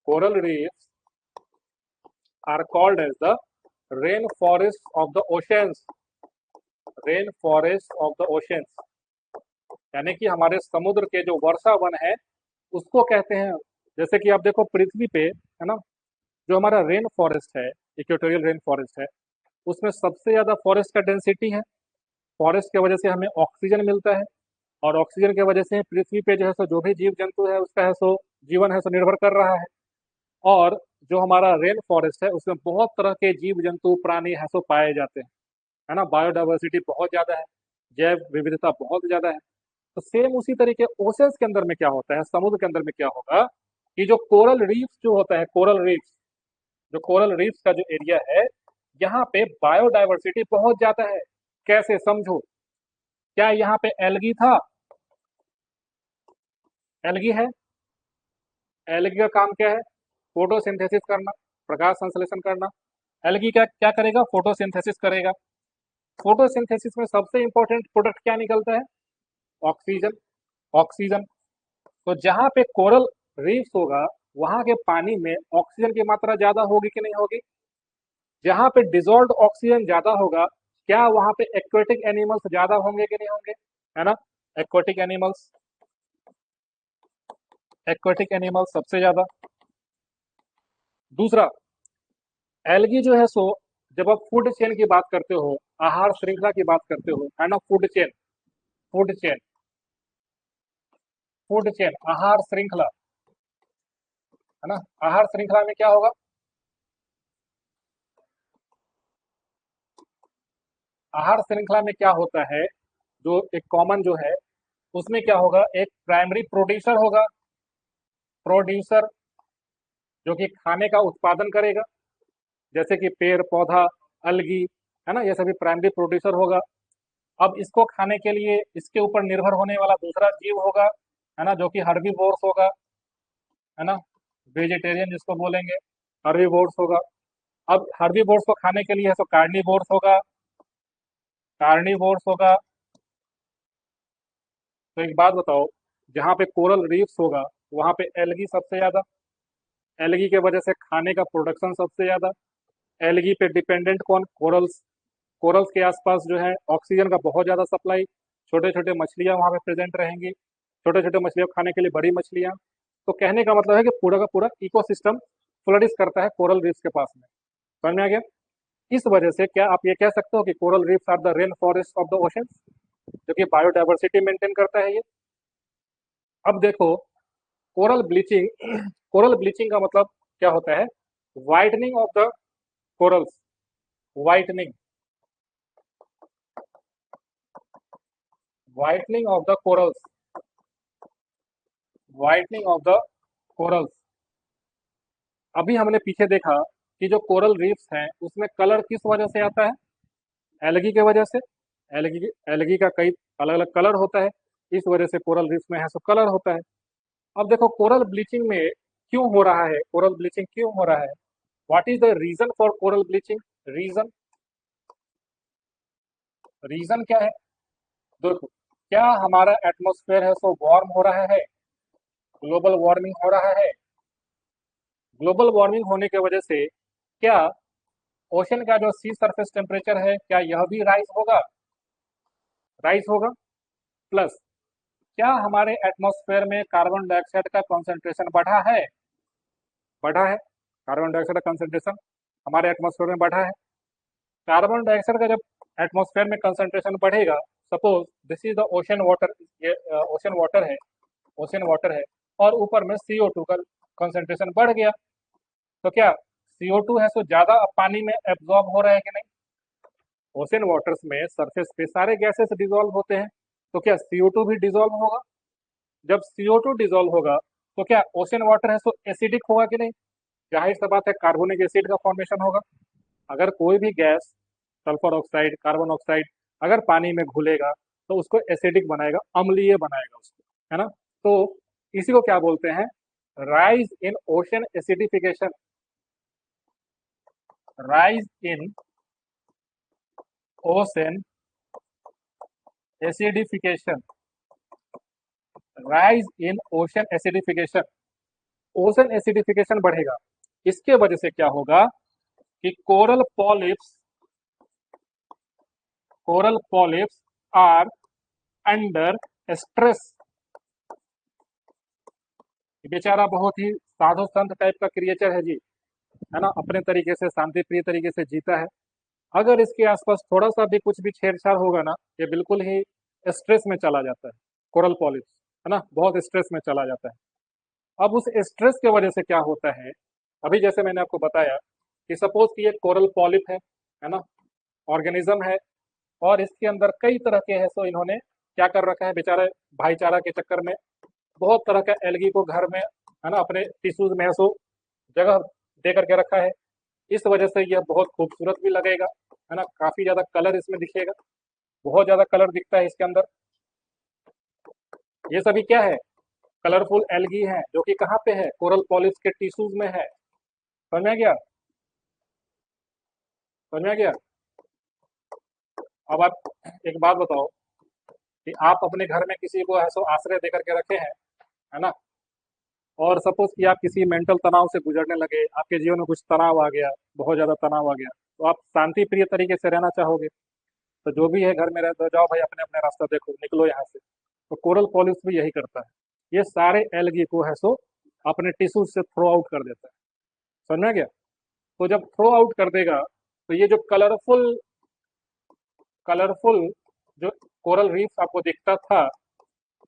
coral reefs are called as the rain forest of the oceans. Rain forest of the oceans, यानी कि हमारे समुद्र के जो वर्षा वन है उसको कहते हैं। जैसे कि आप देखो पृथ्वी पे, है ना, जो हमारा रेन फॉरेस्ट है, इक्वेटोरियल रेन फॉरेस्ट है, उसमें सबसे ज्यादा फॉरेस्ट का डेंसिटी है। फॉरेस्ट की वजह से हमें ऑक्सीजन मिलता है, और ऑक्सीजन की वजह से पृथ्वी पे जो है सो जो भी जीव जंतु है उसका है सो जीवन है सो निर्भर कर रहा है। और जो हमारा रेन फॉरेस्ट है उसमें बहुत तरह के जीव जंतु प्राणी है सो पाए जाते हैं, है ना। बायोडाइवर्सिटी बहुत ज्यादा है, जैव विविधता बहुत ज्यादा है। तो सेम उसी तरीके ओशंस के अंदर में क्या होता है, समुद्र के अंदर में क्या होगा कि जो कोरल रीफ्स जो होता है, कोरल रीफ्स, जो कोरल रीफ्स का जो एरिया है, यहाँ पे बायोडाइवर्सिटी बहुत ज्यादा है। कैसे समझो? क्या यहाँ पे एल्गी था? एल्गी है? एल्गी का काम क्या है? फोटोसिंथेसिस करना, प्रकाश संश्लेषण करना। एल्गी क्या क्या करेगा? फोटोसिंथेसिस करेगा। फोटोसिंथेसिस में सबसे इंपॉर्टेंट प्रोडक्ट क्या निकलता है? ऑक्सीजन। ऑक्सीजन। तो जहां पे कोरल रीफ्स होगा वहां के पानी में ऑक्सीजन की मात्रा ज्यादा होगी कि नहीं होगी? जहां पे डिजोल्व ऑक्सीजन ज्यादा होगा, क्या वहां पे एक्वेटिक एनिमल्स ज्यादा होंगे कि नहीं होंगे? है ना। एक्वेटिक एनिमल्स, एक्वेटिक एनिमल्स सबसे ज्यादा। दूसरा, एल्गी जो है सो, जब आप फूड चेन की बात करते हो, आहार श्रृंखला की बात करते हो, है ना, food chain, food chain, food chain, आहार श्रृंखला, है ना। आहार श्रृंखला में क्या होगा? आहार श्रृंखला में क्या होता है, जो एक कॉमन जो है उसमें क्या होगा, एक प्राइमरी प्रोड्यूसर होगा, प्रोड्यूसर, जो कि खाने का उत्पादन करेगा, जैसे कि पेड़ पौधा, अलगी, है ना, ये सभी प्राइमरी प्रोड्यूसर होगा। अब इसको खाने के लिए इसके ऊपर निर्भर होने वाला दूसरा जीव होगा, है ना, जो कि हर्बीवोर्स होगा, है ना, वेजिटेरियन जिसको बोलेंगे, हर्बीवोर्स होगा। अब हर्बीवोर्स को खाने के लिए है तो कार्निवोर्स होगा, कार्निवोर्स होगा। तो एक बात बताओ, जहाँ पे कोरल रीफ्स होगा वहां पे एल्गी सबसे ज्यादा, एल्गी के वजह से खाने का प्रोडक्शन सबसे ज्यादा। एल्गी पे डिपेंडेंट कौन? कोरल्स। कोरल्स के आसपास जो है ऑक्सीजन का बहुत ज्यादा सप्लाई, छोटे छोटे मछलियां वहां पे प्रेजेंट रहेंगी, छोटे छोटे मछलियों को खाने के लिए बड़ी मछलियां। तो कहने का मतलब है कि पूरा का पूरा इकोसिस्टम फ्लरिश करता है कोरल रीफ्स के पास में। समझ में आ गया? इस वजह से क्या आप ये कह सकते हो कि coral reefs are the rain forest of the ocean, जो कि बायोडाइवर्सिटी मेंटेन करता है ये। अब देखो, कोरल ब्लीचिंग, कोरल ब्लीचिंग का मतलब क्या होता है? Whitening of the corals, whitening, whitening of the corals, whitening of the corals. अभी हमने पीछे देखा कि जो कोरल रीफ्स हैं उसमें कलर किस वजह से आता है? एलगी के वजह से। एलगी, एलगी का कई अलग अलग कलर होता है, इस वजह से कोरल रीफ्स में है सो कलर होता है। अब देखो कोरल ब्लीचिंग में क्यों हो रहा है, कोरल ब्लीचिंग क्यों हो रहा है? What is the reason for coral bleaching? Reason, reason क्या है? देखो, क्या हमारा एटमॉस्फेयर है सो वार्म हो रहा है, ग्लोबल वार्मिंग हो रहा है। ग्लोबल वार्मिंग होने की वजह से क्या ओशन का जो सी सरफेस टेम्परेचर है क्या यह भी राइज होगा? राइज होगा। प्लस क्या हमारे एटमॉस्फेयर में कार्बन डाइऑक्साइड का कॉन्सेंट्रेशन बढ़ा है? बढ़ा है। कार्बन डाइऑक्साइड का कंसेंट्रेशन हमारे एटमॉस्फेयर में बढ़ा है। कार्बन डाइऑक्साइड का जब एटमॉस्फेयर में कंसेंट्रेशन बढ़ेगा, suppose this is the ocean water, ये ओशन वाटर है, ओशन वाटर है, और ऊपर में CO2 का कंसेंट्रेशन बढ़ गया, तो क्या CO2 है सो ज्यादा अब पानी में एब्जॉर्ब हो रहा है कि नहीं? ओशन वाटर्स में सरफेस पे सारे गैसेस डिजोल्व होते हैं, तो क्या CO2 भी डिजोल्व होगा? जब CO2 डिजोल्व होगा तो क्या ओशन वाटर है सो एसिडिक होगा कि नहीं? जाहिर सा बात है, कार्बोनिक एसिड का फॉर्मेशन होगा। अगर कोई भी gas, sulphur oxide, carbon oxide, अगर पानी में घुलेगा तो उसको एसिडिक बनाएगा, अम्लीय बनाएगा उसको, है ना? तो इसी को क्या बोलते हैं? Rise in ocean acidification. Rise in ocean acidification. Rise in ocean acidification. Ocean acidification बढ़ेगा, इसके वजह से क्या होगा कि coral polyps are under stress. बेचारा बहुत ही साधु संत टाइप का क्रिएचर है जी, है ना, अपने तरीके से शांति प्रिय तरीके से जीता है। अगर इसके आसपास थोड़ा सा भी कुछ भी छेड़छाड़ होगा ना, ये बिल्कुल ही स्ट्रेस में चला जाता है। कोरल पॉलिप्स, है ना, बहुत स्ट्रेस में चला जाता है। अब उस स्ट्रेस की वजह से क्या होता है, अभी जैसे मैंने आपको बताया कि सपोज कि ये कोरल पॉलिप है ना, ऑर्गेनिज्म है, और इसके अंदर कई तरह के है, सो इन्होंने क्या कर रखा है बेचारे, भाईचारा के चक्कर में बहुत तरह का एल्गी को घर में, है ना, अपने टिश्यूज में है सो जगह दे करके रखा है। इस वजह से यह बहुत खूबसूरत भी लगेगा, है ना, काफी ज्यादा कलर इसमें दिखेगा, बहुत ज्यादा कलर दिखता है इसके अंदर। ये सभी क्या है? कलरफुल एल्गी है, जो कि कहाँ पे है? कोरल पॉलिप्स के टिश्यूज में है। समझ में आ गया? समझ में आ गया? अब आप एक बात बताओ कि आप अपने घर में किसी को ऐसो आश्रय दे करके रखे हैं, है ना, और सपोज कि आप किसी मेंटल तनाव से गुजरने लगे, आपके जीवन में कुछ तनाव आ गया, बहुत ज्यादा तनाव आ गया, तो आप शांति प्रिय तरीके से रहना चाहोगे, तो जो भी है घर में रहते हो, जाओ भाई अपने अपने रास्ता देखो, निकलो यहाँ से। तो कोरल पॉलिप्स भी यही करता है, ये सारे एल्गी को है सो अपने टिश्यू से थ्रो आउट कर देता है। समझ में आ गया? तो जब थ्रो आउट कर देगा, तो ये जो कलरफुल कलरफुल जो कोरल रीफ्स आपको दिखता था,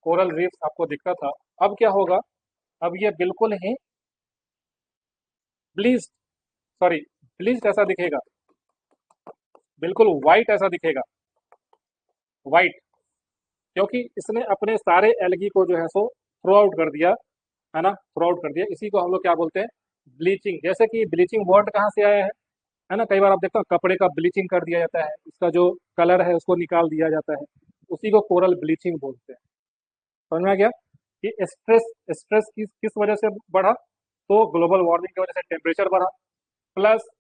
कोरल रीफ्स आपको दिखता था, अब क्या होगा? अब ये बिल्कुल ही ब्लीच, सॉरी, ब्लीच ऐसा दिखेगा, बिल्कुल व्हाइट ऐसा दिखेगा, व्हाइट, क्योंकि इसने अपने सारे एल्गी को जो है सो थ्रो आउट कर दिया, है ना, थ्रो आउट कर दिया। इसी को हम लोग क्या बोलते हैं? ब्लीचिंग। जैसे कि ब्लीचिंग वर्ड कहाँ से आया है ना, कई बार आप देखते हो कपड़े का ब्लीचिंग कर दिया जाता है, उसका जो कलर है उसको निकाल दिया जाता है, उसी को कोरल ब्लीचिंग बोलते हैं। समझ में आ गया कि स्ट्रेस, स्ट्रेस किस किस वजह से बढ़ा? तो ग्लोबल वार्मिंग की वजह से टेम्परेचर बढ़ा, प्लस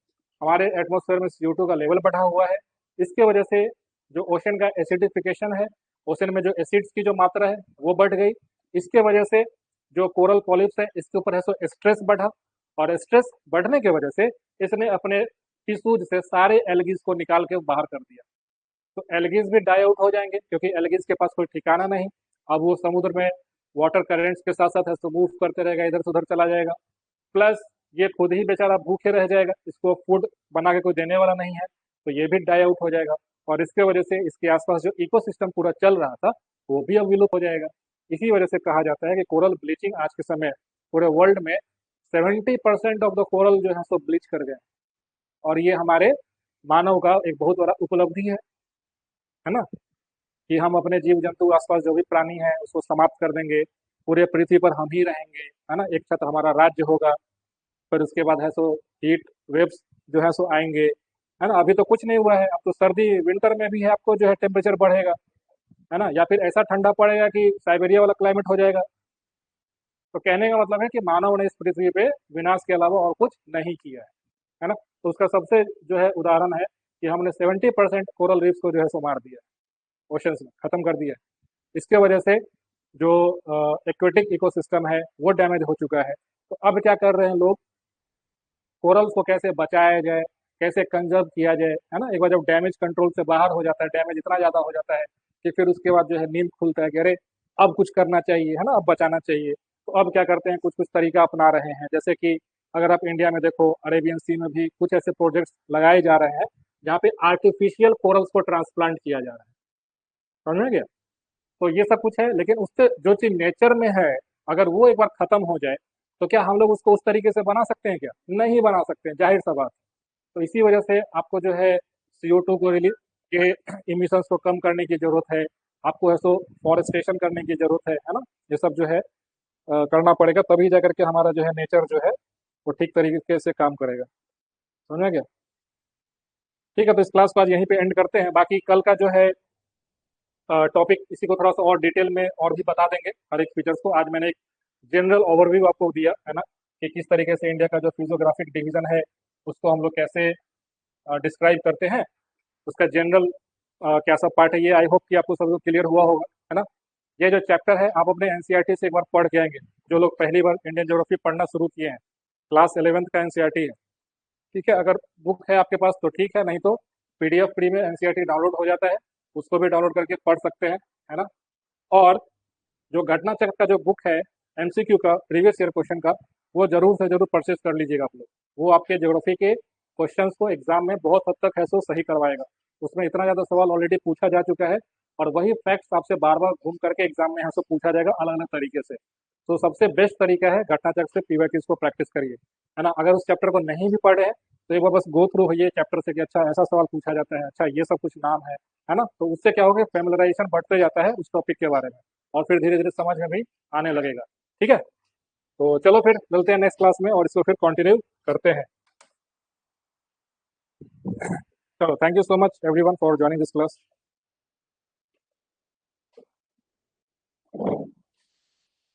हमारे एटमॉस्फेयर में CO2 का लेवल बढ़ा हुआ है। इसके वजह से जो ओशन का एसिडिफिकेशन है, ओशन में जो एसिड्स की जो मात्रा है वो बढ़ गई। इसके वजह से जो कोरल पॉलिप्स है इसके ऊपर है सो स्ट्रेस बढ़ा, और स्ट्रेस बढ़ने की वजह से इसने अपने टिश्यूज से सारे एल्गीज को निकाल के बाहर कर दिया। तो एल्गीज भी डाई आउट हो जाएंगे, क्योंकि एल्गीज के पास कोई ठिकाना नहीं। अब वो समुद्र में वाटर करेंट्स के साथ साथ है तो मूव करते रहेगा, इधर से उधर चला जाएगा, प्लस ये खुद ही बेचारा भूखे रह जाएगा, इसको फूड बना के कोई देने वाला नहीं है, तो ये भी डाई आउट हो जाएगा। और इसके वजह से इसके आसपास जो इकोसिस्टम पूरा चल रहा था वो भी अब विलुप्त हो जाएगा। इसी वजह से कहा जाता है कि कोरल ब्लीचिंग आज के समय पूरे वर्ल्ड में 70% ऑफ द कोरल जो है सो ब्लीच कर गए, और ये हमारे मानव का एक बहुत बड़ा उपलब्धि है ना, कि हम अपने जीव जंतु आसपास जो भी प्राणी है उसको समाप्त कर देंगे, पूरे पृथ्वी पर हम ही रहेंगे, है ना, एक साथ हमारा राज्य होगा। फिर उसके बाद है सो हीट वेव्स जो है सो आएंगे, है ना। अभी तो कुछ नहीं हुआ है, अब तो सर्दी विंटर में भी है आपको जो है टेम्परेचर बढ़ेगा, है ना, या फिर ऐसा ठंडा पड़ेगा कि साइबेरिया वाला क्लाइमेट हो जाएगा। तो कहने का मतलब है कि मानव ने इस पृथ्वी पे विनाश के अलावा और कुछ नहीं किया है ना। तो उसका सबसे जो है उदाहरण है कि हमने 70% कोरल रीफ्स को जो है सो मार दिया, ओशंस में खत्म कर दिया। इसके वजह से जो एक्वेटिक इकोसिस्टम है वो डैमेज हो चुका है। तो अब क्या कर रहे हैं लोग? कोरल्स को कैसे बचाया जाए, कैसे कंजर्व किया जाए, है ना। एक बार जब डैमेज कंट्रोल से बाहर हो जाता है, डैमेज इतना ज़्यादा हो जाता है कि फिर उसके बाद जो है नींद खुलता है कि अरे अब कुछ करना चाहिए, है ना, अब बचाना चाहिए। तो अब क्या करते हैं, कुछ कुछ तरीका अपना रहे हैं, जैसे कि अगर आप इंडिया में देखो, अरेबियन सी में भी कुछ ऐसे प्रोजेक्ट्स लगाए जा रहे हैं जहाँ पे आर्टिफिशियल कोरल्स को ट्रांसप्लांट किया जा रहा है। समझ में गया? तो ये सब कुछ है, लेकिन उससे जो चीज नेचर में है, अगर वो एक बार खत्म हो जाए, तो क्या हम लोग उसको उस तरीके से बना सकते हैं? क्या नहीं बना सकते हैं, जाहिर सा बात। तो इसी वजह से आपको जो है CO2 को रिलीज के इमिशंस को कम करने की जरूरत है। आपको है सो फॉरेस्टेशन करने की जरूरत है ना। ये सब जो है करना पड़ेगा, तभी जा करके हमारा जो है नेचर जो है वो ठीक तरीके से काम करेगा। समझ में गया? ठीक है, तो इस क्लास को आज यहीं पे एंड करते हैं। बाकी कल का जो है टॉपिक, इसी को थोड़ा सा और डिटेल में और भी बता देंगे हर एक फीचर्स को। आज मैंने एक जनरल ओवरव्यू आपको दिया है ना, कि किस तरीके से इंडिया का जो फिजियोग्राफिक डिवीजन है उसको हम लोग कैसे डिस्क्राइब करते हैं, उसका जनरल क्या सब पार्ट है, ये आई होप कि आपको सबको क्लियर हुआ होगा, है ना। ये जो चैप्टर है आप अपने एनसीईआरटी से एक बार पढ़ के आएंगे, जो लोग पहली बार इंडियन ज्योग्राफी पढ़ना शुरू किए हैं। क्लास 11th का एनसीईआरटी है, ठीक है। अगर बुक है आपके पास तो ठीक है, नहीं तो PDF फ्री में एनसीईआरटी डाउनलोड हो जाता है, उसको भी डाउनलोड करके पढ़ सकते हैं, है ना। और जो घटना चक्र का जो बुक है, MCQ का, प्रीवियस ईयर क्वेश्चन का, वो जरूर से जरूर परचेज कर लीजिएगा आप लोग। वो आपके ज्योग्राफी के क्वेश्चंस को एग्जाम में बहुत हद तक है सो सही करवाएगा। उसमें इतना ज़्यादा सवाल ऑलरेडी पूछा जा चुका है, और वही फैक्ट्स आपसे बार बार घूम करके एग्जाम में यहाँ से पूछा जाएगा अलग अलग तरीके से। तो सबसे बेस्ट तरीका है घटना चक्र से PYQs को प्रैक्टिस करिए, है ना। अगर उस चैप्टर को नहीं भी पढ़े हैं तो एक बार बस गो थ्रू होइए चैप्टर से कि अच्छा ऐसा सवाल पूछा जाता है, अच्छा ये सब कुछ नाम है ना। तो उससे क्या होगा, फेमिलराइजेशन बढ़ते जाता है उस टॉपिक के बारे में, और फिर धीरे धीरे समझ में भी आने लगेगा। ठीक है, तो चलो फिर मिलते हैं नेक्स्ट क्लास में और इसको फिर कंटिन्यू करते हैं। चलो, thank you so much everyone for joining this class.